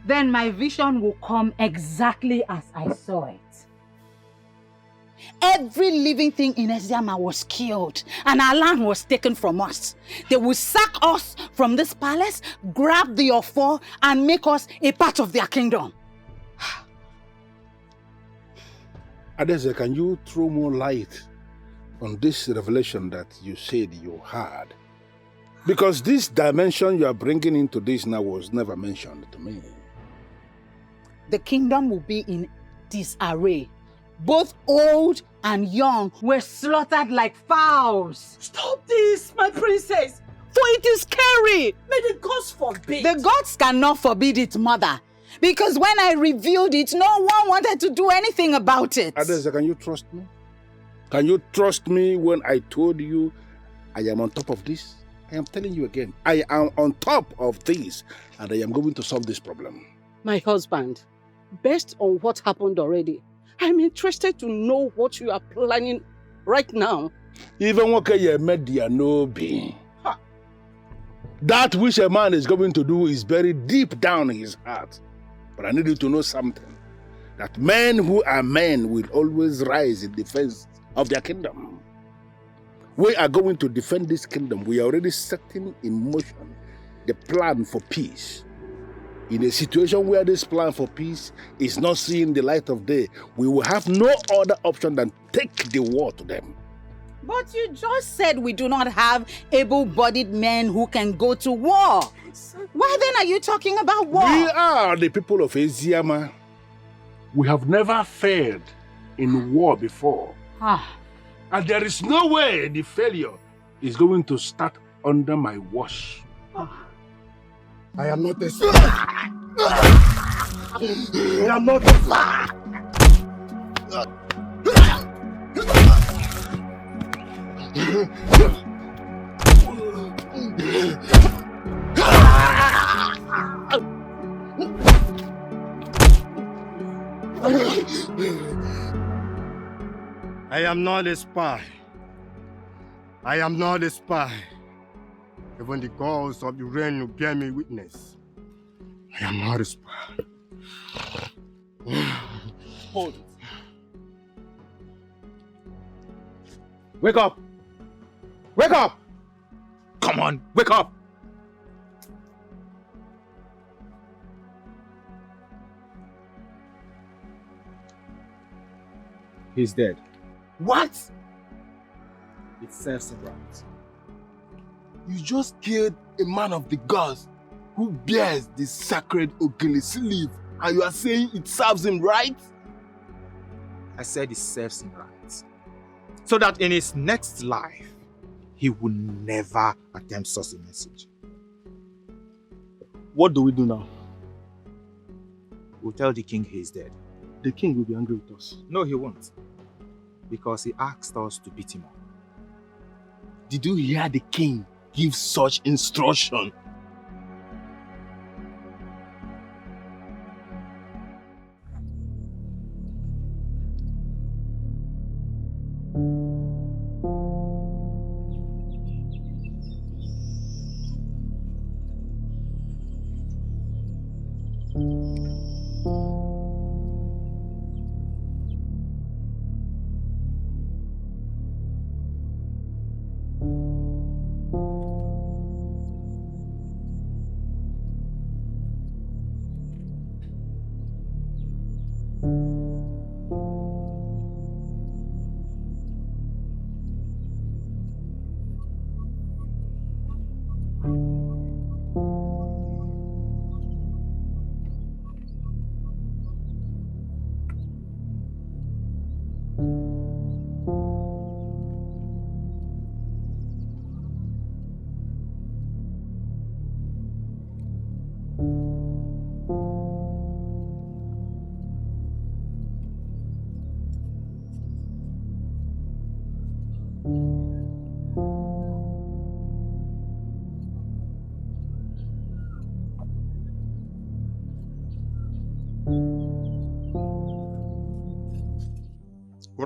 Then my vision will come exactly as I saw it. Every living thing in Eziama was killed and our land was taken from us. They will sack us from this palace, grab the Ofo and make us a part of their kingdom. Adeze, can you throw more light on this revelation that you said you had? Because this dimension you are bringing into this now was never mentioned to me. The kingdom will be in disarray. Both old and young were slaughtered like fowls. Stop this, my princess, for it is scary. May the gods forbid. The gods cannot forbid it, Mother. Because when I revealed it, no one wanted to do anything about it. Adeze, can you trust me? Can you trust me when I told you I am on top of this? I am telling you again, I am on top of this and I am going to solve this problem. My husband, based on what happened already, I'm interested to know what you are planning right now. Even what you made there no be. That which a man is going to do is buried deep down in his heart. But I need you to know something. That men who are men will always rise in defense of their kingdom. We are going to defend this kingdom. We are already setting in motion the plan for peace. In a situation where this plan for peace is not seeing the light of day, we will have no other option than take the war to them. But you just said we do not have able-bodied men who can go to war. Why then are you talking about war? We are the people of Eziama. We have never failed in war before. And there is no way the failure is going to start under my watch. I am not a I am not a I am not a spy. I am not a spy. Even the gods of the realm will bear me witness. I am not a spy. Hold it. Wake up! Wake up! Come on, wake up! He's dead. What? It serves him right. You just killed a man of the gods who bears the sacred Ugezu leaf, and you are saying it serves him right? I said it serves him right. So that in his next life, he will never attempt such a message. What do we do now? We'll tell the king he is dead. The king will be angry with us. No, he won't. Because he asked us to beat him up. Did you hear the king give such instruction?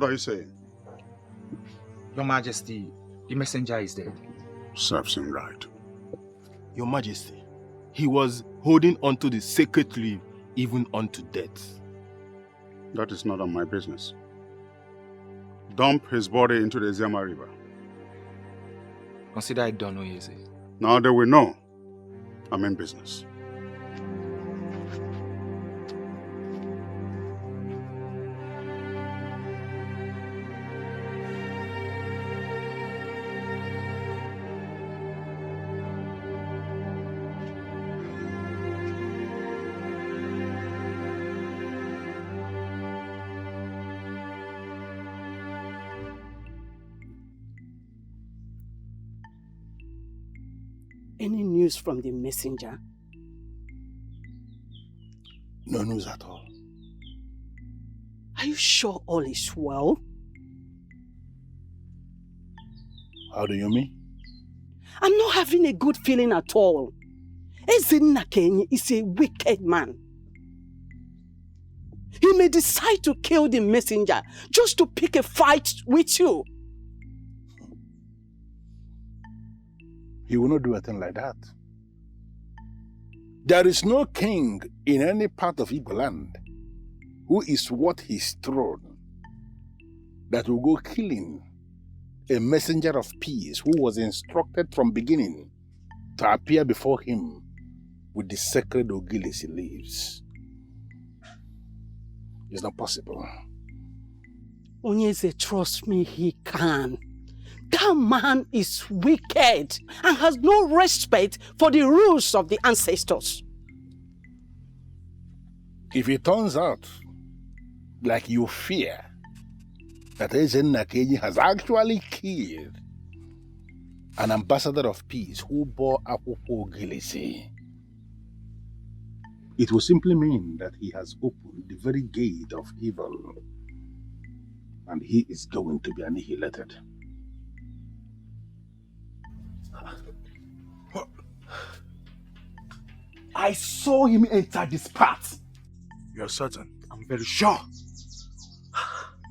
What are you saying? Your Majesty, the messenger is dead. Serves him right. Your Majesty, he was holding onto the sacred leaf even unto death. That is not on my business. Dump his body into the Eziama River. Consider it done, Ugezu. Now that we know, I'm in business. Any news from the messenger? No news at all. Are you sure all is well? How do you mean? I'm not having a good feeling at all. Ezinna is a wicked man. He may decide to kill the messenger just to pick a fight with you. He will not do a thing like that. There is no king in any part of Igbo land who is worth his throne that will go killing a messenger of peace who was instructed from beginning to appear before him with the sacred Ogilisi leaves. It's not possible. Onyeze, trust me, he can. That man is wicked and has no respect for the rules of the ancestors. If it turns out, like you fear, that Ezenna Kenyi has actually killed an ambassador of peace who bore Akwụkwọ Ogilisi, it will simply mean that he has opened the very gate of evil, and he is going to be annihilated. I saw him enter this path. You're certain? I'm very sure.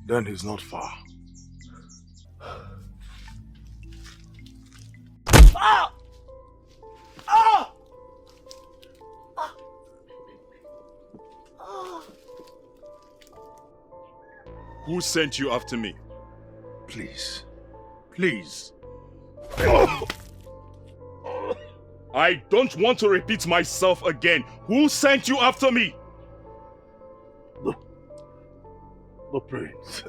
Then he's not far. Ah! Ah! Who sent you after me? Please. Please. I don't want to repeat myself again. Who sent you after me? The prince.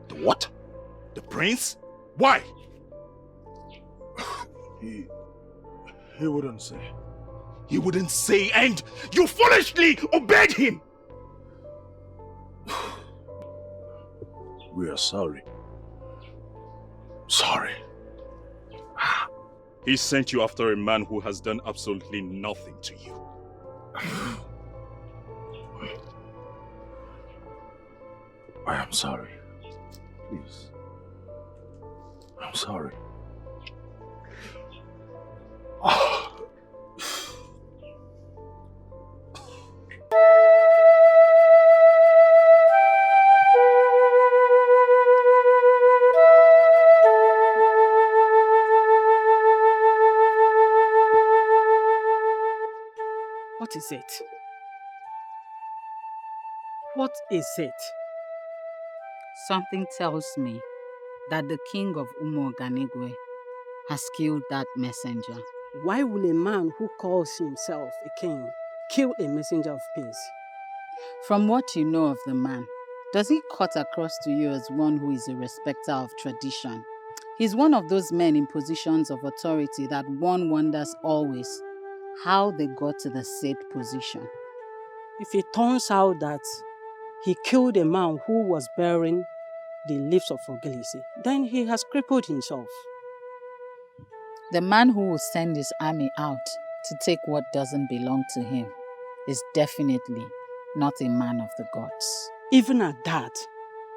The what? The prince? Why? He wouldn't say. He wouldn't say, and you foolishly obeyed him! We are sorry. Sorry. He sent you after a man who has done absolutely nothing to you. I am sorry. Please. I'm sorry. What is it? What is it? Something tells me that the king of Umuoganigwe has killed that messenger. Why will a man who calls himself a king kill a messenger of peace? From what you know of the man, does he cut across to you as one who is a respecter of tradition? He's one of those men in positions of authority that one wonders always how they got to the said position. If it turns out that he killed a man who was bearing the leaves of Ogilisi, then he has crippled himself. The man who will send his army out to take what doesn't belong to him is definitely not a man of the gods. Even at that,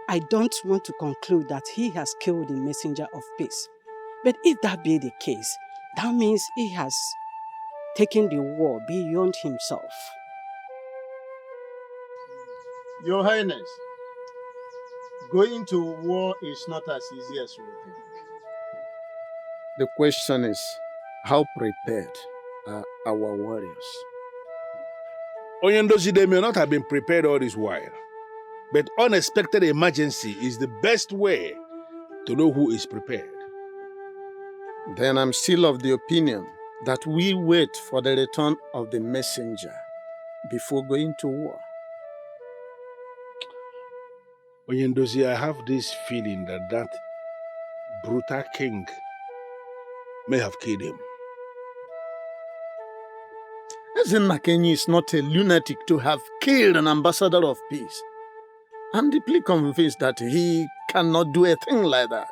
I don't want to conclude that he has killed the messenger of peace. But if that be the case, that means he has taken the war beyond himself. Your Highness, going to war is not as easy as we think. The question is, how prepared are our warriors? Onyendozi, they may not have been prepared all this while, but unexpected emergency is the best way to know who is prepared. Then I'm still of the opinion that we wait for the return of the messenger before going to war. Onyendozi, I have this feeling that that brutal king may have killed him. Ezinnakenyi is not a lunatic to have killed an ambassador of peace. I'm deeply convinced that he cannot do a thing like that.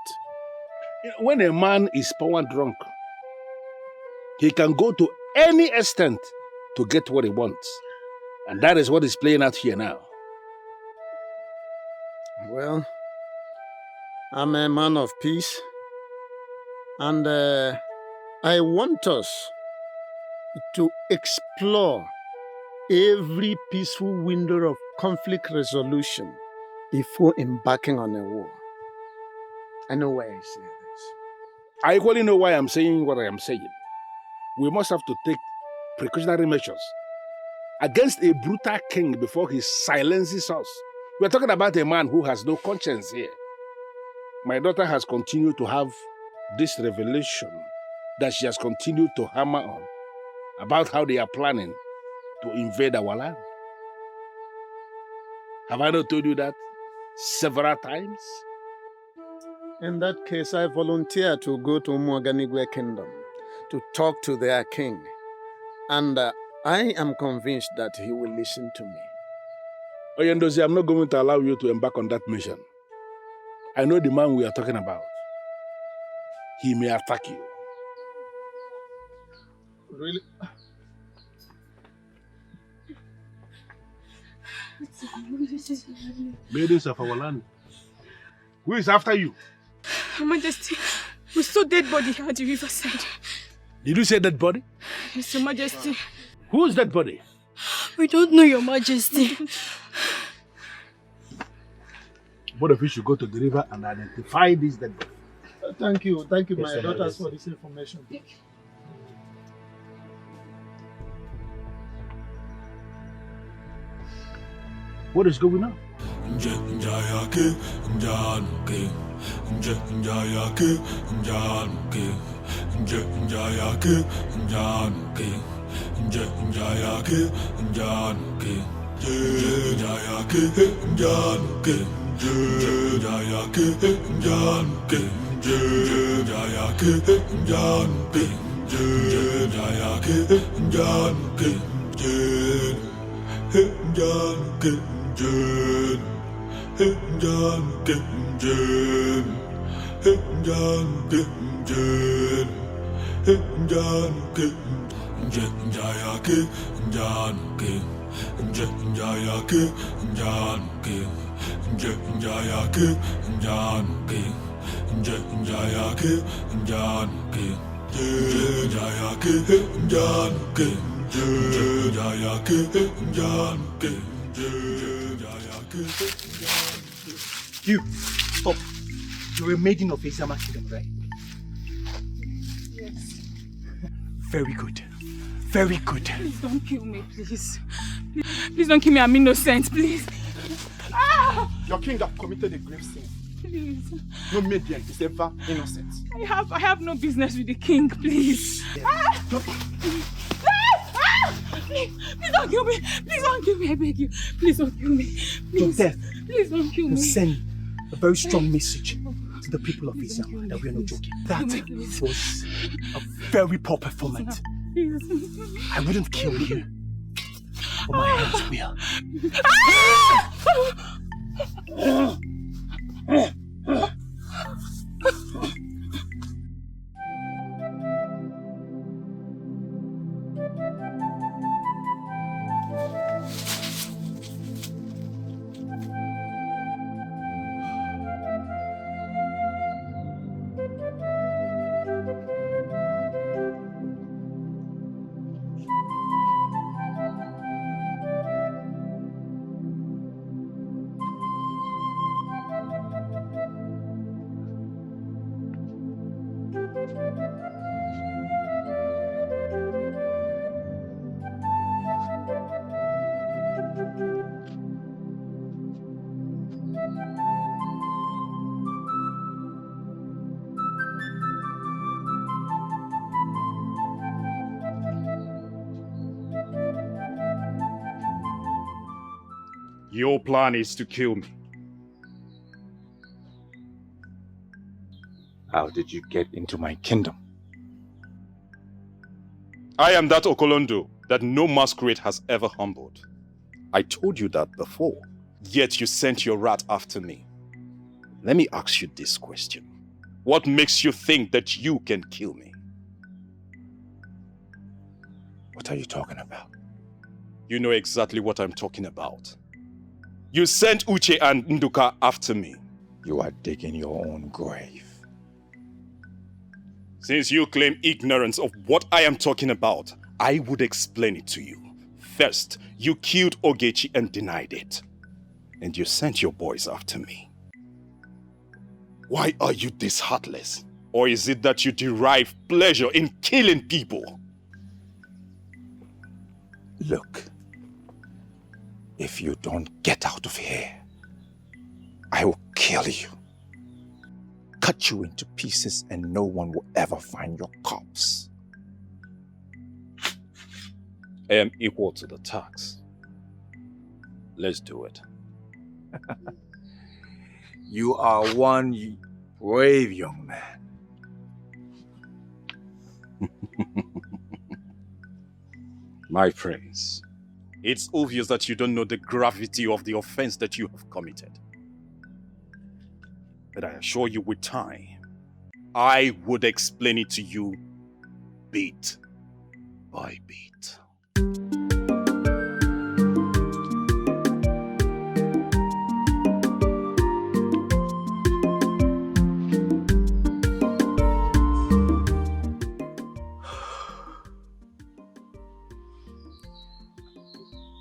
When a man is power drunk, he can go to any extent to get what he wants. And that is what is playing out here now. Well, I'm a man of peace. And I want us to explore every peaceful window of conflict resolution before embarking on a war. I know why I say this. I equally know why I'm saying what I am saying. We must have to take precautionary measures against a brutal king before he silences us. We're talking about a man who has no conscience here. My daughter has continued to have this revelation that she has continued to hammer on about how they are planning to invade our land. Have I not told you that several times? In that case, I volunteer to go to Umuoganigwe Kingdom to talk to their king. And I am convinced that he will listen to me. Oyendozi, I'm not going to allow you to embark on that mission. I know the man we are talking about. He may attack you. Really? Maidens of our land. Who is after you? Your Majesty, we saw dead body at the riverside. Did you say dead body? Yes, Your Majesty. Who is that body? We don't know, Your Majesty. Both of you should go to the river and identify this dead body. Thank you, Yes, my daughters, for this information. What is going on? You, stop. You're a maiden of Eziama Kingdom, right? Yes. Very good. Very good. Please don't kill me, please. Please don't kill me, I'm innocent, please. Ah! Your king have committed a grave sin. Please. No maiden is ever innocent. I have no business with the king, please. Ah! Please don't kill me. Please don't kill me, I beg you. Please don't kill me. Please. Your death Please don't kill will me. send a very strong message to the people of Eziama that we are not joking. That was a very poor performance. I wouldn't kill you, but my hands will. Your plan is to kill me. How did you get into my kingdom? I am that Okolondo that no masquerade has ever humbled. I told you that before, yet you sent your rat after me. Let me ask you this question. What makes you think that you can kill me? What are you talking about? You know exactly what I'm talking about. You sent Uche and Nduka after me. You are digging your own grave. Since you claim ignorance of what I am talking about, I would explain it to you. First, you killed Ogechi and denied it. And you sent your boys after me. Why are you this heartless? Or is it that you derive pleasure in killing people? Look, if you don't get out of here, I will kill you. Cut you into pieces and no one will ever find your corpse. I am equal to the task. Let's do it. You are one brave young man. My prince, it's obvious that you don't know the gravity of the offense that you have committed. But I assure you with time, I would explain it to you bit by bit.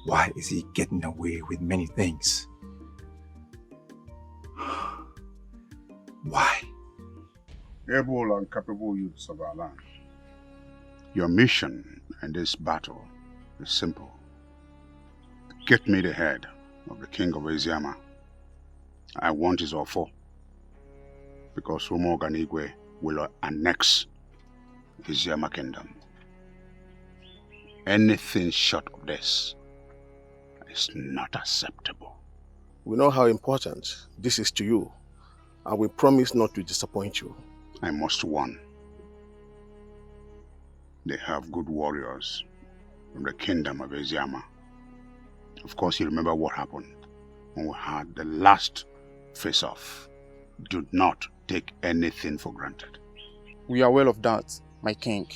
Why is he getting away with many things? Why? Able and capable youths of our land. Your mission in this battle is simple. Get me the head of the king of Eziama. I want his offer, because Umuoganigwe will annex Eziama kingdom. Anything short of this is not acceptable. We know how important this is to you, and we promise not to disappoint you. I must warn. They have good warriors from the kingdom of Eziama. Of course, you remember what happened when we had the last face-off. Do not take anything for granted. We are well of that, my king,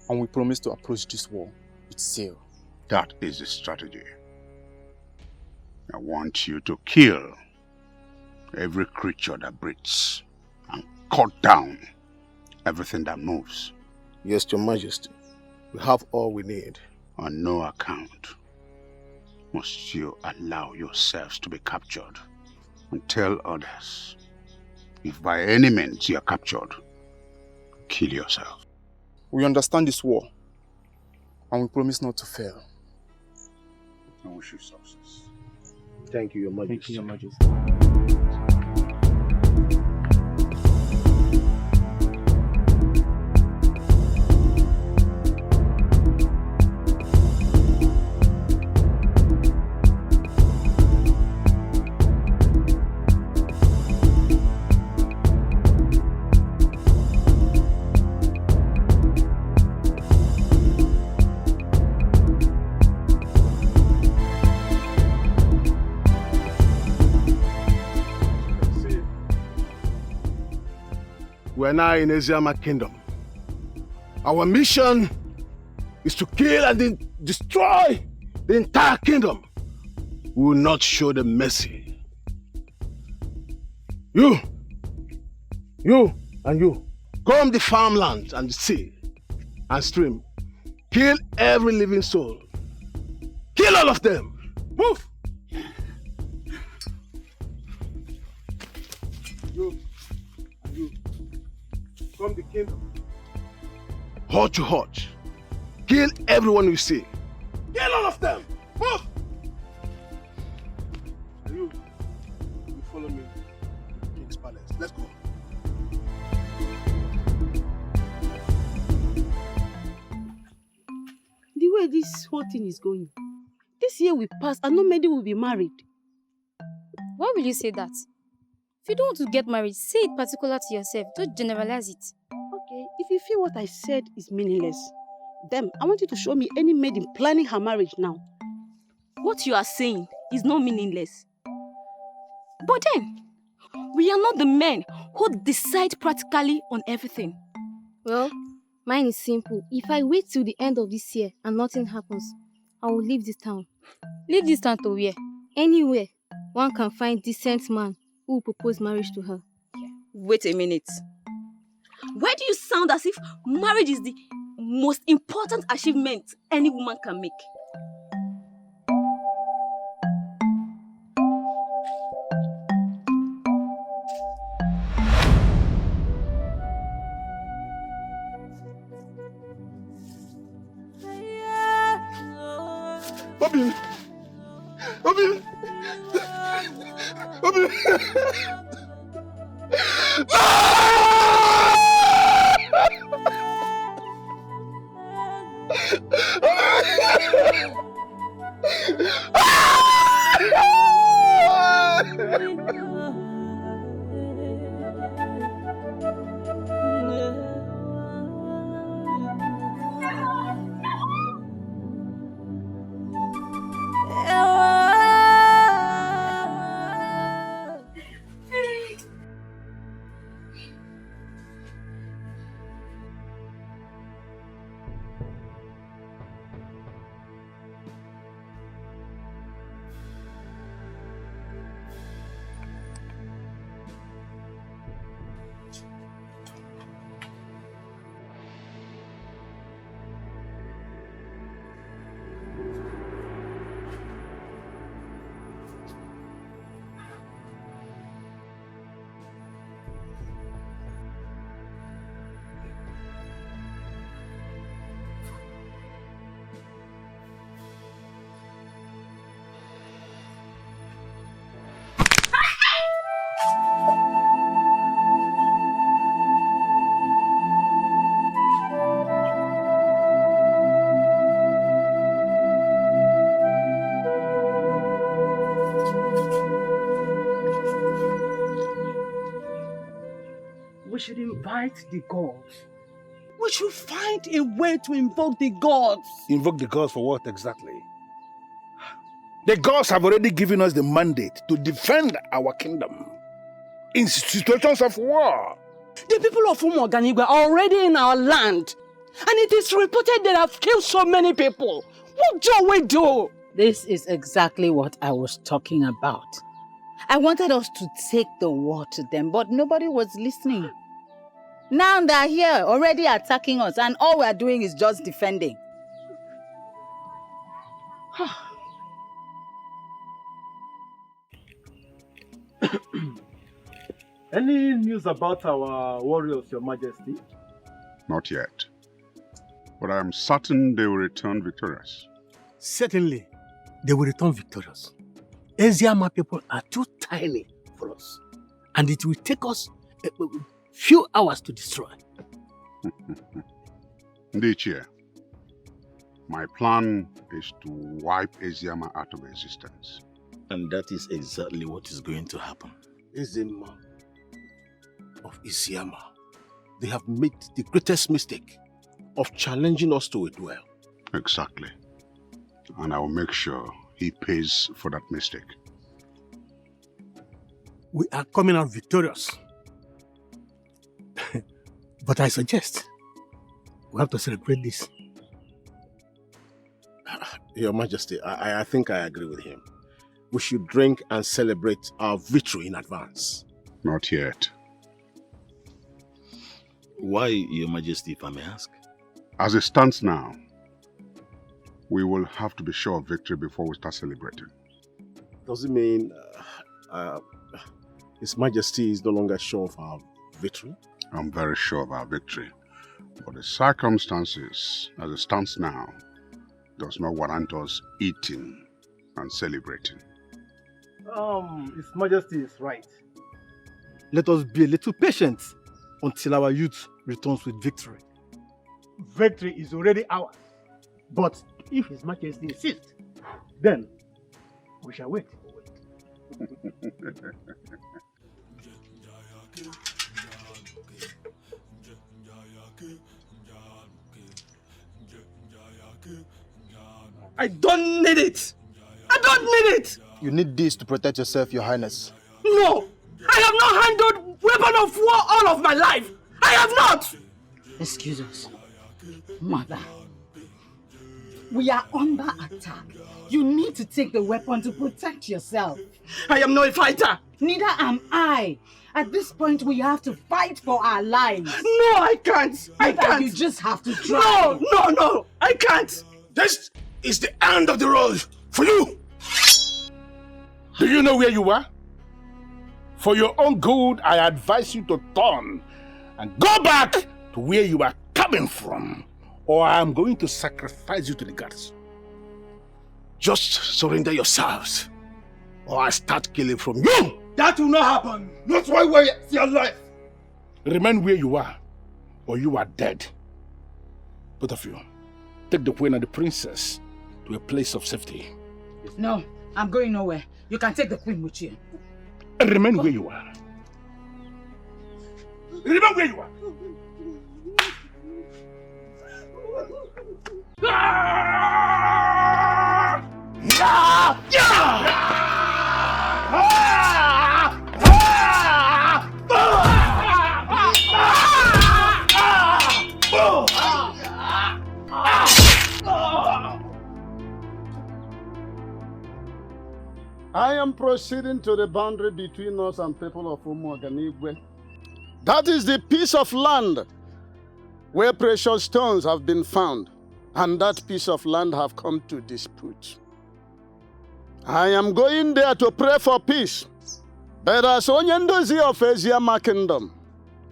and we promise to approach this war with zeal. That is the strategy. I want you to kill every creature that breathes and cut down everything that moves. Yes, Your Majesty. We have all we need. On no account must you allow yourselves to be captured, and tell others, if by any means you are captured, kill yourself. We understand this war, and we promise not to fail. I wish you success. Thank you, Your Majesty. Thank you, Your Majesty. We are now in Eziama kingdom. Our mission is to kill and destroy the entire kingdom. We will not show them mercy. You, and you, comb the farmlands and the sea and stream. Kill every living soul. Kill all of them. Move! You, and you, from the kingdom. hot to hot. Kill everyone we see. Kill all of them! Move! You follow me to the King's Palace. Let's go. The way this whole thing is going, this year will pass and not many will be married. Why will you say that? If you don't want to get married, say it particular to yourself. Don't generalize it. Okay, if you feel what I said is meaningless, then I want you to show me any maiden planning her marriage now. What you are saying is not meaningless. But then, we are not the men who decide practically on everything. Well, mine is simple. If I wait till the end of this year and nothing happens, I will leave this town. Leave this town to where? Anywhere one can find decent man who will propose marriage to her. Wait a minute. Why do you sound as if marriage is the most important achievement any woman can make? Obi! Obi! Obi! We should invite the gods. We should find a way to invoke the gods. Invoke the gods for what exactly? The gods have already given us the mandate to defend our kingdom in situations of war. The people of Umuoganigwe are already in our land. And it is reported they have killed so many people. What do we do? This is exactly what I was talking about. I wanted us to take the war to them, but nobody was listening. Now they're here, already attacking us, and all we're doing is just defending. Any news about our warriors, Your Majesty? Not yet. But I am certain they will return victorious. Certainly, they will return victorious. Eziama people are too tiny for us, and it will take us a few hours to destroy. Ndichie, my plan is to wipe Eziama out of existence. And that is exactly what is going to happen. Eziama of Eziama, they have made the greatest mistake of challenging us to a duel. Exactly. And I will make sure he pays for that mistake. We are coming out victorious. But I suggest we have to celebrate this. Your Majesty, I think I agree with him. We should drink and celebrate our victory in advance. Not yet. Why, Your Majesty, if I may ask? As it stands now, we will have to be sure of victory before we start celebrating. Does it mean His Majesty is no longer sure of our victory? I'm very sure of our victory. But the circumstances, as it stands now, does not warrant us eating and celebrating. His Majesty is right. Let us be a little patient until our youth returns with victory. Victory is already ours. But if His Majesty insists, then we shall wait. I don't need it! I don't need it! You need this to protect yourself, Your Highness. No! I have not handled weapon of war all of my life! I have not! Excuse us. Mother. We are under attack. You need to take the weapon to protect yourself. I am not a fighter! Neither am I. At this point, we have to fight for our lives. No, I can't! I can't! You just have to try. No! I can't! This is the end of the road for you! Do you know where you are? For your own good, I advise you to turn and go back to where you are coming from, or I am going to sacrifice you to the gods. Just surrender yourselves, or I start killing from you! That will not happen! Not while we are still alive! Remain where you are, or you are dead. Both of you, take the queen and the princess to a place of safety. No, I'm going nowhere. You can take the queen with you. And remain where you are. Remain where you are. I am proceeding to the boundary between us and people of Umuoganigwe. That is the piece of land where precious stones have been found, and that piece of land have come to dispute. I am going there to pray for peace. But as Onyendozi of Eziama Kingdom,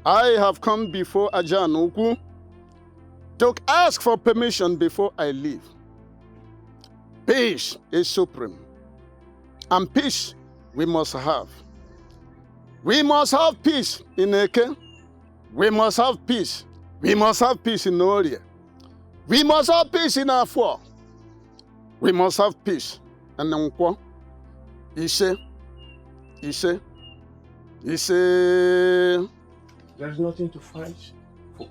I have come before Ajanuku to ask for permission before I leave. Peace is supreme. And peace we must have. We must have peace in Eke. We must have peace. We must have peace in Orie. We must have peace in Afua. We must have peace in Nkwo. Ise. There is nothing to fight for.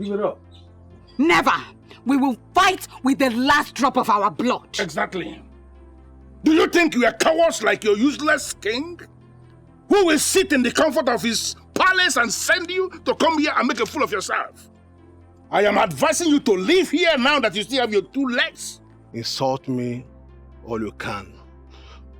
Give it up. Never! We will fight with the last drop of our blood. Exactly. Do you think you are cowards like your useless king? Who will sit in the comfort of his palace and send you to come here and make a fool of yourself? I am advising you to leave here now that you still have your 2 legs. Insult me all you can,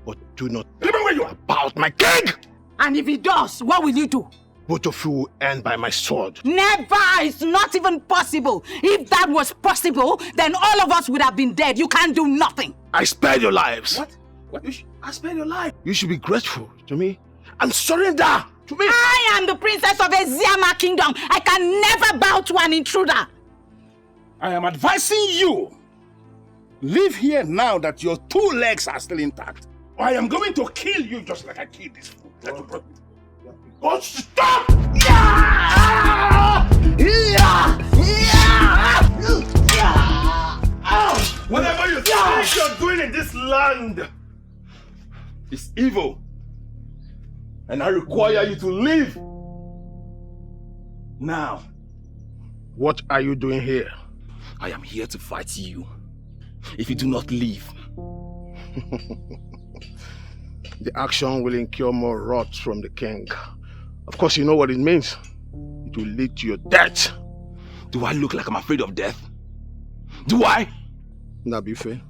but do not remember where you are about my king! And if he does, what will you do? Both of you will end by my sword. Never! It's not even possible. If that was possible, then all of us would have been dead. You can't do nothing. I spared your lives. What? I spared your life. You should be grateful to me and surrender to me. I am the princess of Eziama Kingdom. I can never bow to an intruder. I am advising you, leave here now that your 2 legs are still intact. Or I am going to kill you just like I killed this fool. Oh, stop! Whatever you think you're doing in this land is evil. And I require you to leave. Now, what are you doing here? I am here to fight you. If you do not leave. The action will incur more wrath from the king. Of course, you know what it means. It will lead to your death. Do I look like I'm afraid of death? Do I? Nabife,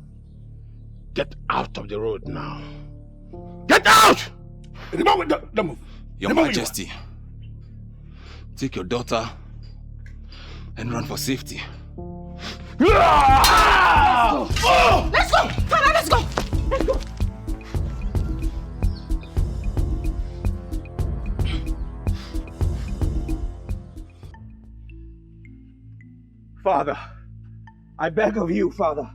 get out of the road now. Get out! Don't move. Your Majesty, take your daughter and run for safety. Let's go! Father, let's go! Let's go! Father, I beg of you, Father.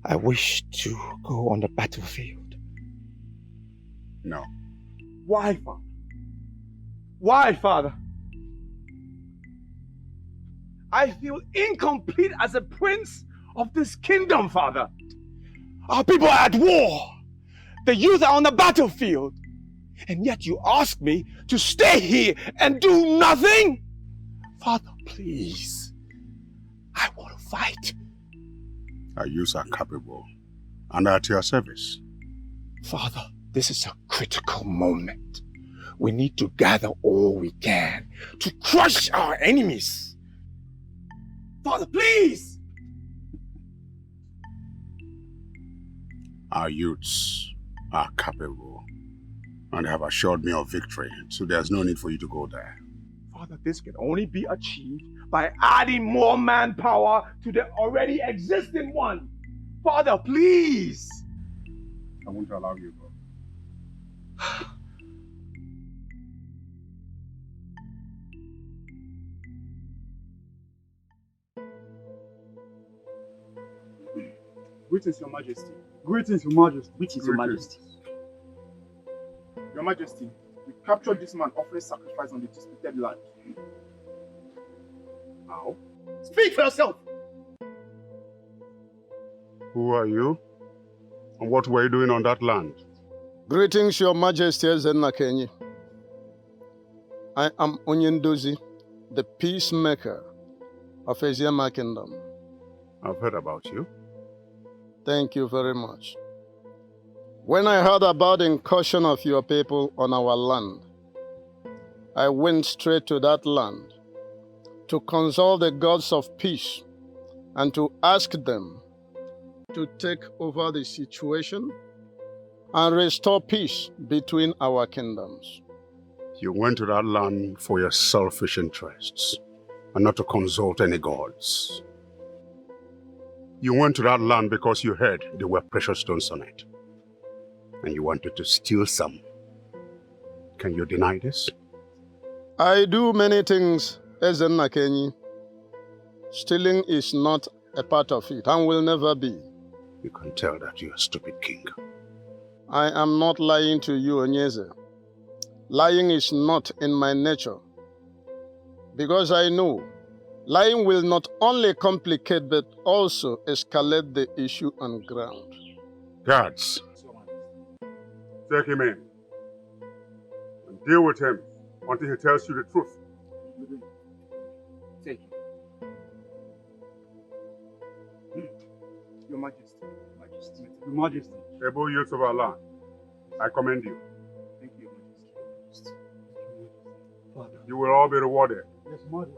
I wish to go on the battlefield. No. Why, Father? Why, Father? I feel incomplete as a prince of this kingdom, Father. Our people are at war. The youth are on the battlefield. And yet you ask me to stay here and do nothing? Father, please. I want to fight. Our youths are capable and at your service. Father, this is a critical moment. We need to gather all we can to crush our enemies. Father, please! Our youths are capable and have assured me of victory, so there's no need for you to go there. Father, this can only be achieved by adding more manpower to the already existing one. Father, please! I won't allow you to go. Greetings, Your Majesty. Greetings, Your Majesty. Greetings, Your Majesty. Your Majesty, we captured this man offering sacrifice on the disputed land. How? Speak for yourself! Who are you? And what were you doing on that land? Greetings, Your Majesty Ezenakenyi. I am Onyendozi, the peacemaker of Eziama Kingdom. I've heard about you. Thank you very much. When I heard about the incursion of your people on our land, I went straight to that land to consult the gods of peace and to ask them to take over the situation and restore peace between our kingdoms. You went to that land for your selfish interests and not to consult any gods. You went to that land because you heard there were precious stones on it. And you wanted to steal some. Can you deny this? I do many things, Ezenakenyi. Stealing is not a part of it and will never be. You can tell that you're a stupid king. I am not lying to you, Onyeze. Lying is not in my nature. Because I know lying will not only complicate but also escalate the issue on ground. Guards, take him in and deal with him until he tells you the truth. Take him. Your Majesty. Majesty. Your Majesty. Able youths of our land, I commend you. Thank you, Majesty. Father. You will all be rewarded. Yes, Majesty.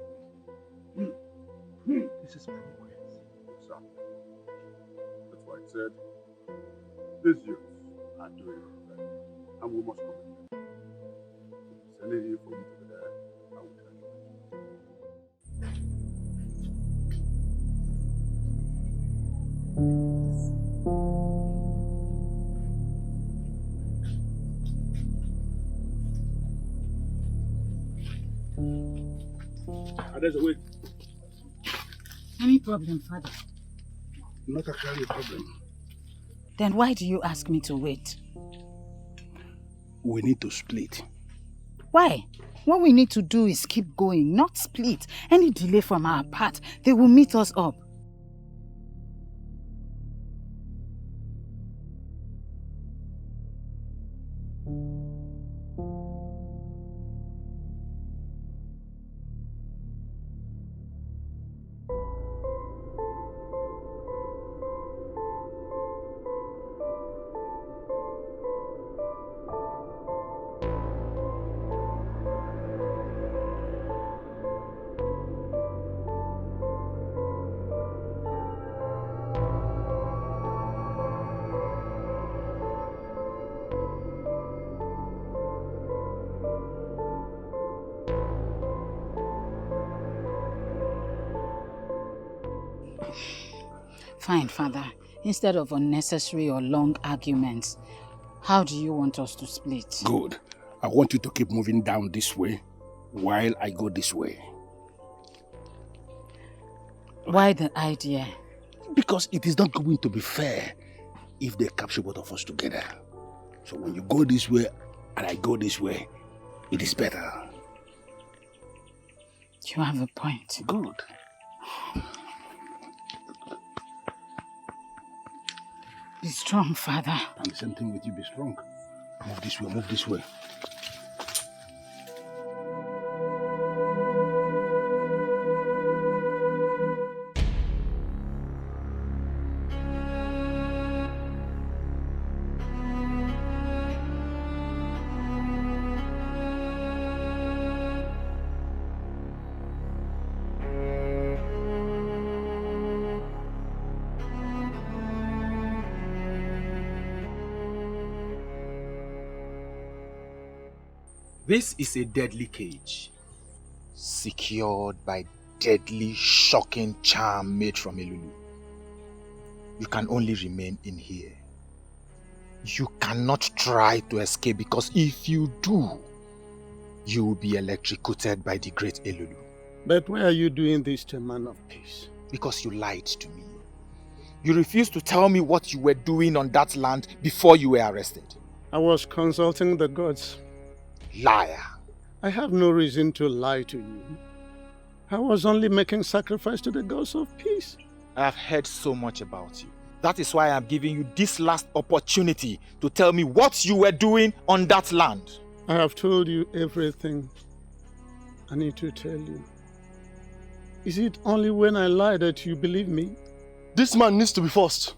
This is progress. Exactly. That's why I said, these youths are doing well, and we must commend them. If there's anything for you to be there, I will tell you. There's a way. Any problem, Father? Not actually a problem. Then why do you ask me to wait? We need to split. Why? What we need to do is keep going, not split. Any delay from our part, they will meet us up. Fine, Father. Instead of unnecessary or long arguments, how do you want us to split? Good. I want you to keep moving down this way while I go this way. Why the idea? Because it is not going to be fair if they capture both of us together. So when you go this way and I go this way, it is better. You have a point. Good. Be strong, Father. And the same thing with you, be strong. Move this way, move this way. This is a deadly cage, secured by deadly, shocking charm made from Elulu. You can only remain in here. You cannot try to escape, because if you do, you will be electrocuted by the great Elulu. But why are you doing this to a man of peace? Because you lied to me. You refused to tell me what you were doing on that land before you were arrested. I was consulting the gods. Liar. I have no reason to lie to you. I was only making sacrifice to the gods of peace. I have heard so much about you. That is why I am giving you this last opportunity to tell me what you were doing on that land. I have told you everything I need to tell you. Is it only when I lie that you believe me? This man needs to be forced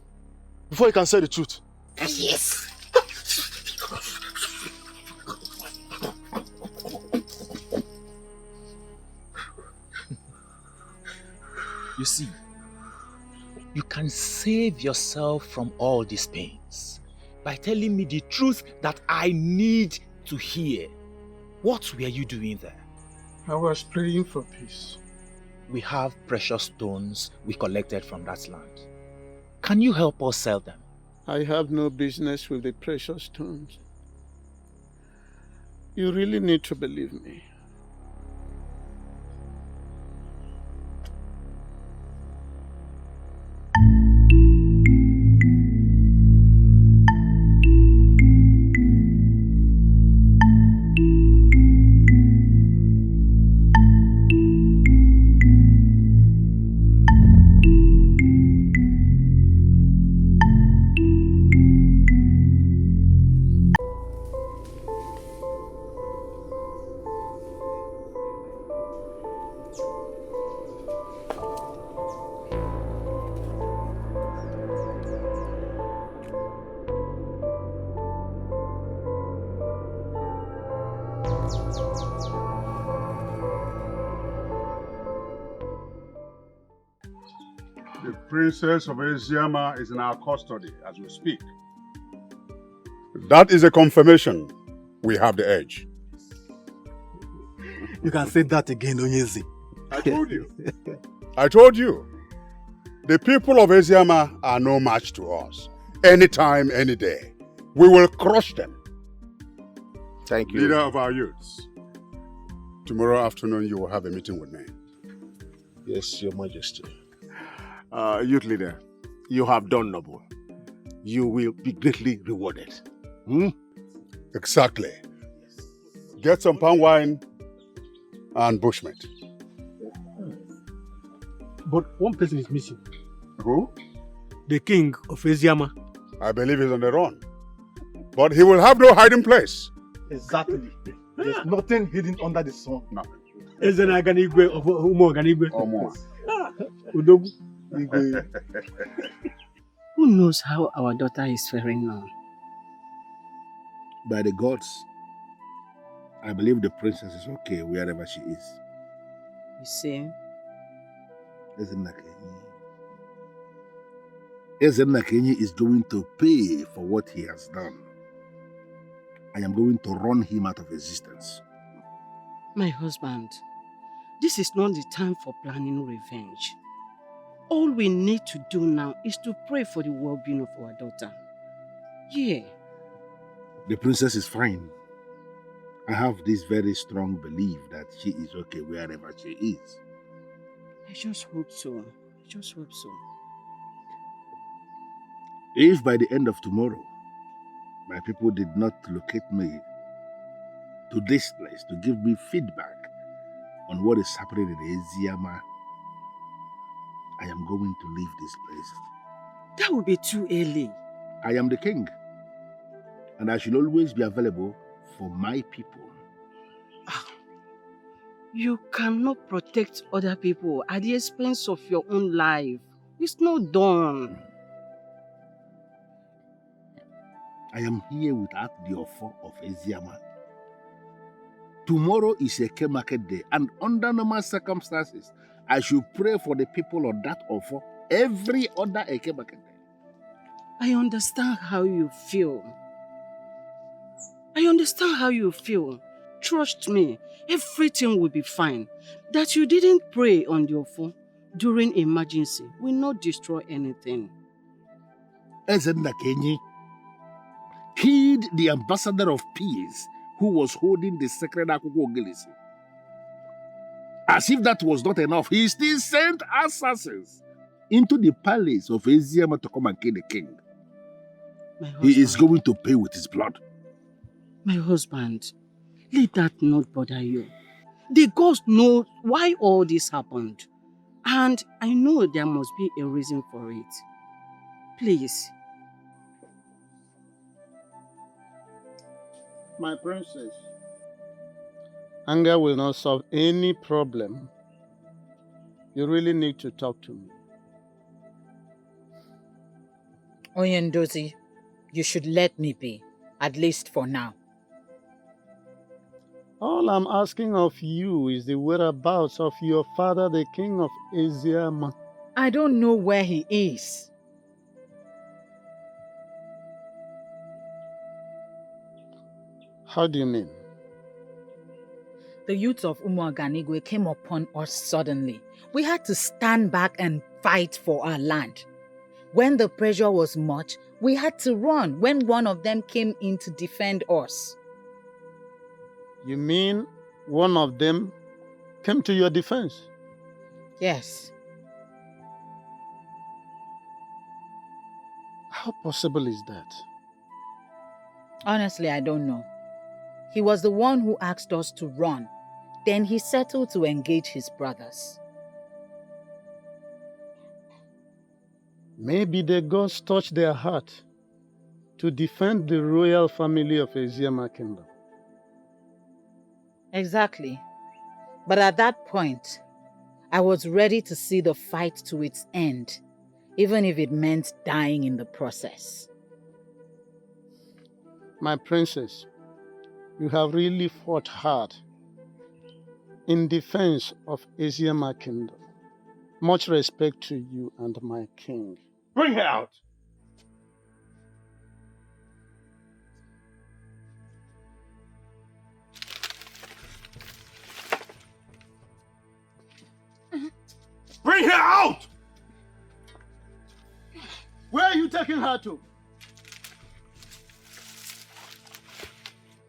before he can say the truth. Yes. You see, you can save yourself from all these pains by telling me the truth that I need to hear. What were you doing there? I was praying for peace. We have precious stones we collected from that land. Can you help us sell them? I have no business with the precious stones. You really need to believe me. The Princess of Eziama is in our custody as we speak. That is a confirmation. We have the edge. You can say that again, Onyezi. I told you. I told you. The people of Eziama are no match to us. Anytime, any day. We will crush them. Thank you. Leader of our youths. Tomorrow afternoon you will have a meeting with me. Yes, Your Majesty. Youth leader, you have done noble. You will be greatly rewarded. Exactly. Get some palm wine and bushmeat. But one person is missing. Who? The king of Eziama. I believe he's on the run. But he will have no hiding place. Exactly. There's nothing hidden under the sun. Nothing. Umuoganigwe of Umuoganigwe. Udogu. Who knows how our daughter is faring now? By the gods, I believe the princess is okay wherever she is. You see? Eziama is going to pay for what he has done. I am going to run him out of existence. My husband, this is not the time for planning revenge. All we need to do now is to pray for the well-being of our daughter. Yeah. The princess is fine. I have this very strong belief that she is okay wherever she is. I just hope so. I just hope so. If by the end of tomorrow, my people did not locate me to this place to give me feedback on what is happening in Eziama, I am going to leave this place. That would be too early. I am the king, and I should always be available for my people. You cannot protect other people at the expense of your own life. It's not done. I am here without the offer of Eziama. Tomorrow is a Eke market day, and under normal circumstances, I should pray for the people on that offer every other Eke market day. I understand how you feel. I understand how you feel. Trust me, everything will be fine. That you didn't pray on your phone during emergency will not destroy anything. Ezenna Kenyi killed the ambassador of peace who was holding the sacred Akuko Ogilisi. As if that was not enough, he still sent assassins into the palace of Eziama to come and kill the king. He is going to pay with his blood. My husband, let that not bother you. The gods know why all this happened. And I know there must be a reason for it. Please. My princess, anger will not solve any problem. You really need to talk to me. Oyendozi, you should let me be, at least for now. All I'm asking of you is the whereabouts of your father, the king of Eziama. I don't know where he is. How do you mean? The youth of Umuoganigwe came upon us suddenly. We had to stand back and fight for our land. When the pressure was much, we had to run when one of them came in to defend us. You mean one of them came to your defense? Yes. How possible is that? Honestly, I don't know. He was the one who asked us to run. Then he settled to engage his brothers. Maybe the gods touched their heart to defend the royal family of Eziama kingdom. Exactly. But at that point, I was ready to see the fight to its end, even if it meant dying in the process. My princess, you have really fought hard in defense of Eziama kingdom. Much respect to you and my king. Bring her out! Bring her out! Where are you taking her to?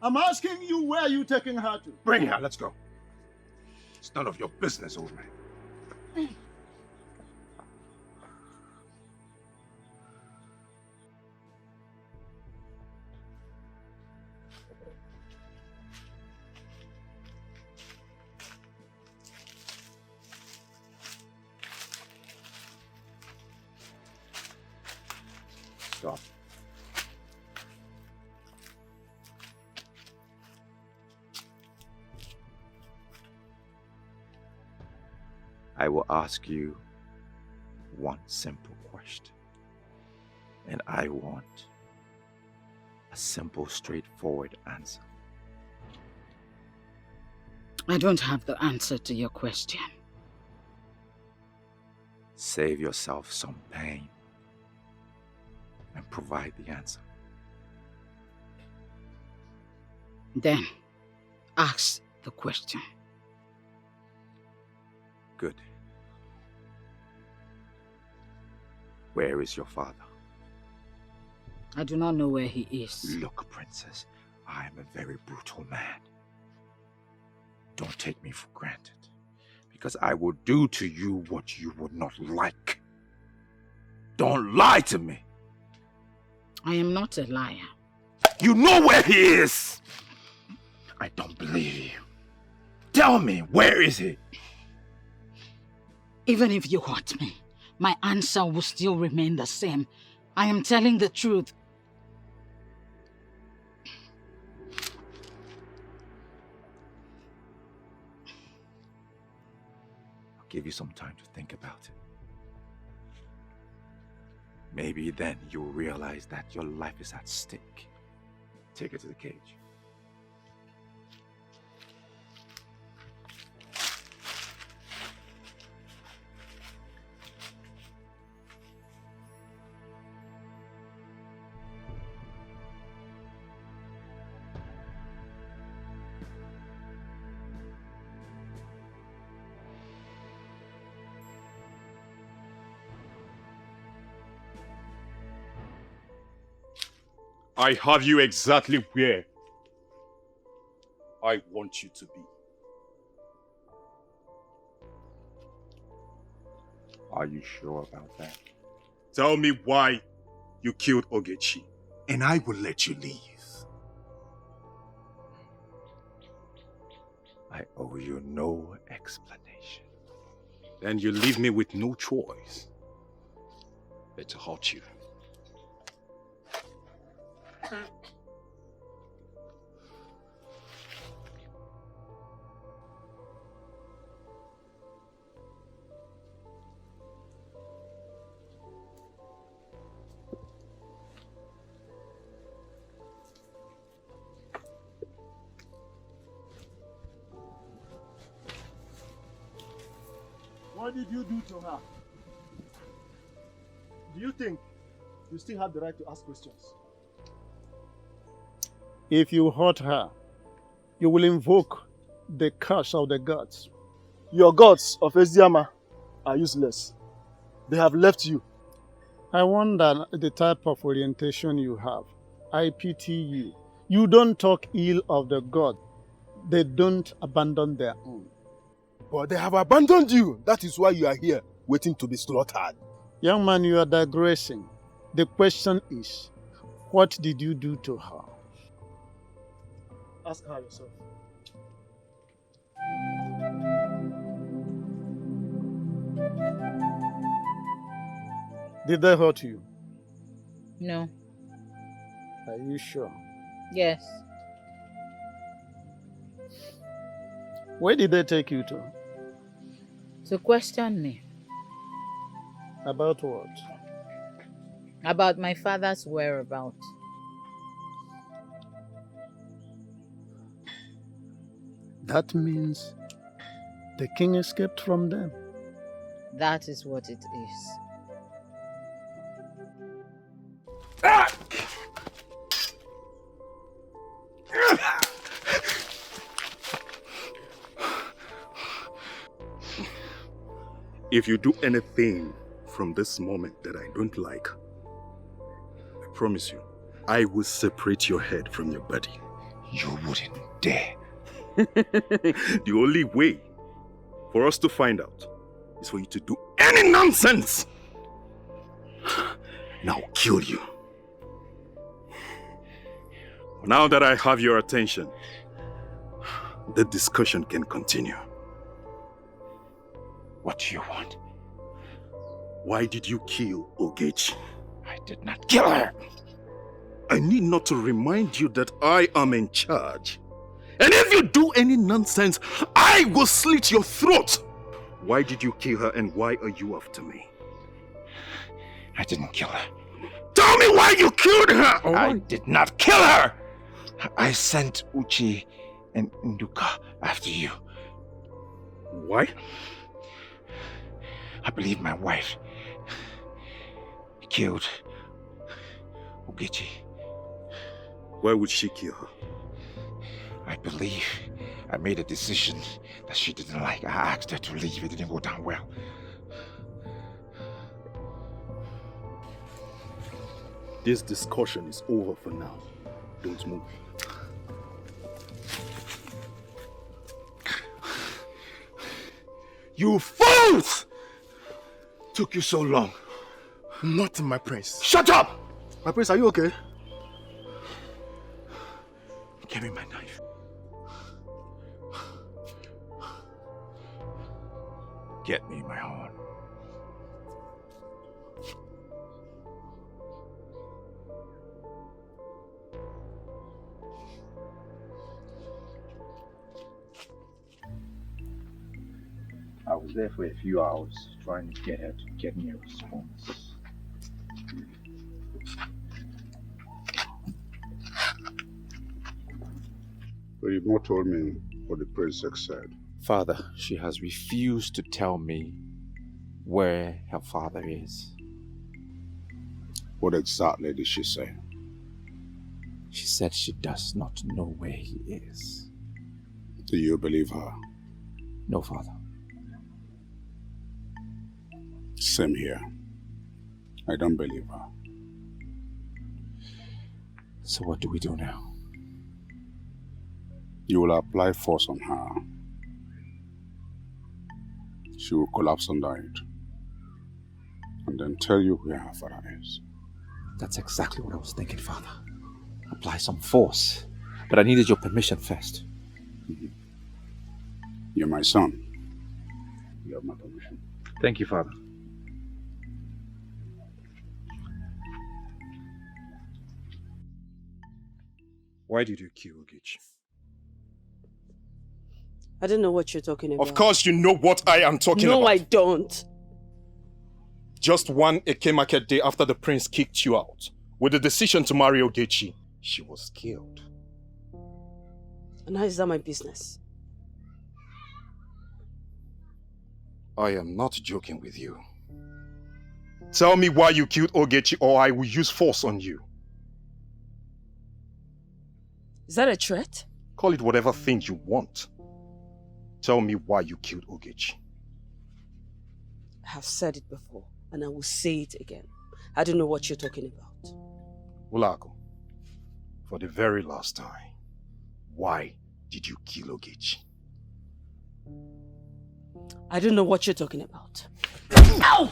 I'm asking you, where are you taking her to? Bring her, let's go. It's none of your business, old man. Stop. I will ask you one simple question. And I want a simple, straightforward answer. I don't have the answer to your question. Save yourself some pain and provide the answer. Then, ask the question. Good. Where is your father? I do not know where he is. Look, princess, I am a very brutal man. Don't take me for granted, because I will do to you what you would not like. Don't lie to me. I am not a liar. You know where he is! I don't believe you. Tell me, where is he? Even if you hurt me, my answer will still remain the same. I am telling the truth. I'll give you some time to think about it. Maybe then you'll realize that your life is at stake. Take it to the cage. I have you exactly where I want you to be. Are you sure about that? Tell me why you killed Ogechi, and I will let you leave. I owe you no explanation. Then you leave me with no choice but to hurt you. What did you do to her? Do you think you still have the right to ask questions? If you hurt her, you will invoke the curse of the gods. Your gods of Eziama are useless. They have left you. I wonder the type of orientation you have. I pity you. You don't talk ill of the god. They don't abandon their own. But they have abandoned you. That is why you are here, waiting to be slaughtered. Young man, you are digressing. The question is, what did you do to her? Ask her yourself. Did they hurt you? No. Are you sure? Yes. Where did they take you to? To question me. About what? About my father's whereabouts. That means the king escaped from them. That is what it is. If you do anything from this moment that I don't like, I promise you, I will separate your head from your body. You wouldn't dare. The only way for us to find out is for you to do any nonsense. And I'll kill you. Now that I have your attention, the discussion can continue. What do you want? Why did you kill Ogechi? I did not kill her. I need not to remind you that I am in charge. And if you do any nonsense, I will slit your throat. Why did you kill her and why are you after me? I didn't kill her. Tell me why you killed her! Oh, I did not kill her! I sent Uche and Nduka after you. Why? I believe my wife killed Ogechi. Why would she kill her? I believe I made a decision that she didn't like. I asked her to leave. It didn't go down well. This discussion is over for now. Don't move. You fools! Took you so long. Not my prince. Shut up! My prince, are you okay? Give me my knife. Get me my horn. I was there for a few hours trying to get her to get me a response. But you've not told me what the princess said. Father, she has refused to tell me where her father is. What exactly did she say? She said she does not know where he is. Do you believe her? No, Father. Same here. I don't believe her. So what do we do now? You will apply force on her. She will collapse under it. And then tell you where her father is. That's exactly what I was thinking, Father. Apply some force. But I needed your permission first. You're my son. You have my permission. Thank you, Father. Why did you kill Ogechi? I don't know what you're talking about. Of course you know what I am talking about. No, I don't. Just one Eke market day after the prince kicked you out, with the decision to marry Ogechi, she was killed. And how is that my business? I am not joking with you. Tell me why you killed Ogechi or I will use force on you. Is that a threat? Call it whatever thing you want. Tell me why you killed Ogechi. I have said it before, and I will say it again. I don't know what you're talking about. Ulago, for the very last time, why did you kill Ogechi? I don't know what you're talking about. Ow!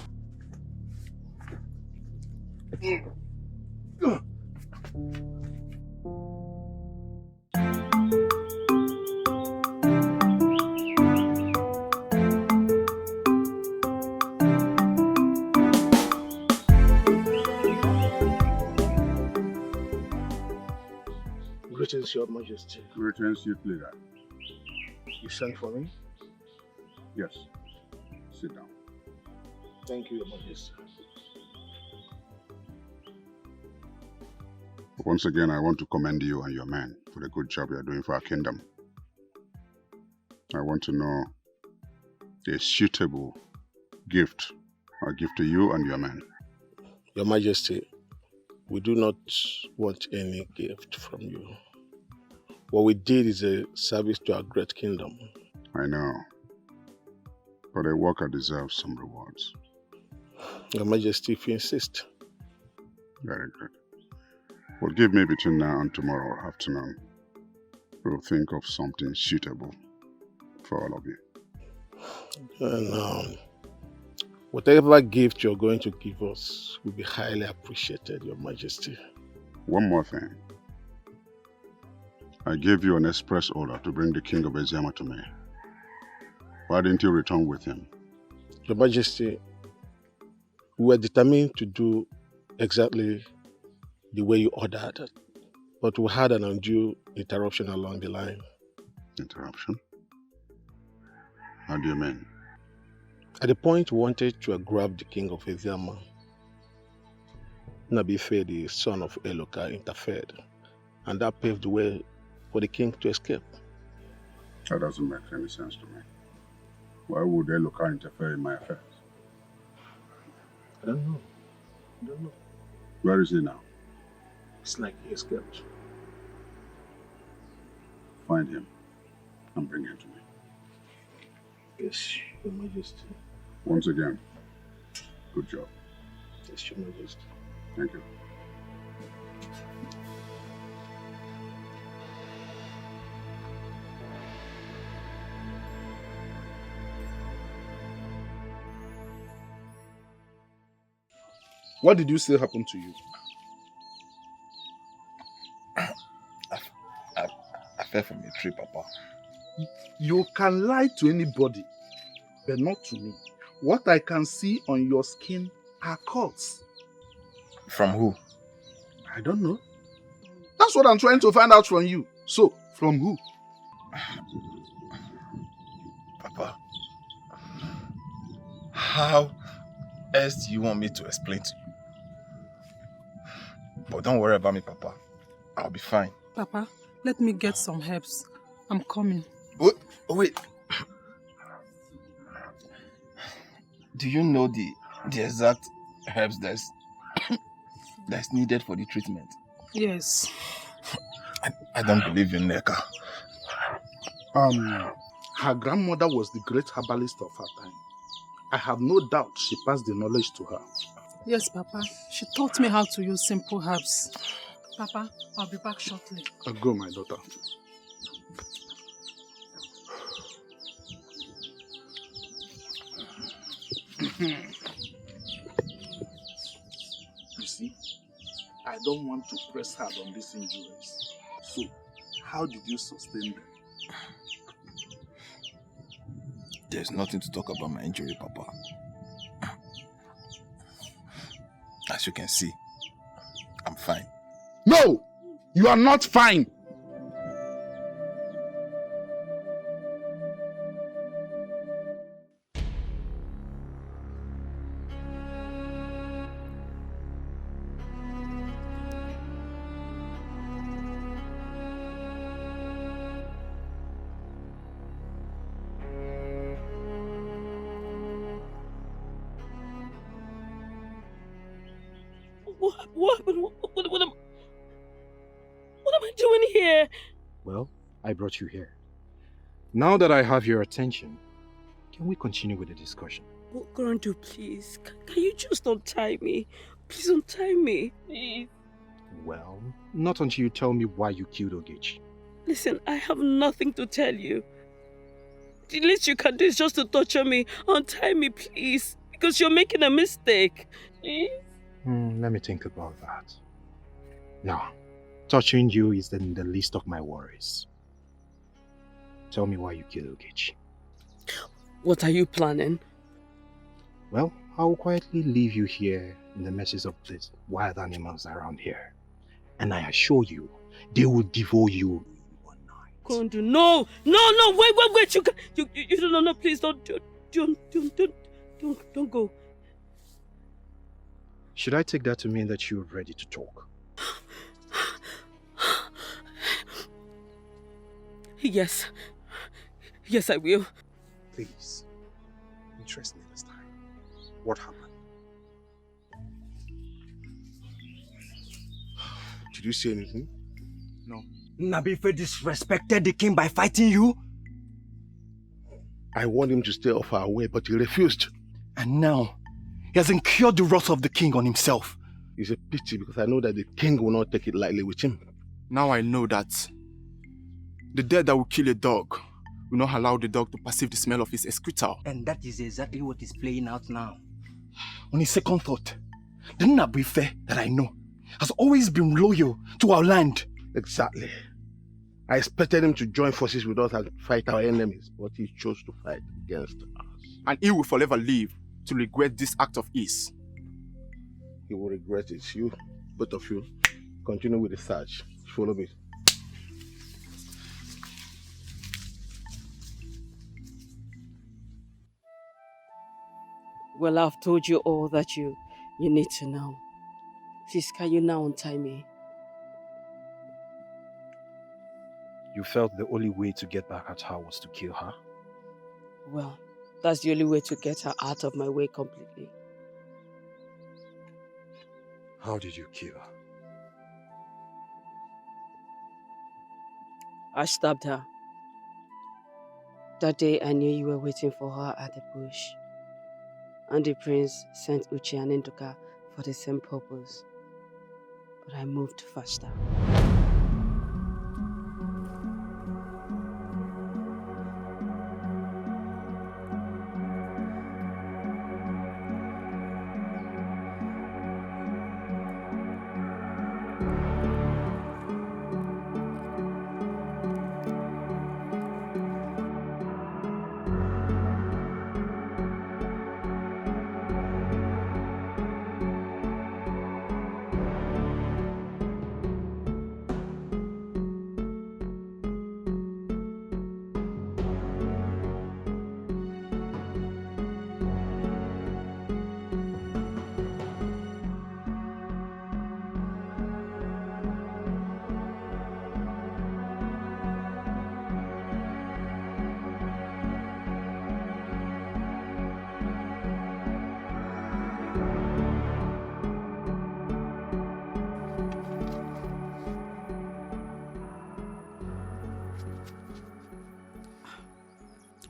Greetings, Your Majesty. Greetings, youth leader. You sent for me? Yes. Sit down. Thank you, Your Majesty. Once again, I want to commend you and your men for the good job you are doing for our kingdom. I want to know a suitable gift I'll give to you and your men. Your Majesty, we do not want any gift from you. What we did is a service to our great kingdom. I know, but a worker deserves some rewards. Your Majesty, if you insist. Very good. Well, give me between now and tomorrow afternoon. We'll think of something suitable for all of you. And whatever gift you're going to give us will be highly appreciated, Your Majesty. One more thing. I gave you an express order to bring the king of Eziama to me. Why didn't you return with him? Your Majesty, we were determined to do exactly the way you ordered, but we had an undue interruption along the line. Interruption? How do you mean? At the point we wanted to grab the king of Eziama, Nabife, the son of Eloka, interfered, and that paved the way for the king to escape. That doesn't make any sense to me. Why would Eloka interfere in my affairs? I don't know. Where is he now? It's like he escaped. Find him and bring him to me. Yes, Your Majesty. Once again, good job. Yes, Your Majesty. Thank you. What did you say happened to you? I fell from a tree, Papa. You can lie to anybody, but not to me. What I can see on your skin are cuts. From who? I don't know. That's what I'm trying to find out from you. So, from who? Papa, how else do you want me to explain to you? But don't worry about me, Papa. I'll be fine. Papa, let me get some herbs. I'm coming. Wait. Do you know the exact herbs that's needed for the treatment? Yes. I don't believe in Neka. Her grandmother was the great herbalist of her time. I have no doubt she passed the knowledge to her. Yes, Papa. She taught me how to use simple herbs. Papa, I'll be back shortly. Go, my daughter. You see, I don't want to press hard on these injuries. So, how did you sustain them? There's nothing to talk about my injury, Papa. As you can see, I'm fine. No! You are not fine! What am I doing here? Well, I brought you here. Now that I have your attention, can we continue with the discussion? Oh, Grandu, please. Can you just untie me? Please untie me. Please. Well, not until you tell me why you killed Ogechi. Listen, I have nothing to tell you. The least you can do is just to torture me. Untie me, please. Because you're making a mistake. Please. Let me think about that. Now, touching you is in the list of my worries. Tell me why you killed Ogechi. What are you planning? Well, I will quietly leave you here in the messes of these wild animals around here. And I assure you, they will devour you. Kondu, no, wait, you don't know, please don't go. Should I take that to mean that you're ready to talk? Yes, I will. Please, interest me this time. What happened? Did you say anything? No. Nabife disrespected the king by fighting you? I warned him to stay off our way, but he refused. And now, he has incurred the wrath of the king on himself. It's a pity because I know that the king will not take it lightly with him. Now I know that the dead that will kill a dog will not allow the dog to perceive the smell of his excreta. And that is exactly what is playing out now. On his second thought, the Nabife that I know has always been loyal to our land. Exactly. I expected him to join forces with us and fight our enemies, but he chose to fight against us. And he will forever live to regret this act of his. He will regret it. You, both of you, continue with the search. Follow me. Well, I've told you all that you need to know. Please, can you now untie me? You felt the only way to get back at her was to kill her? Well, that's the only way to get her out of my way completely. How did you kill her? I stabbed her. That day I knew you were waiting for her at the bush. And the prince sent Uche and Nduka for the same purpose. But I moved faster.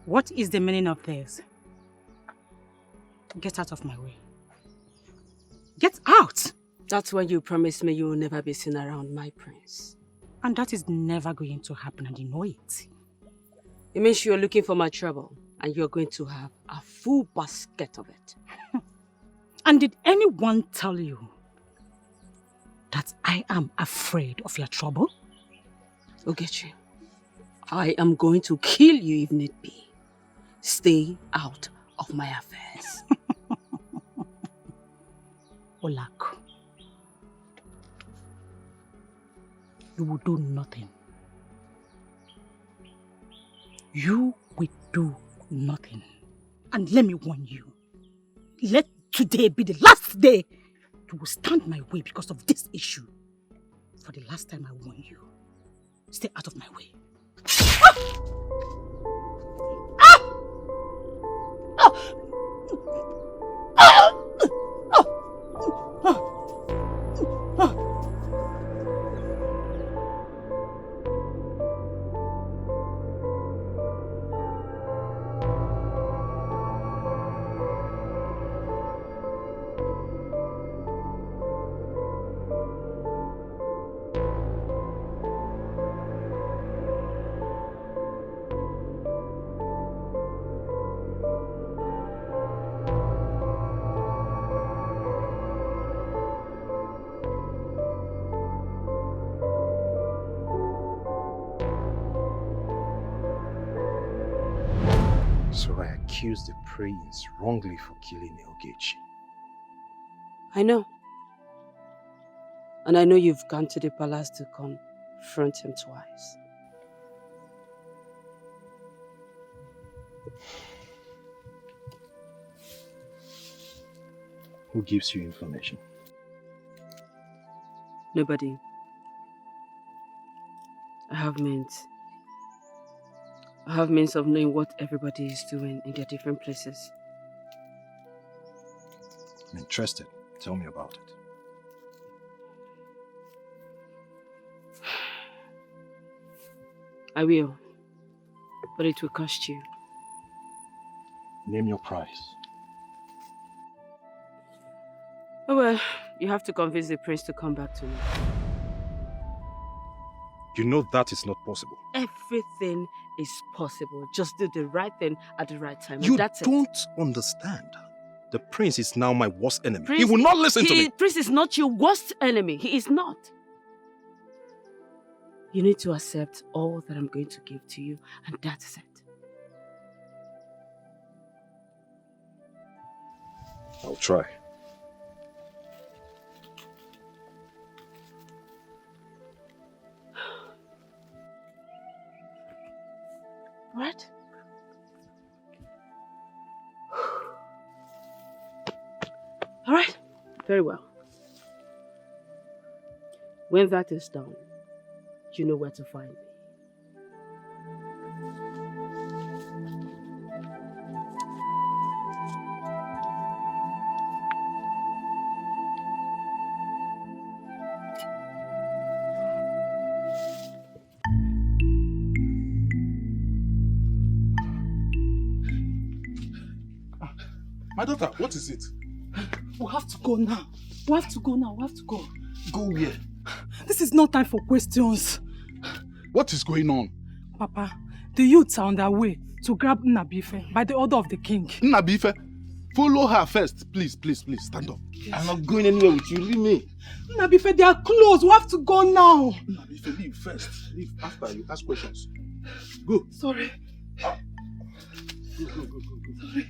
What is the meaning of this? Get out of my way. Get out! That's when you promised me you will never be seen around my prince. And that is never going to happen, and you know it. It means you're looking for my trouble, and you're going to have a full basket of it. And did anyone tell you that I am afraid of your trouble? Ugezu, I am going to kill you if need be. Stay out of my affairs. Olak, you will do nothing. You will do nothing. And let me warn you, let today be the last day you will stand my way because of this issue. For the last time I warn you, stay out of my way. So I accused the prince wrongly for killing Ugezu. I know. And I know you've gone to the palace to confront him twice. Who gives you information? Nobody. I have means of knowing what everybody is doing in their different places. I'm interested. Tell me about it. I will. But it will cost you. Name your price. Oh well, you have to convince the prince to come back to me. You know that is not possible. Everything is possible. Just do the right thing at the right time. You and that's don't it. understand. The prince is now my worst enemy. Prince, he will not listen to me. Prince is not your worst enemy. He is not. You need to accept all that I'm going to give to you, and that's it. I'll try. What? All right. Very well. When that is done, you know where to find me. My daughter, what is it? We have to go now. We have to go now. We have to go. Go where? This is not time for questions. What is going on? Papa, the youths are on their way to grab Nnabife by the order of the king. Nnabife? Follow her first. Please, please, please, stand up. Yes. I'm not going anywhere with you. Leave me. Nnabife, they are close. We have to go now. Nnabife, leave first. Leave after you ask questions. Go. Sorry. Go. Sorry.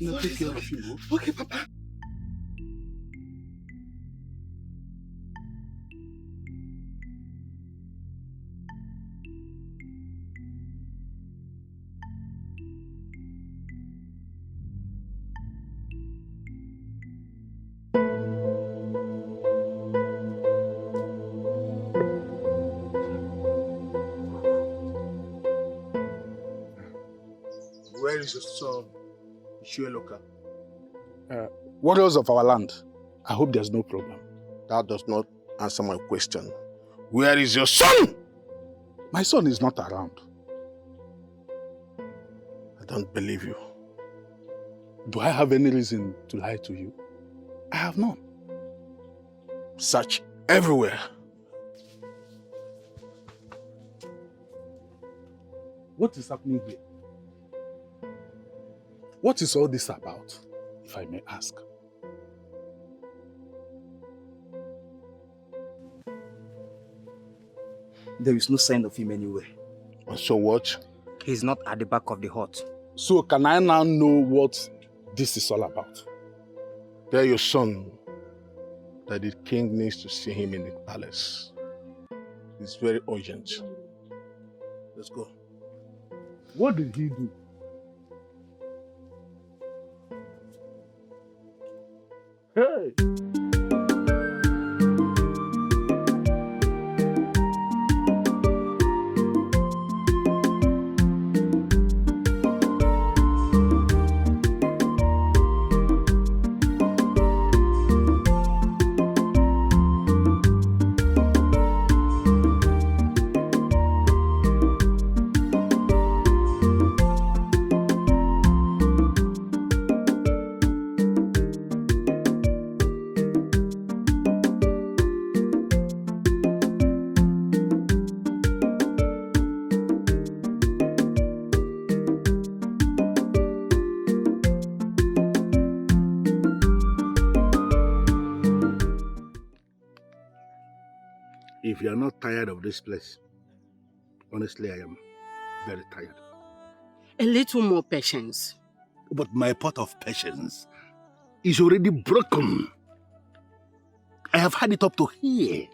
No, take care of you. Okay, Papa. Where is your son, Ishueloka? Warriors of our land. I hope there's no problem. That does not answer my question. Where is your son? My son is not around. I don't believe you. Do I have any reason to lie to you? I have none. Search everywhere. What is happening here? What is all this about, if I may ask? There is no sign of him anywhere. So what? He's not at the back of the hut. So can I now know what this is all about? Tell your son that the king needs to see him in the palace. It's very urgent. Let's go. What did he do? Hey! If you are not tired of this place, honestly, I am very tired. A little more patience. But my pot of patience is already broken. I have had it up to here.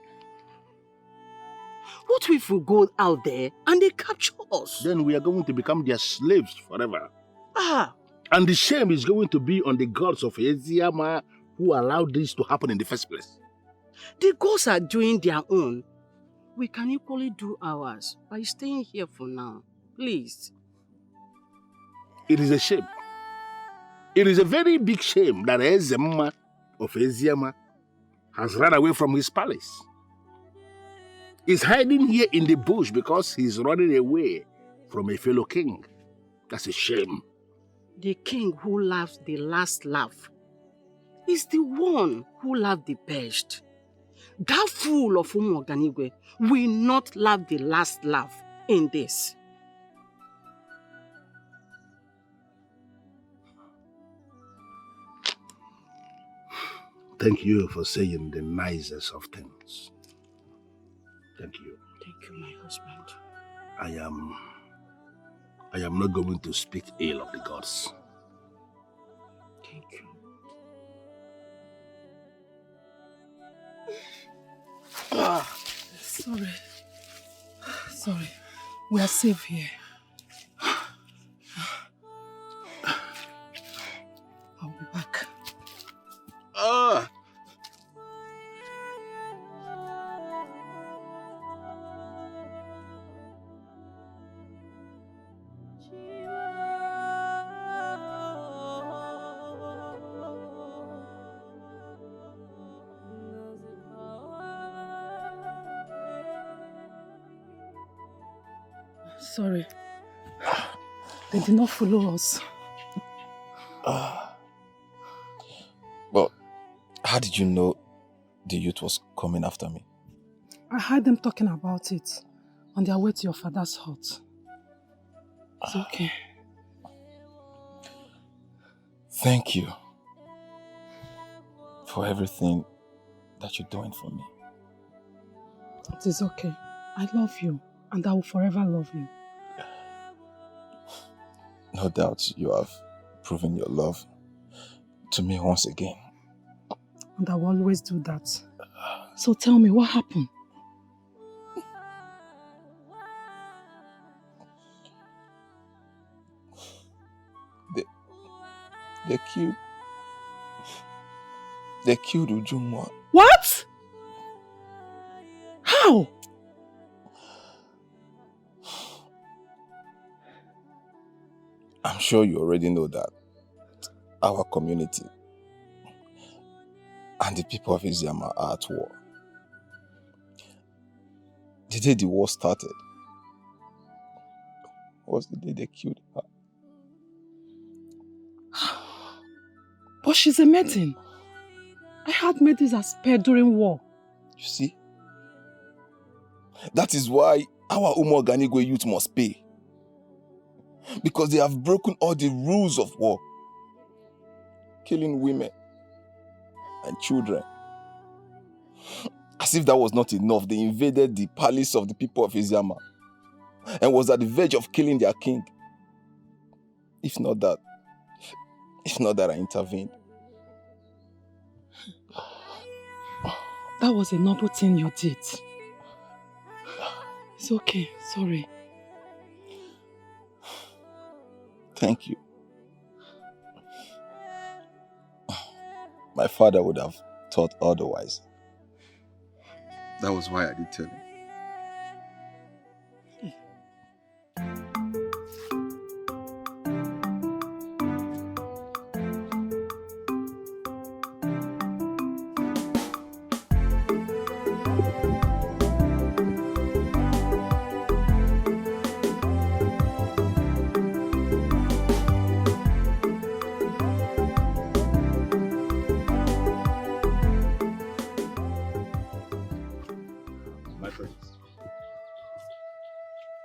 What if we go out there and they capture us? Then we are going to become their slaves forever. Ah! And the shame is going to be on the gods of Eziama who allowed this to happen in the first place. The gods are doing their own. We can equally do ours by staying here for now. Please. It is a shame. It is a very big shame that Eziama of Eziama has run away from his palace. He's hiding here in the bush because he's running away from a fellow king. That's a shame. The king who laughs the last laugh is the one who laughed the best. That fool of Umuoganigwe will not laugh the last laugh in this. Thank you for saying the nicest of things. Thank you. Thank you, my husband. I am not going to speak ill of the gods. Thank you. Sorry. Sorry. We are safe here. I'll be back. Sorry. They did not follow us. But how did you know the youth was coming after me? I heard them talking about it on their way to your father's hut. It's okay. Thank you for everything that you're doing for me. It is okay. I love you and I will forever love you. No doubt you have proven your love to me once again. And I will always do that. So tell me, what happened? They killed Ujumwa. What? How? I'm sure you already know that our community and the people of Eziama are at war. The day the war started was the day they killed her. But she's a maiden. I had maidens as pet during war. You see? That is why our Umuoganigwe youth must pay. Because they have broken all the rules of war. Killing women and children. As if that was not enough, they invaded the palace of the people of Eziama and was at the verge of killing their king. If not that I intervened. That was a noble thing you did. It's okay, sorry. Thank you. My father would have thought otherwise. That was why I did tell him.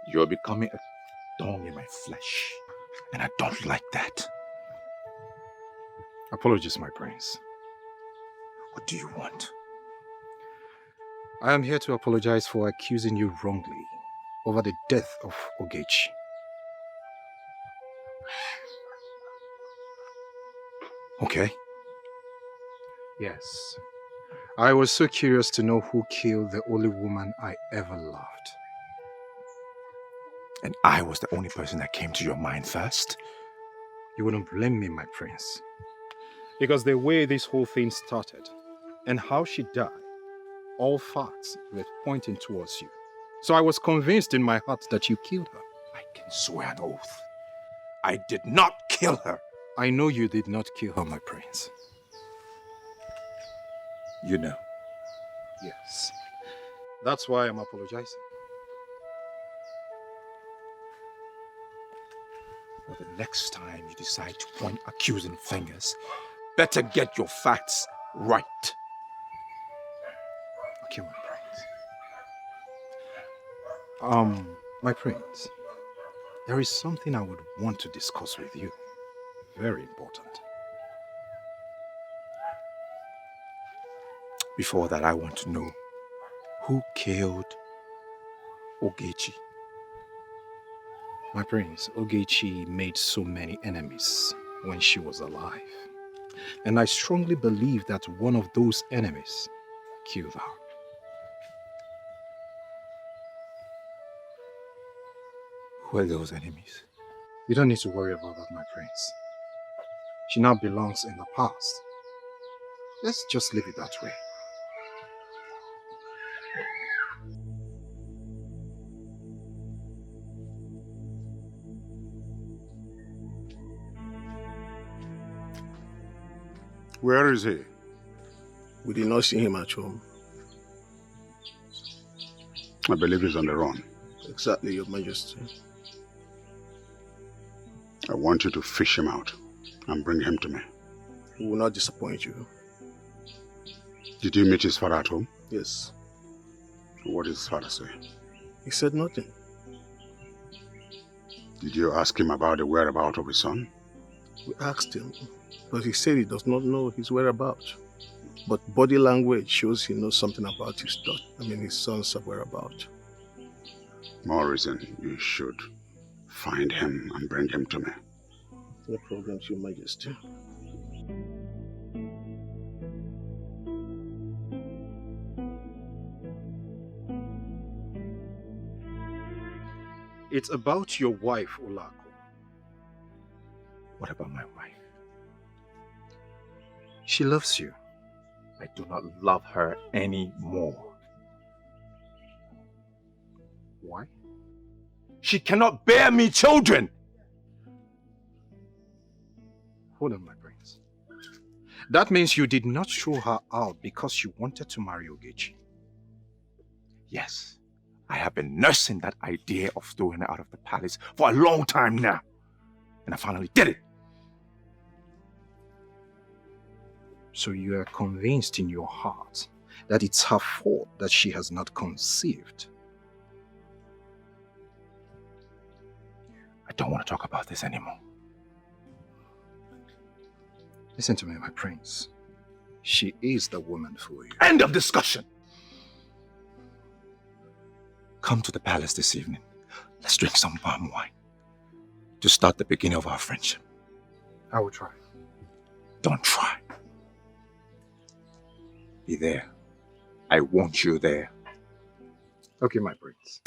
You're becoming a thorn in my flesh, and I don't like that. Apologies, my prince. What do you want? I am here to apologize for accusing you wrongly over the death of Ugezu. Okay. Yes. I was so curious to know who killed the only woman I ever loved. And I was the only person that came to your mind first? You wouldn't blame me, my prince. Because the way this whole thing started and how she died, all facts were pointing towards you. So I was convinced in my heart that you killed her. I can swear an oath. I did not kill her. I know you did not kill her, my prince. You know? Yes. That's why I'm apologizing. Well, the next time you decide to point accusing fingers, better get your facts right. Okay, my prince. My prince, there is something I would want to discuss with you. Very important. Before that, I want to know who killed Ugezu. My prince, Ugezu made so many enemies when she was alive. And I strongly believe that one of those enemies killed her. Who are those enemies? You don't need to worry about that, my prince. She now belongs in the past. Let's just leave it that way. Where is he? We did not see him at home. I believe he's on the run. Exactly, Your Majesty. I want you to fish him out and bring him to me. We will not disappoint you. Did you meet his father at home? Yes. What did his father say? He said nothing. Did you ask him about the whereabouts of his son? We asked him, but he said he does not know his whereabouts. But body language shows he knows something about his son's whereabouts. More reason you should find him and bring him to me. No problems, Your Majesty. It's about your wife, Olako. What about my wife? She loves you. I do not love her anymore. Why? She cannot bear me children! Hold on, my prince. That means you did not throw her out because you wanted to marry Ugezu. Yes, I have been nursing that idea of throwing her out of the palace for a long time now. And I finally did it. So you are convinced in your heart that it's her fault that she has not conceived. I don't want to talk about this anymore. Listen to me, my prince. She is the woman for you. End of discussion. Come to the palace this evening. Let's drink some palm wine to start the beginning of our friendship. I will try. Don't try. Be there. I want you there. Okay, my prince.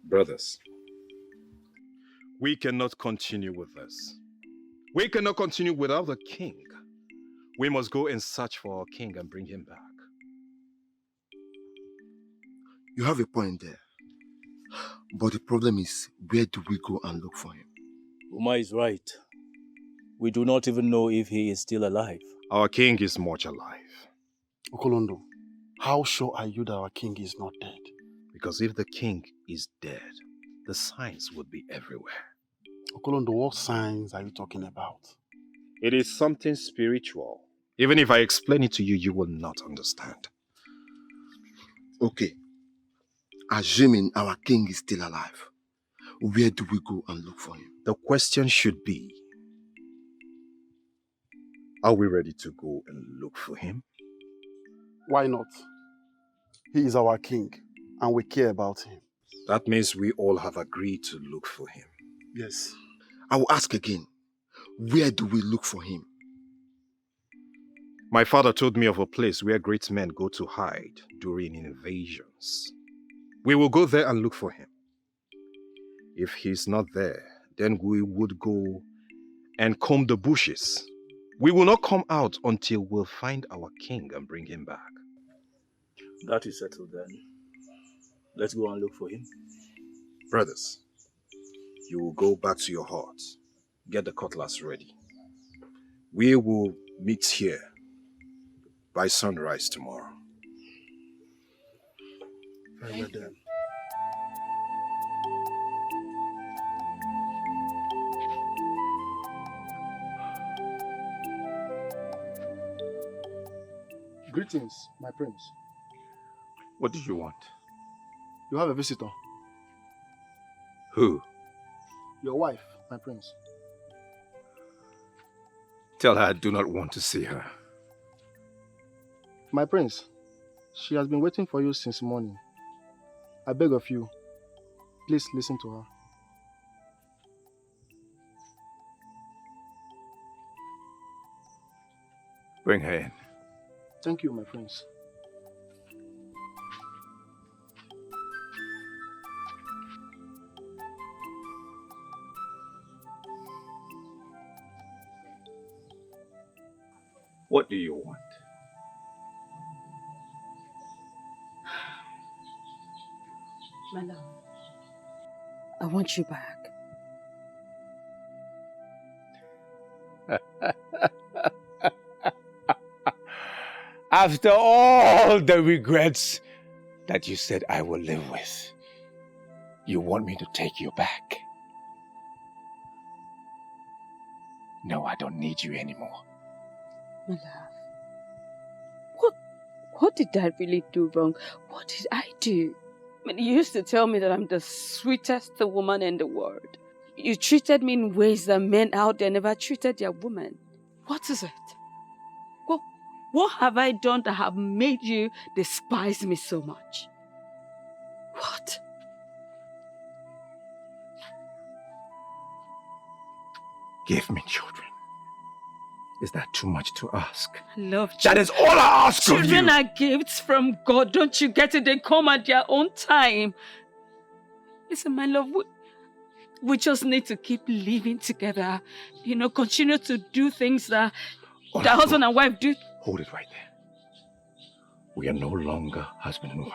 Brothers, we cannot continue with this. We cannot continue without the king. We must go and search for our king and bring him back. You have a point there. But the problem is, where do we go and look for him? Uma is right. We do not even know if he is still alive. Our king is much alive. Okolondo, how sure are you that our king is not dead? Because if the king is dead, the signs would be everywhere. Okolondo, what signs are you talking about? It is something spiritual. Even if I explain it to you, you will not understand. Okay. Assuming our king is still alive, where do we go and look for him? The question should be, are we ready to go and look for him? Why not? He is our king, and we care about him. That means we all have agreed to look for him. Yes. I will ask again, where do we look for him? My father told me of a place where great men go to hide during invasions. We will go there and look for him. If he's not there, then we would go and comb the bushes. We will not come out until we'll find our king and bring him back. That is settled then. Let's go and look for him. Brothers, you will go back to your hut. Get the cutlass ready. We will meet here by sunrise tomorrow. Very well done. Greetings, my prince. What do you want? You have a visitor. Who? Your wife, my prince. Tell her I do not want to see her. My prince, she has been waiting for you since morning. I beg of you, please listen to her. Bring her in. Thank you, my prince. What do you want? My love, I want you back. After all the regrets that you said I will live with, you want me to take you back? No, I don't need you anymore. My love, what did I really do wrong? What did I do? I mean, you used to tell me that I'm the sweetest woman in the world. You treated me in ways that men out there never treated their women. What is it? What have I done that have made you despise me so much? What? Give me children. Is that too much to ask? I love That is all I ask of you! Children are gifts from God. Don't you get it? They come at their own time. Listen, my love, we just need to keep living together. You know, continue to do things that the husband and wife do. Hold it right there. We are no longer husband and wife.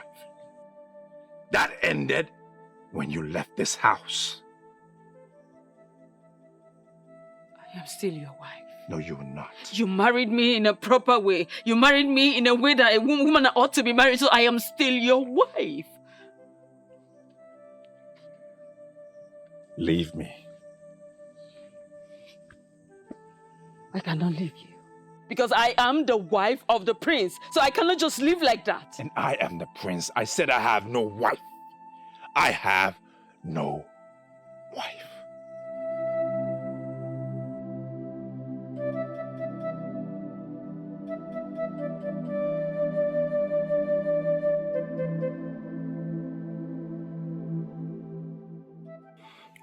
That ended when you left this house. I I am still your wife. No, you will not. You married me in a proper way. You married me in a way that a woman ought to be married, so I am still your wife. Leave me. I cannot leave you. Because I am the wife of the prince, so I cannot just live like that. And I am the prince. I said I have no wife. I have no wife.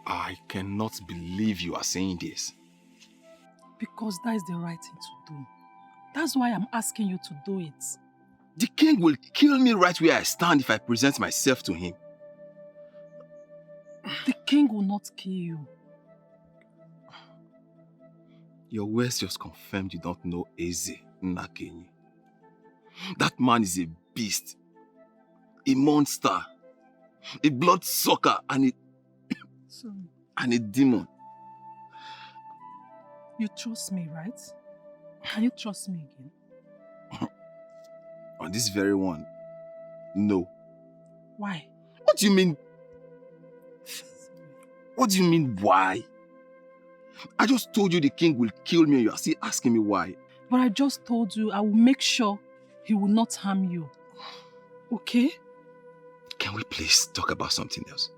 I cannot believe you are saying this. Because that is the right thing to do. That's why I'm asking you to do it. The king will kill me right where I stand if I present myself to him. The king will not kill you. Your words just confirmed you don't know Eze Nnakenyi. That man is a beast, a monster, a bloodsucker, and a demon. You trust me, right? Can you trust me again? On this very one, no. Why? What do you mean? What do you mean, why? I just told you the king will kill me and you are still asking me why. But I just told you I will make sure he will not harm you. Okay? Can we please talk about something else?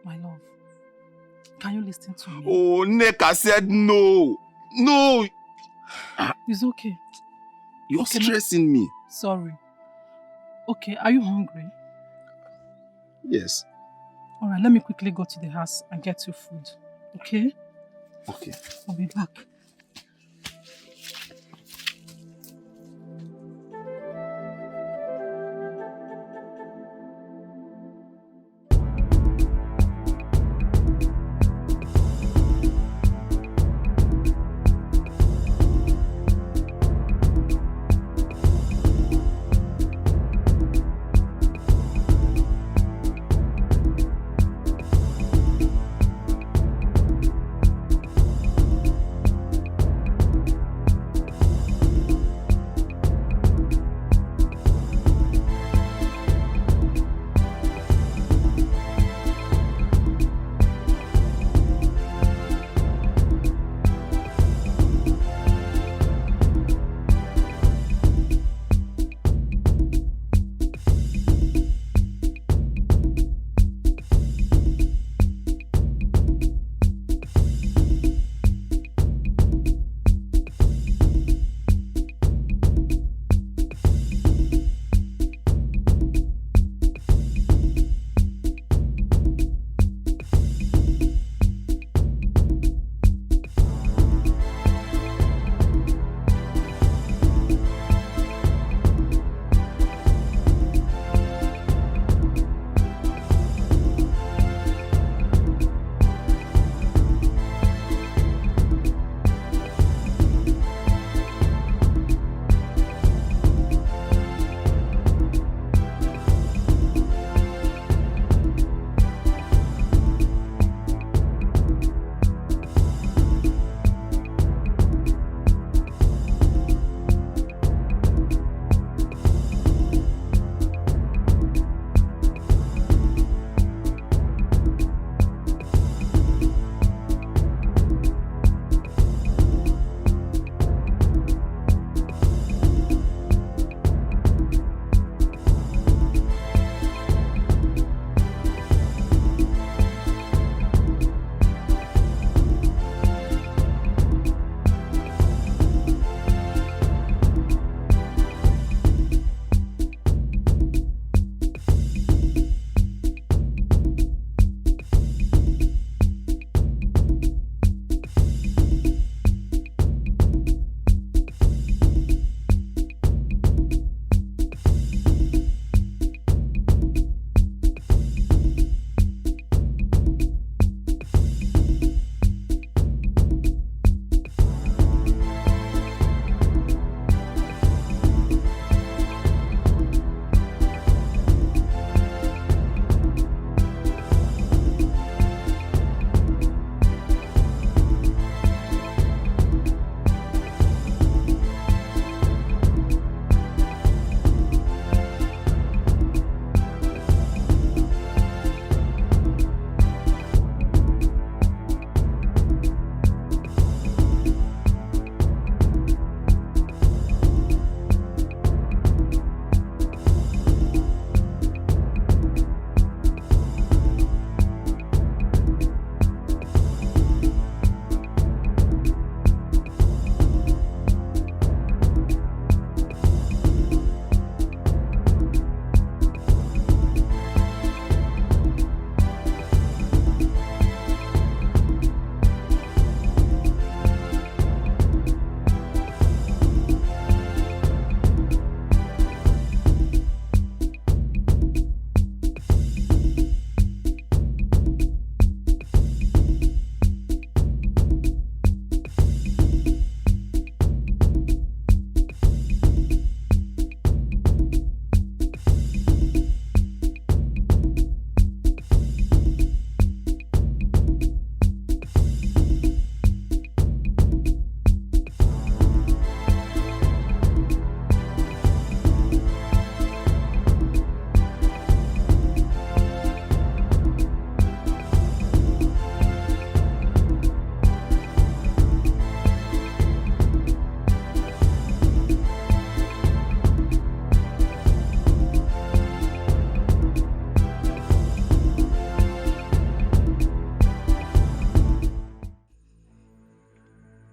My love, can you listen to me? Oh, Neka said no. No. It's okay. You're stressing me. Sorry. Okay, are you hungry? Yes. Alright, let me quickly go to the house and get you food. Okay? Okay. I'll be back.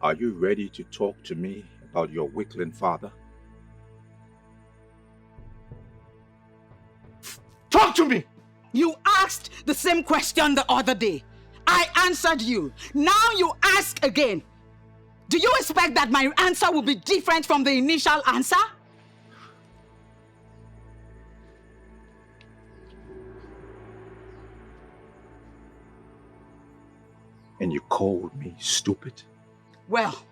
Are you ready to talk to me about your weakling father? Talk to me! You asked the same question the other day. I answered you. Now you ask again. Do you expect that my answer will be different from the initial answer? And you called me stupid? Well,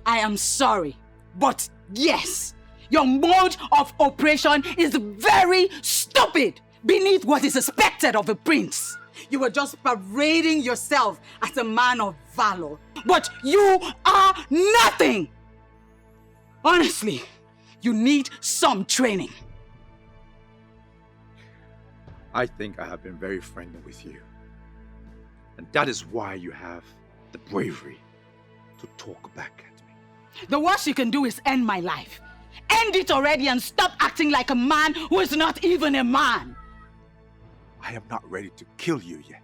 I am sorry, but yes, your mode of operation is very stupid beneath what is expected of a prince. You were just parading yourself as a man of valor, but you are nothing. Honestly, you need some training. I think I have been very friendly with you. And that is why you have the bravery to talk back at me. The worst you can do is end my life. End it already and stop acting like a man who is not even a man. I am not ready to kill you yet.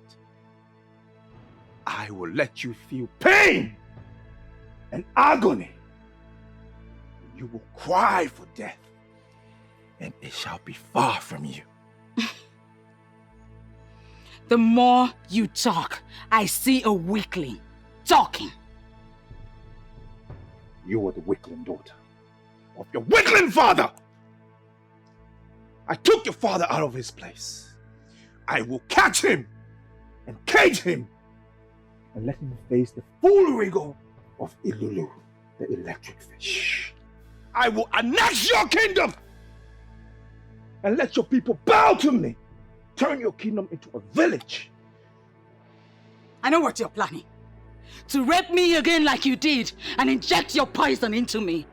I will let you feel pain and agony. You will cry for death, and it shall be far from you. The more you talk, I see a weakling talking. You are the weakling daughter of your weakling father. I took your father out of his place. I will catch him and cage him and let him face the full rigor of Ilulu, the electric fish. I will annex your kingdom and let your people bow to me. Turn your kingdom into a village. I know what you're planning. To rape me again like you did and inject your poison into me.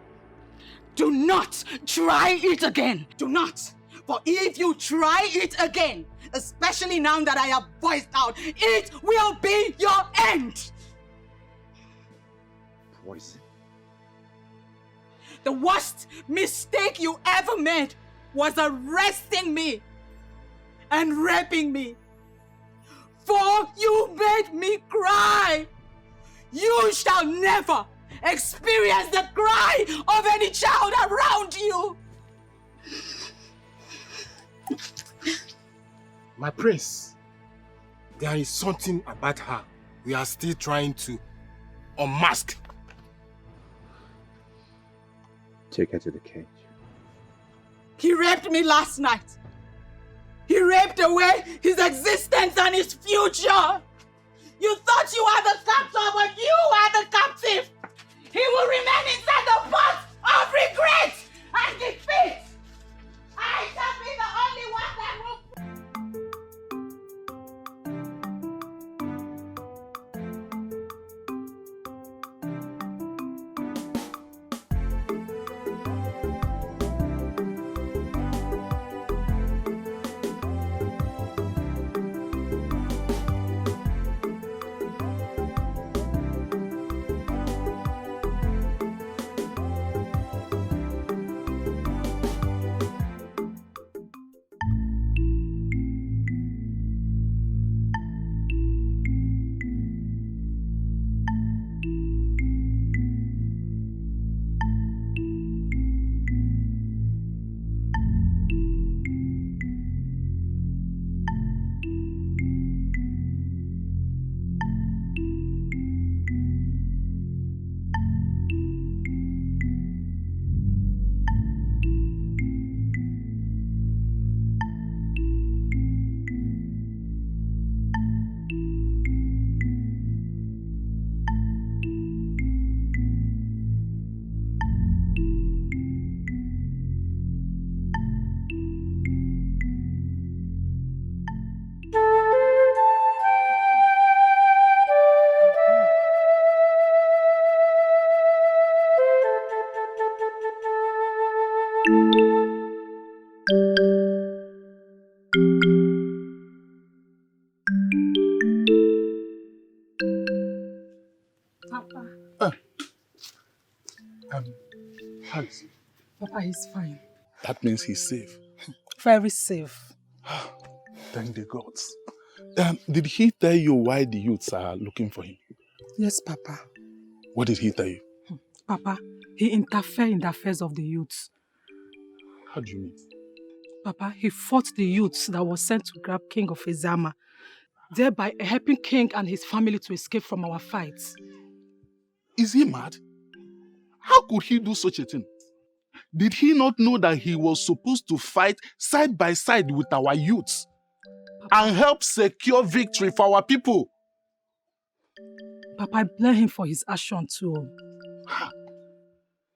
Do not try it again. Do not. For if you try it again, especially now that I have voiced out, it will be your end. Poison. The worst mistake you ever made was arresting me and raping me. For you made me cry. You shall never experience the cry of any child around you. My prince, there is something about her we are still trying to unmask. Take her to the cage. He raped me last night. He raped away his existence and his future. You thought you were the captor, but you are the captive. He will remain inside the pot of regret and defeat. I shall be the only one that will. How is he? Papa is fine. That means he's safe. Very safe. Thank the gods. Did he tell you why the youths are looking for him? Yes, Papa. What did he tell you? Papa, he interfered in the affairs of the youths. How do you mean? Papa, he fought the youths that were sent to grab King of Eziama, thereby helping King and his family to escape from our fights. Is he mad? How could he do such a thing? Did he not know that he was supposed to fight side by side with our youths and help secure victory for our people? Papa, I blame him for his action too.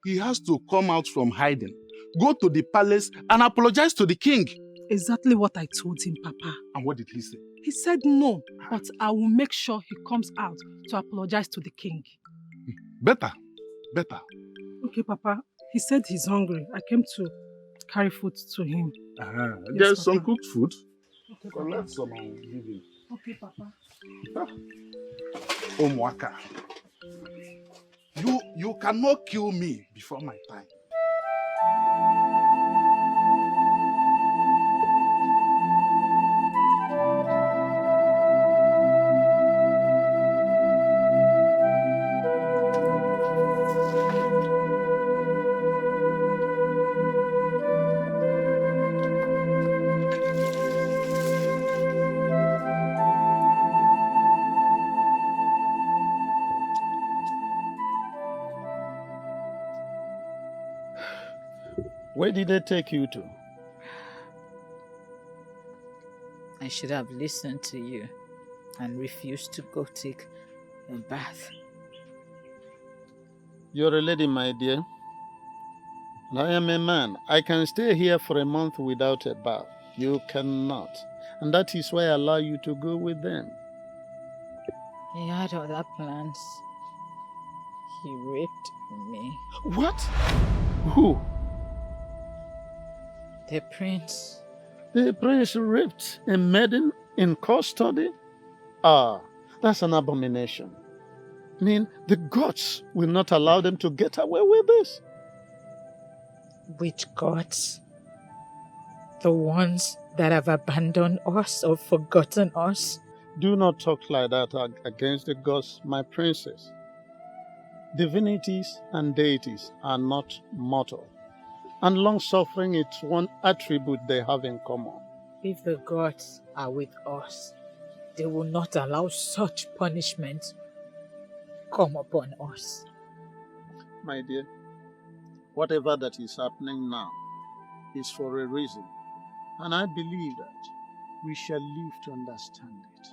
He has to come out from hiding, go to the palace and apologize to the king. Exactly what I told him, Papa. And what did he say? He said no, but I will make sure he comes out to apologize to the king. Better. Okay, Papa. He said he's hungry. I came to carry food to him. Yes, Papa. there's some cooked food. Okay, Collect some and give him. Okay, Papa. Omwaka. You cannot kill me before my time. Where did they take you to? I should have listened to you and refused to go take a bath. You're a lady, my dear. And I am a man. I can stay here for a month without a bath. You cannot. And that is why I allow you to go with them. He had other plans. He raped me. What? Who? The prince. The prince raped a maiden in custody? Ah, that's an abomination. I mean, the gods will not allow them to get away with this. Which gods? The ones that have abandoned us or forgotten us? Do not talk like that against the gods, my princess. Divinities and deities are not mortal, and long-suffering is one attribute they have in common. If the gods are with us, they will not allow such punishment come upon us. My dear, whatever that is happening now is for a reason, and I believe that we shall live to understand it.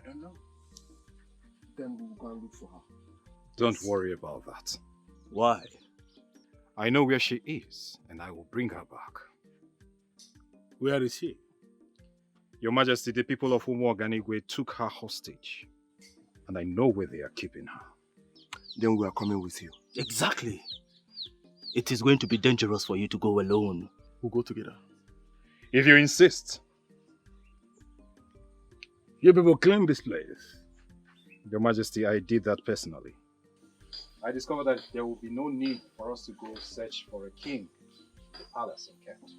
don't know. Then we'll go and look for her. Don't worry about that. Why? I know where she is, and I will bring her back. Where is she? Your Majesty, the people of Umuoganigwe took her hostage, and I know where they are keeping her. Then we are coming with you. Exactly. It is going to be dangerous for you to go alone. We'll go together. If you insist. You people claim this place. Your Majesty, I did that personally. I discovered that there will be no need for us to go search for a king in the palace in Kent.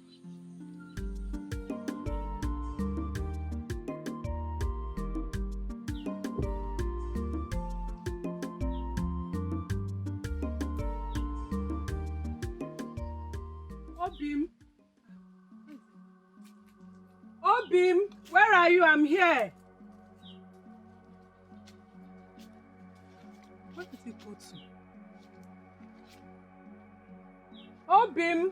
Obim! Obim! Where are you? I'm here! Where did he go to? Obim!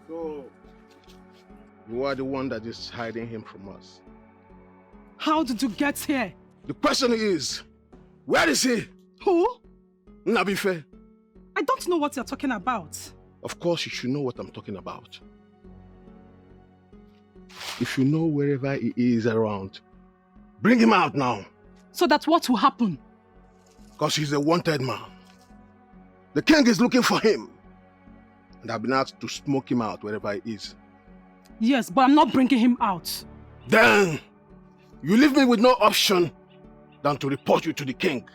So, you are the one that is hiding him from us. How did you get here? The question is, where is he? Who? Nabife. I don't know what you're talking about. Of course you should know what I'm talking about. If you know wherever he is around, bring him out now. So that what will happen? Because he's a wanted man. The king is looking for him. And I've been asked to smoke him out wherever he is. Yes, but I'm not bringing him out. Then, you leave me with no option than to report you to the king.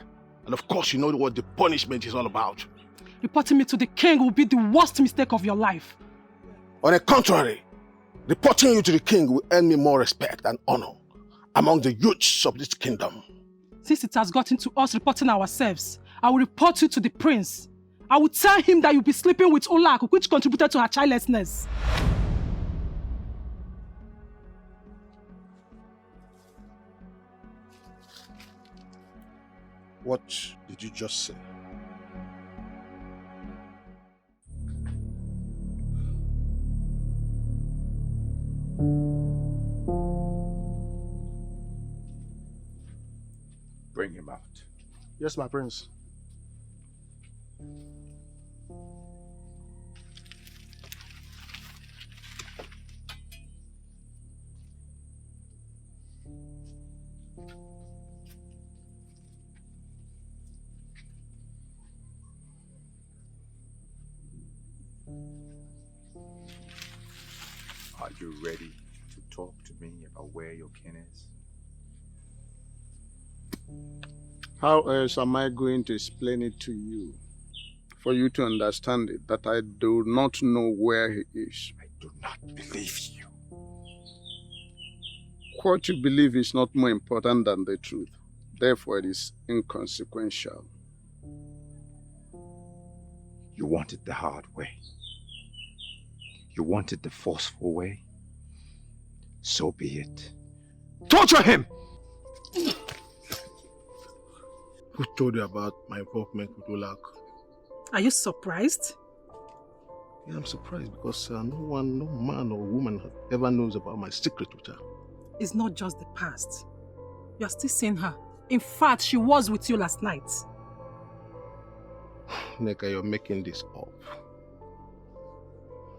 And of course you know what the punishment is all about. Reporting me to the king will be the worst mistake of your life. On the contrary, reporting you to the king will earn me more respect and honor among the youths of this kingdom. Since it has gotten to us reporting ourselves, I will report you to the prince. I will tell him that you'll be sleeping with Olak, which contributed to her childlessness. What did you just say? Bring him out. Yes, my prince. Are you ready to talk to me about where your kin is? How else am I going to explain it to you? For you to understand it, that I do not know where he is. I do not believe you. What you believe is not more important than the truth. Therefore, it is inconsequential. You want it the hard way. You want it the forceful way. So be it. Torture him! Who told you about my involvement with Olak? Are you surprised? Yeah, I'm surprised because no man or woman ever knows about my secret with her. It's not just the past. You're still seeing her. In fact, she was with you last night. Neka, you're making this up.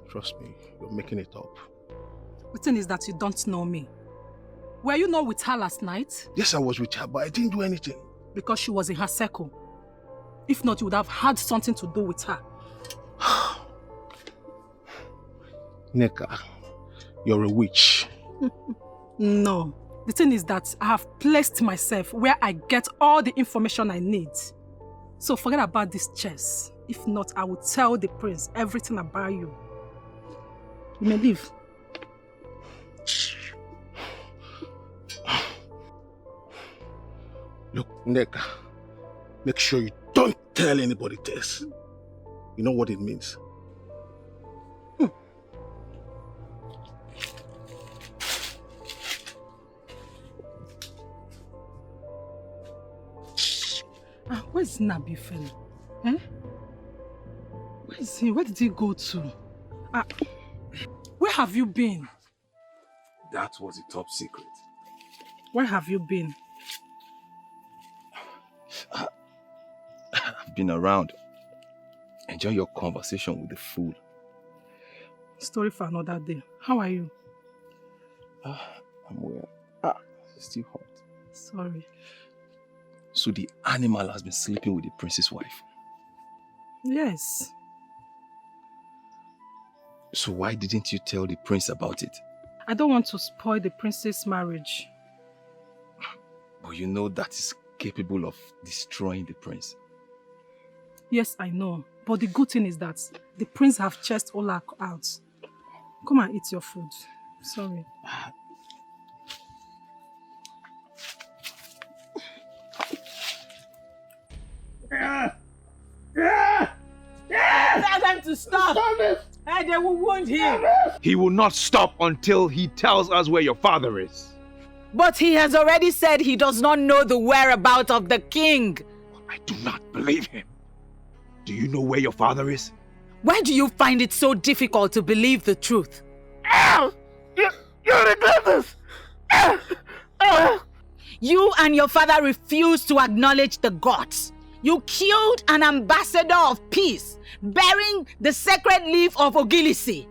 Trust me, you're making it up. The thing is that you don't know me. Were you not with her last night? Yes, I was with her, but I didn't do anything. Because she was in her circle. If not, you would have had something to do with her. Neka, you're a witch. No. The thing is that I have placed myself where I get all the information I need. So forget about this chess. If not, I will tell the prince everything about you. You may leave. Look, Neka, make sure you don't tell anybody this. You know what it means? Where's Nabi fellow? Eh? Where is he? Where did he go to? Where have you been? That was a top secret. Where have you been? I've been around. Enjoy your conversation with the fool. Story for another day. How are you? I'm well. It's still hot. Sorry. So the animal has been sleeping with the prince's wife? Yes. So why didn't you tell the prince about it? I don't want to spoil the prince's marriage. But you know that is capable of destroying the prince. Yes, I know. But the good thing is that the prince have chased Ola out. Come and eat your food. Sorry. Tell them to stop. And they will wound him. He will not stop until he tells us where your father is. But he has already said he does not know the whereabouts of the king. I do not believe him. Do you know where your father is? Why do you find it so difficult to believe the truth? You regret this! You and your father refused to acknowledge the gods. You killed an ambassador of peace, bearing the sacred leaf of Ogilisi.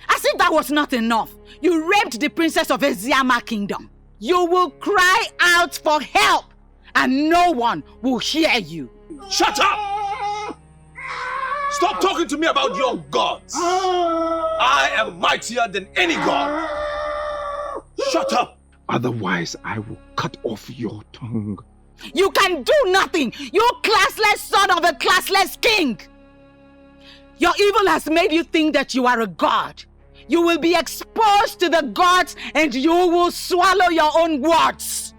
As if that was not enough, you raped the princess of Eziama kingdom. You will cry out for help, and no one will hear you. Shut up! Stop talking to me about your gods. I am mightier than any god. Shut up! Otherwise, I will cut off your tongue. You can do nothing, you classless son of a classless king. Your evil has made you think that you are a god. You will be exposed to the gods and you will swallow your own words.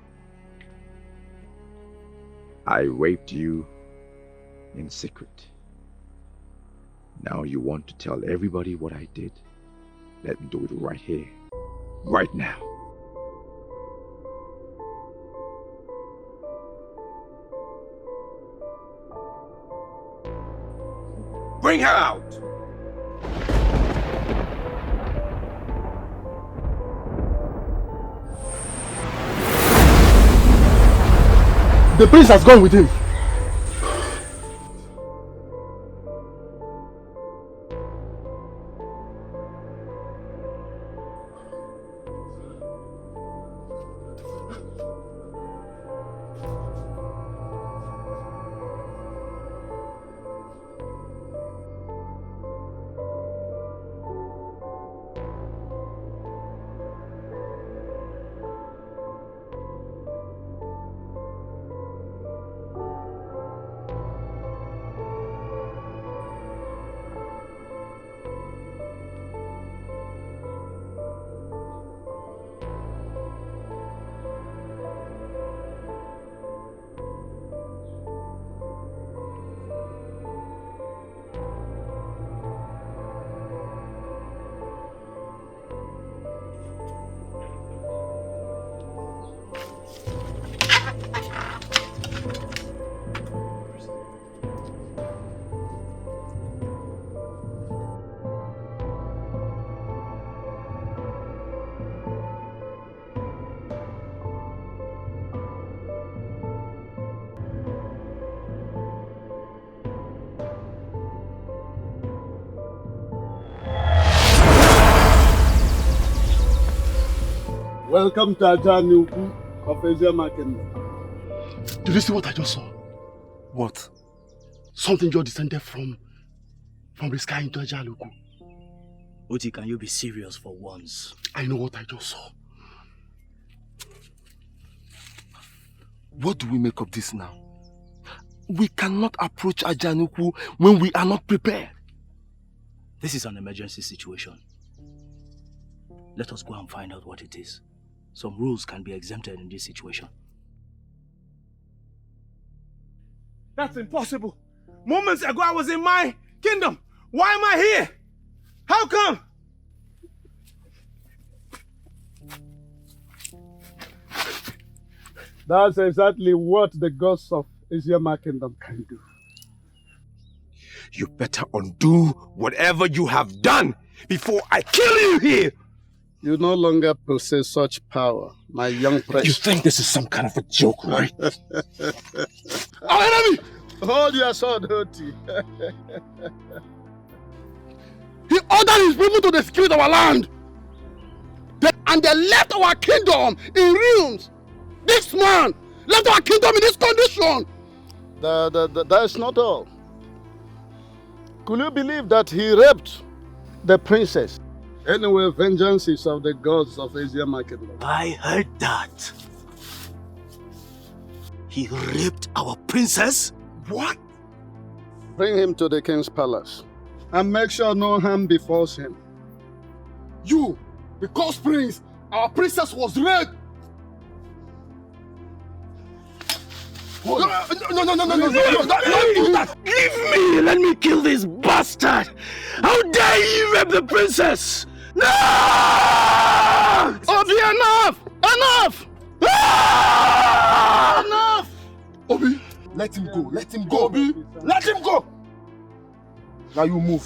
I raped you in secret. Now you want to tell everybody what I did? Let me do it right here, right now. Bring her out! The prince has gone with him. Welcome to Ajanuku of Eziama Kingdom. Did you see what I just saw? What? Something just descended from the sky into Ajanuku. Oti, can you be serious for once? I know what I just saw. What do we make of this now? We cannot approach Ajanuku when we are not prepared. This is an emergency situation. Let us go and find out what it is. Some rules can be exempted in this situation. That's impossible. Moments ago I was in my kingdom. Why am I here? How come? That's exactly what the gods of Eziama Kingdom can do. You better undo whatever you have done before I kill you here! You no longer possess such power, my young prince. You think this is some kind of a joke, right? Our enemy! Hold your sword, Hoti. He ordered his people to desecrate our land. And they left our kingdom in ruins. This man left our kingdom in this condition. That is not all. Could you believe that he raped the princess? Anyway, vengeance is of the gods of Eziama kingdom. I heard that. He raped our princess? What? Bring him to the king's palace and make sure no harm befalls him. You, because prince, our princess was raped. No, don't do that! Leave me! Let me kill this bastard! How dare you rape the princess! No! Obi, enough! Enough! Ah! Enough! Obi, let him go. Let him go. Obi, let him go! Now you move.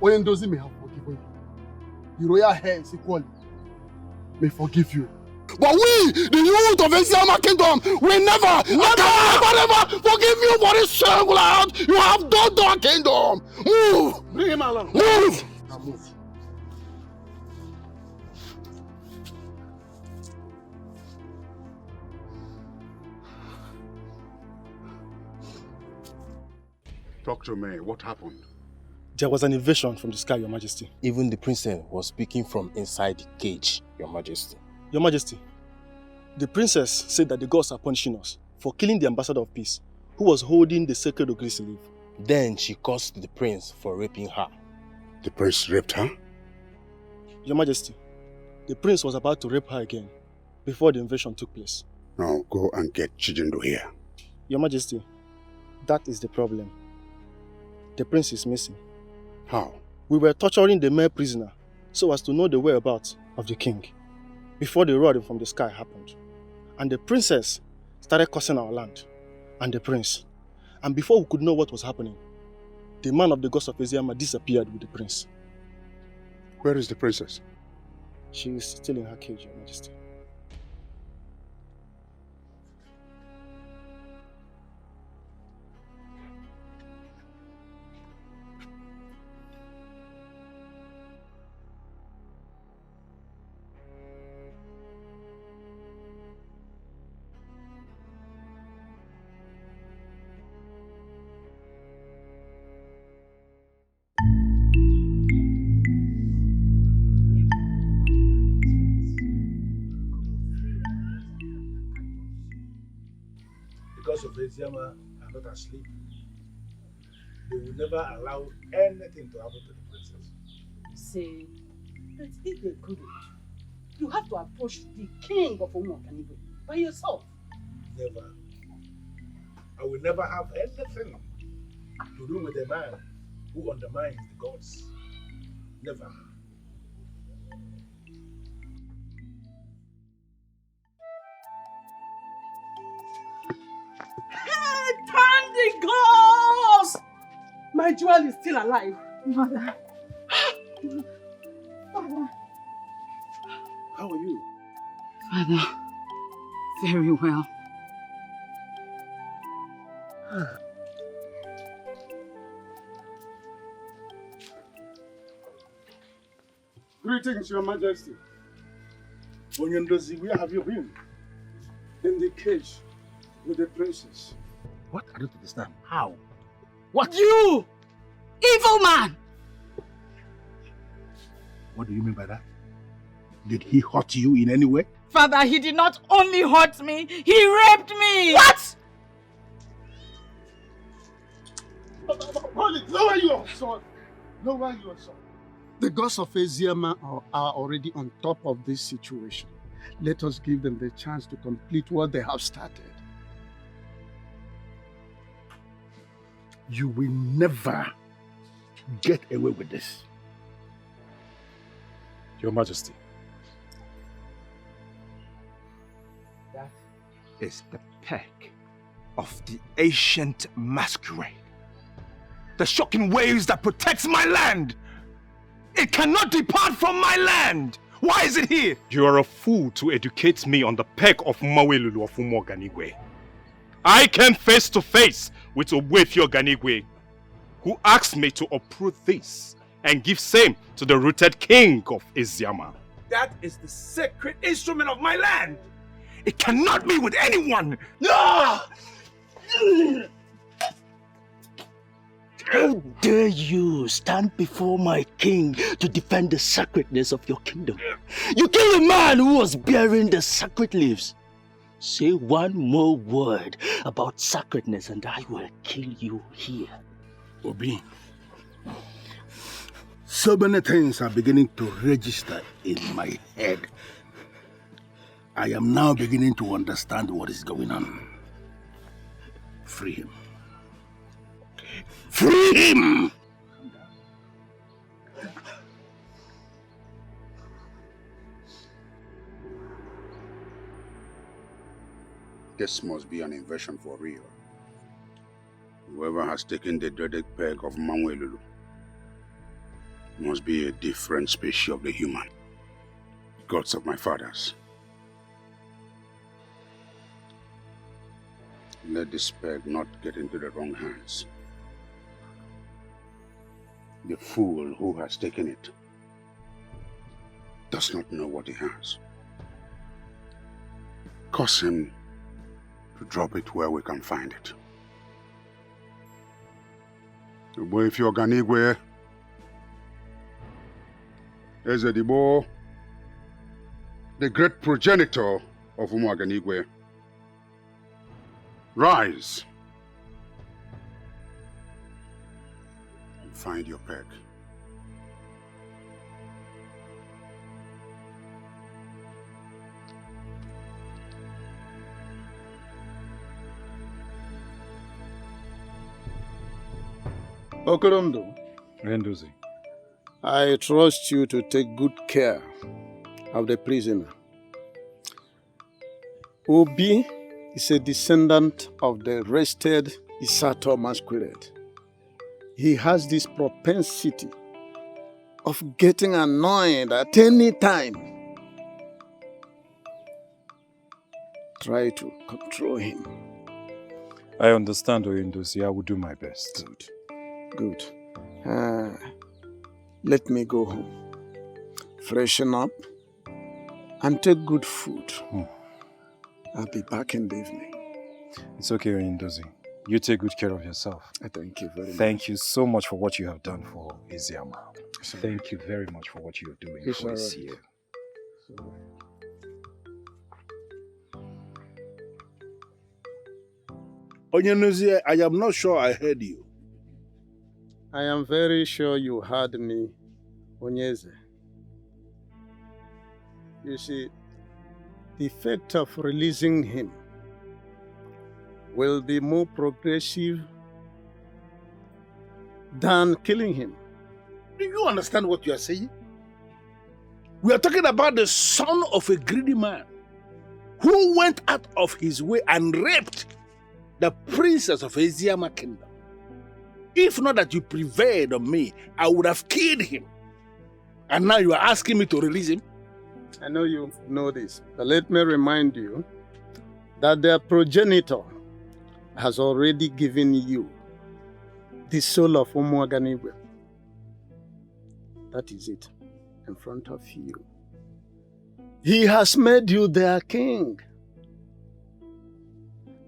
Oyendozi may have forgiven you. The royal heirs equally may forgive you. But we, the youth of Eziama kingdom, will never forgive you for this shameful act you have done to our kingdom. Move! Bring him along. Move! Now move. Talk to me. What happened? There was an invasion from the sky, Your Majesty. Even the princess was speaking from inside the cage, Your Majesty. Your Majesty, the princess said that the gods are punishing us for killing the ambassador of peace, who was holding the sacred Ugezu leaf. Then she cursed the prince for raping her. The prince raped her? Your Majesty, the prince was about to rape her again before the invasion took place. Now go and get Chijindo here. Your Majesty, that is the problem. The prince is missing. How? We were torturing the male prisoner so as to know the whereabouts of the king before the roaring from the sky happened. And the princess started cursing our land and the prince. And before we could know what was happening, the man of the gods of Eziama disappeared with the prince. Where is the princess? She is still in her cage, Your Majesty. Because of Eziama are not asleep, they will never allow anything to happen to the princess. Say, but if they couldn't, you have to approach the king of Umuoganigwe by yourself. Never. I will never have anything to do with a man who undermines the gods. Never. Thank the gods! My jewel is still alive. Mother. Father. How are you? Father, very well. Greetings, Your Majesty. Onyendozi, where have you been? In the cage with the princess. What? I don't understand. How? What? You! Evil man! What do you mean by that? Did he hurt you in any way? Father, he did not only hurt me, he raped me! What? Hold it! Lower your sword! Lower your sword. The gods of Eziama are already on top of this situation. Let us give them the chance to complete what they have started. You will never get away with this. Your Majesty. That is the peg of the ancient masquerade. The shocking waves that protects my land. It cannot depart from my land. Why is it here? You are a fool to educate me on the peg of Mawelulu of Umuoganigwe. I came face to face with Umuoganigwe, who asked me to uproot this and give same to the rooted king of Eziama. That is the sacred instrument of my land. It cannot be with anyone. No! How dare you stand before my king to defend the sacredness of your kingdom? You killed a man who was bearing the sacred leaves. Say one more word about sacredness and I will kill you here. Obi, so many things are beginning to register in my head. I am now beginning to understand what is going on. Free him. Free him! This must be an invasion for real. Whoever has taken the dreaded peg of Mawelulu must be a different species of the human. Gods of my fathers. Let this peg not get into the wrong hands. The fool who has taken it does not know what he has. Cause him to drop it where we can find it. Umuoganigwe, Ezedibo, the great progenitor of Umuoganigwe, rise and find your peg. Okorondo, Renduzi. I trust you to take good care of the prisoner. Obi is a descendant of the arrested Isato masquerade. He has this propensity of getting annoyed at any time. Try to control him. I understand, Oyendozi. I will do my best. Good. Let me go home. Freshen up and take good food. I'll be back in the evening. It's okay, Oyendozi. You take good care of yourself. Thank you very much. Thank you so much for what you have done for Eziama. Thank you very much for what you're doing It's for all right. Eziama. Onyenuzie, I am not sure I heard you. I am very sure you heard me, Onyeze. You see, the effect of releasing him will be more progressive than killing him. Do you understand what you are saying? We are talking about the son of a greedy man who went out of his way and raped the princess of Eziama kingdom. If not that you prevailed on me, I would have killed him. And now you are asking me to release him? I know you know this, but let me remind you that their progenitor has already given you the soul of Umuoganigwe. That is it, in front of you. He has made you their king.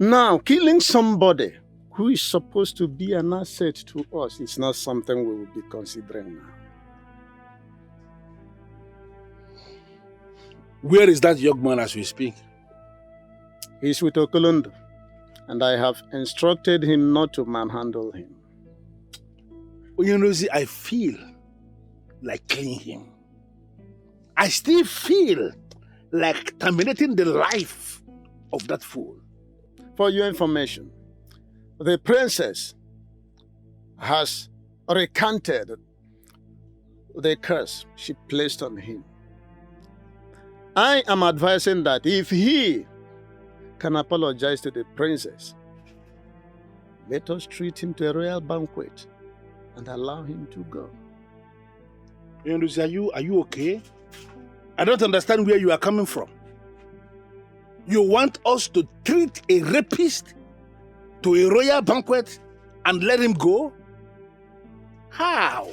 Now, killing somebody who is supposed to be an asset to us is not something we will be considering now. Where is that young man as we speak? He's with Okolondo, and I have instructed him not to manhandle him. Onyenuzi, I feel like killing him. I still feel like terminating the life of that fool. For your information, the princess has recanted the curse she placed on him. I am advising that if he can apologize to the princess, Let us treat him to a royal banquet and allow him to go. Nduzi, are you okay? I don't understand where you are coming from. You want us to treat a rapist to a royal banquet and let him go? How?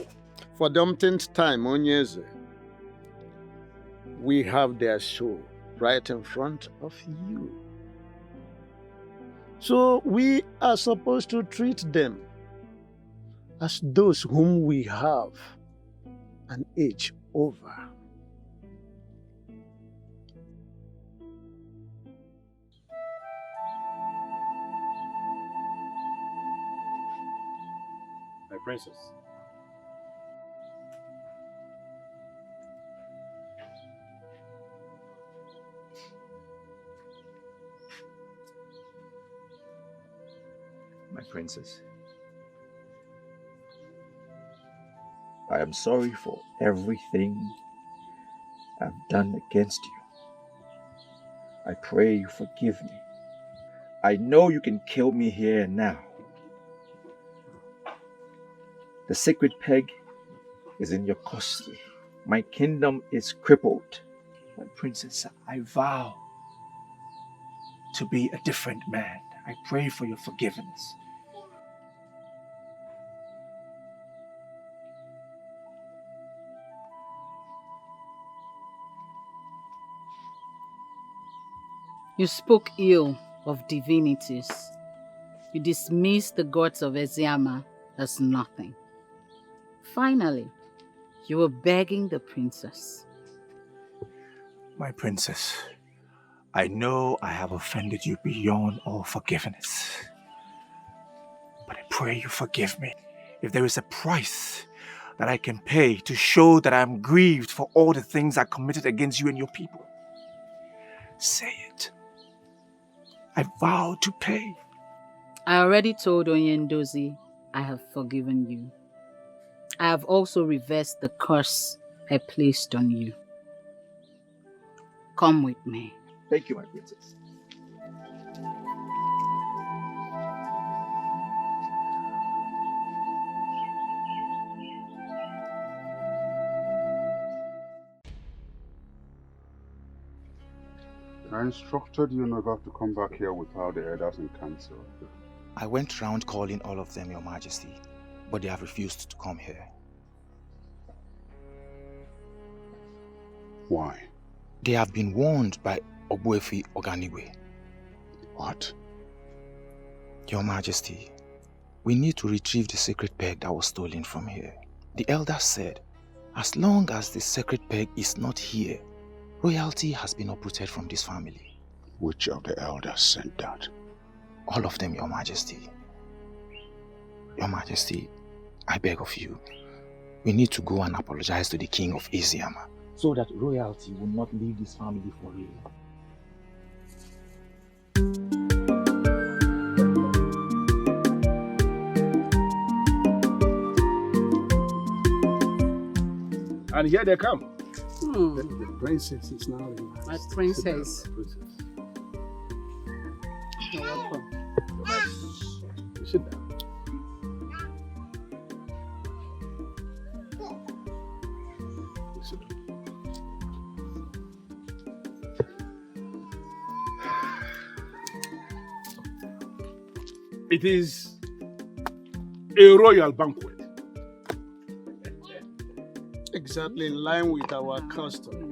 For the umpteenth time, Onyeze, we have their show right in front of you. So we are supposed to treat them as those whom we have an age over. My princess. My princess, I am sorry for everything I've done against you. I pray you forgive me. I know you can kill me here and now. The sacred peg is in your custody. My kingdom is crippled. My princess, I vow to be a different man. I pray for your forgiveness. You spoke ill of divinities. You dismissed the gods of Eziama as nothing. Finally, you were begging the princess. My princess, I know I have offended you beyond all forgiveness. But I pray you forgive me. If there is a price that I can pay to show that I am grieved for all the things I committed against you and your people, say it. I vow to pay. I already told Onyendozi I have forgiven you. I have also reversed the curse I placed on you. Come with me. Thank you, my princess. I instructed you never to come back here without the elders in council. I went round calling all of them, Your Majesty, but they have refused to come here. Why? They have been warned by Umuoganigwe. What? Your Majesty, we need to retrieve the sacred peg that was stolen from here. The elders said, as long as the sacred peg is not here, royalty has been uprooted from this family. Which of the elders said that? All of them, Your Majesty. Your Majesty, I beg of you, we need to go and apologize to the king of Eziama, so that royalty will not leave this family for real. And here they come. The princess is now relaxed. My princess. You're welcome. Sit down. Sit down. It is a royal banquet. Exactly in line with our custom.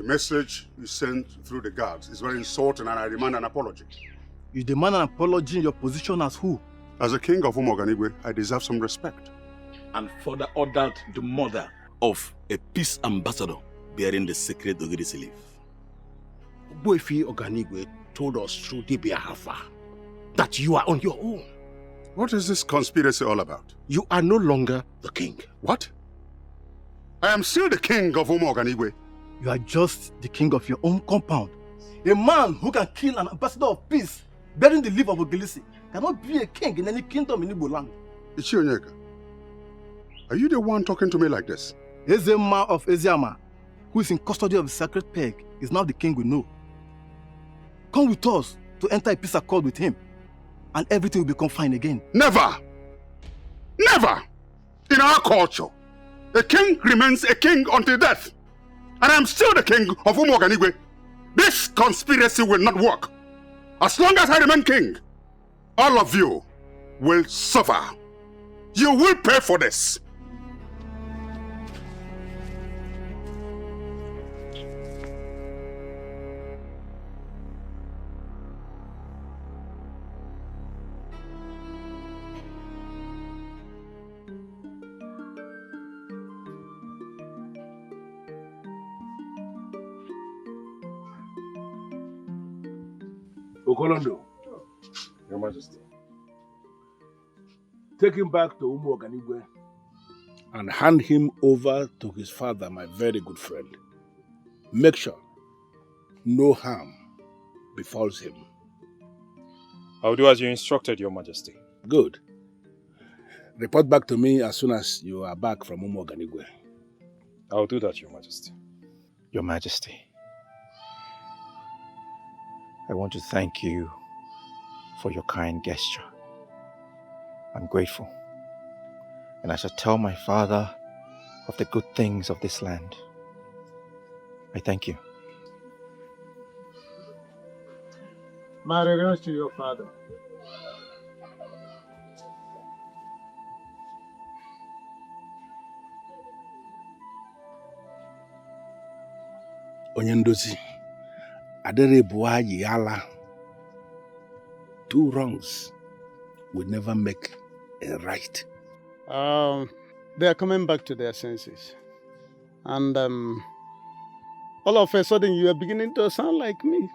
message you sent through the guards is very insulting and I demand an apology. You demand an apology in your position as who? As a king of Umuoganigwe, I deserve some respect. And further ordered the murder of a peace ambassador bearing the sacred Ugezu leaf. Boyfi Oganigwe told us through Dibia Hafa that you are on your own. What is this conspiracy all about? You are no longer the king. What? I am still the king of Umuoganigwe. You are just the king of your own compound. A man who can kill an ambassador of peace bearing the leaf of Ugezu cannot be a king in any kingdom in Igbo land. Ichionyeka, are you the one talking to me like this? Eziama of Eziama, who is in custody of the sacred peg, is now the king we know. Come with us to enter a peace accord with him, and everything will become fine again. Never! Never! In our culture, a king remains a king until death. And I'm still the king of Umuoganigwe. This conspiracy will not work. As long as I remain king, all of you will suffer. You will pay for this. Okolondo, Your Majesty, take him back to Umuoganigwe and hand him over to his father, my very good friend. Make sure no harm befalls him. I'll do as you instructed, Your Majesty. Good. Report back to me as soon as you are back from Umuoganigwe. I'll do that, Your Majesty. Your Majesty, I want to thank you for your kind gesture. I'm grateful, and I shall tell my father of the good things of this land. I thank you. My regards to your father. Onyendozi, Adere Buayi Yala. 2 wrongs will never make a right. They are coming back to their senses. And all of a sudden you are beginning to sound like me.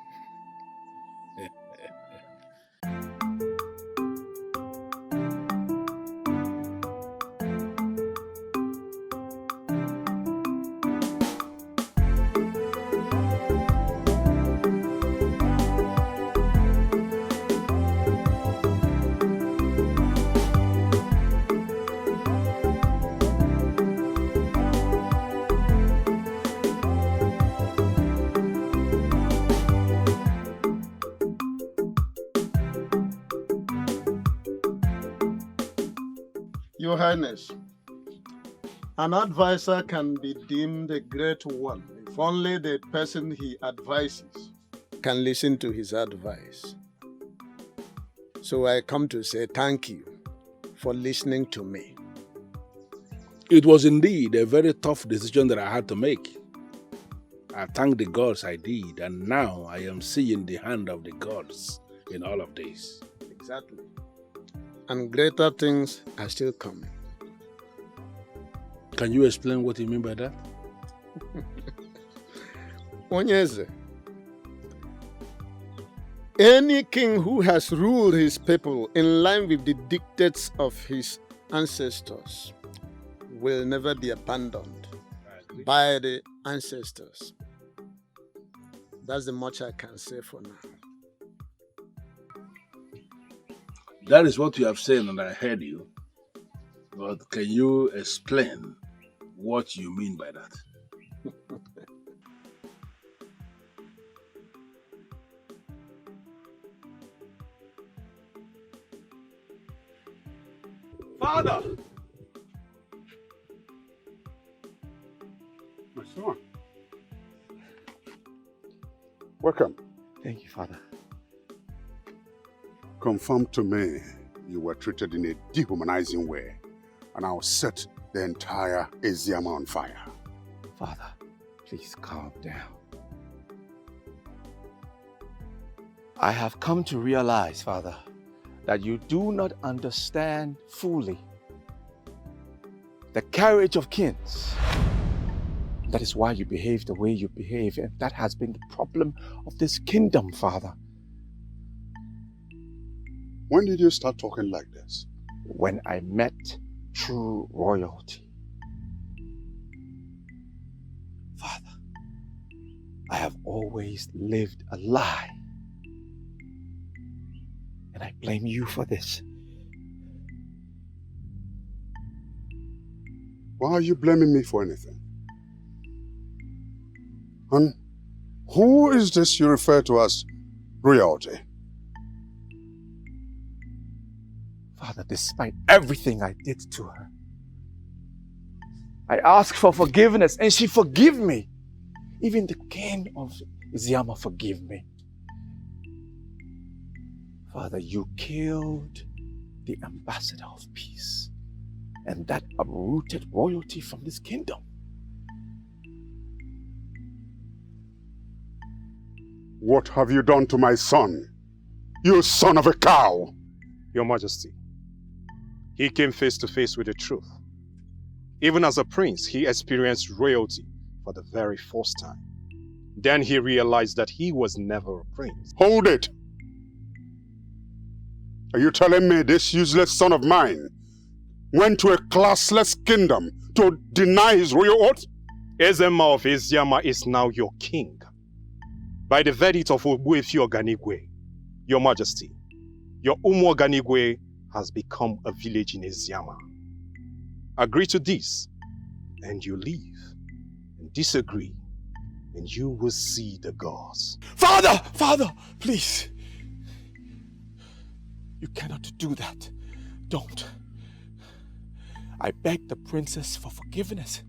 Your Highness, an advisor can be deemed a great one if only the person he advises can listen to his advice. So I come to say thank you for listening to me. It was indeed a very tough decision that I had to make. I thank the gods I did, and now I am seeing the hand of the gods in all of this. Exactly. And greater things are still coming. Can you explain what you mean by that? Onyeze, any king who has ruled his people in line with the dictates of his ancestors will never be abandoned by the ancestors. That's the much I can say for now. That is what you have said, and I heard you. But can you explain what you mean by that? Father! My son. Welcome. Thank you, Father. Confirm to me you were treated in a dehumanizing way, and I'll set the entire Eziama on fire. Father, please calm down. I have come to realize, Father, that you do not understand fully the carriage of kings. That is why you behave the way you behave, and that has been the problem of this kingdom, Father. When did you start talking like this? When I met true royalty. Father, I have always lived a lie. And I blame you for this. Why are you blaming me for anything? And who is this you refer to as royalty? Father, despite everything I did to her, I asked for forgiveness and she forgave me. Even the king of Eziama forgave me. Father, you killed the ambassador of peace, and that uprooted royalty from this kingdom. What have you done to my son? You son of a cow! Your Majesty, he came face to face with the truth. Even as a prince, he experienced royalty for the very first time. Then he realized that he was never a prince. Hold it! Are you telling me this useless son of mine went to a classless kingdom to deny his royal oath? Eziama of Eziama is now your king. By the verdict of Umuoganigwe, Your Majesty, your Umuoganigwe has become a village in Eziama. Agree to this, and you leave. And disagree, and you will see the gods. Father! Father! Please! You cannot do that. Don't. I begged the princess for forgiveness,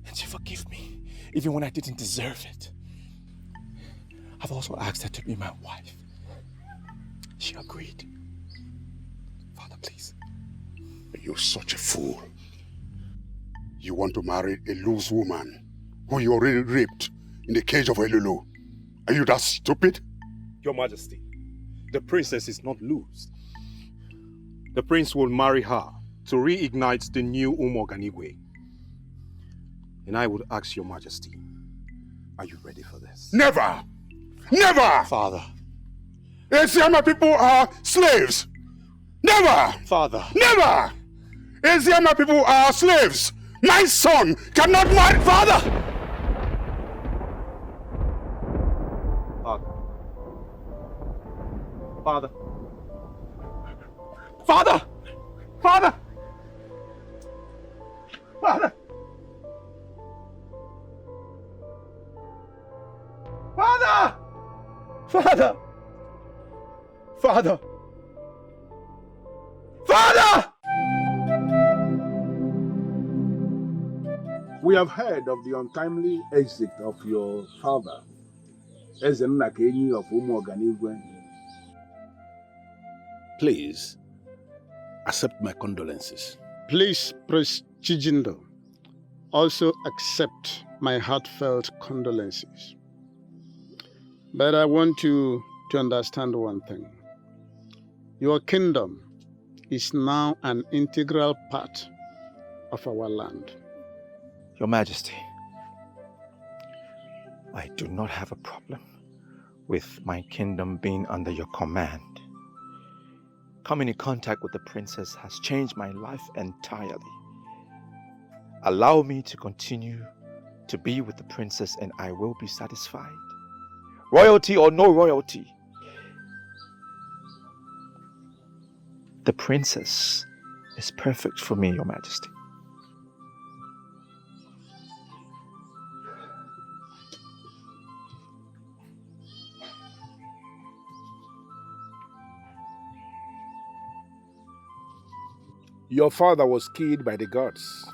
and she forgave me, even when I didn't deserve it. I've also asked her to be my wife. She agreed. Father, please. You're such a fool. You want to marry a loose woman who you already raped in the cage of Elulu. Are you that stupid? Your Majesty, the princess is not loose. The prince will marry her to reignite the new Umuoganigwe. And I would ask Your Majesty, are you ready for this? Never! Never! Father. Eziama people are slaves! Never! Father. Never! Eziama people are slaves! My son cannot marry... Father! Father. Father! Father! Father! Father! Father! Father! Father! We have heard of the untimely exit of your father, Eziama of Umuoganigwe. Please, accept my condolences. Please, Prince Chijindo, also accept my heartfelt condolences. But I want you to understand one thing. Your kingdom is now an integral part of our land. Your Majesty, I do not have a problem with my kingdom being under your command. Coming in contact with the princess has changed my life entirely. Allow me to continue to be with the princess and I will be satisfied. Royalty or no royalty, the princess is perfect for me, Your Majesty. Your father was killed by the gods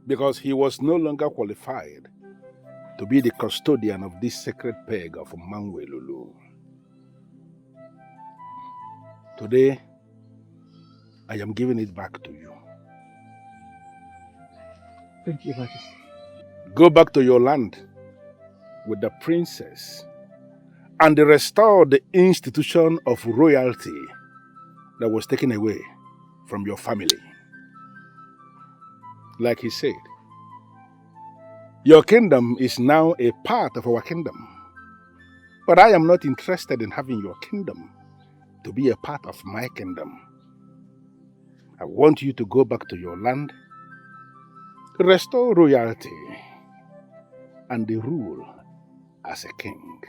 because he was no longer qualified to be the custodian of this sacred peg of Mangwelulu. Today, I am giving it back to you. Thank you, Majesty. Go back to your land with the princess and restore the institution of royalty that was taken away from your family. Like he said, your kingdom is now a part of our kingdom. But I am not interested in having your kingdom to be a part of my kingdom. I want you to go back to your land, restore royalty, and rule as a king.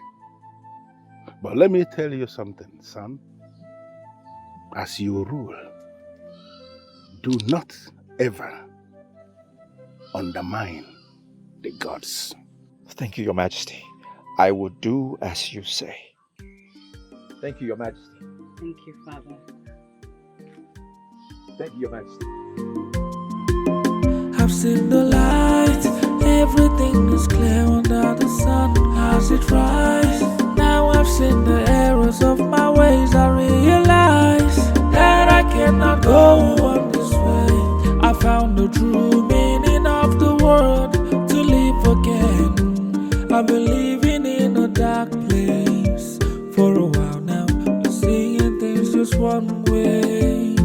But let me tell you something, son. As you rule, do not ever undermine the gods. Thank you, Your Majesty. I will do as you say. Thank you, Your Majesty. Thank you, Father. Thank you, Your Majesty. I've seen the light, everything is clear under the sun as it rises. Now I've seen the errors of my ways. I realize that I cannot go on this way. I found the true meaning of the word to live again. I've been living in a dark place for a while now, seeing things just one way.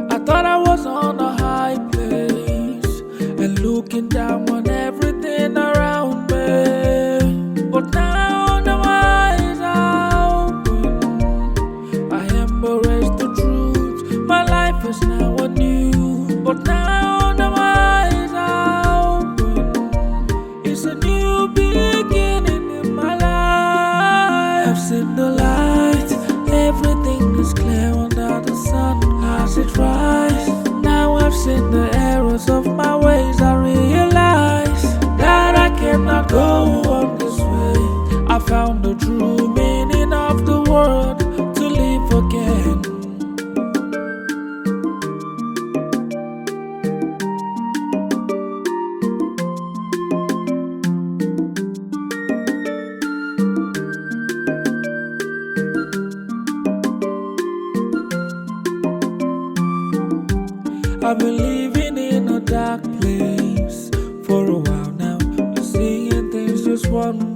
I thought I was on a high place and looking down on everything around me. But now the eyes are open. I embrace the truth. My life is now anew. But now the eyes are open. It's a new beginning in my life. I've seen the light. Everything is clear under the sun as it rises. Now I've seen the errors of my ways. I realize that I cannot go on this way. I found the true meaning of the word to live again. I've been living in a dark place for a while now. You're seeing things just one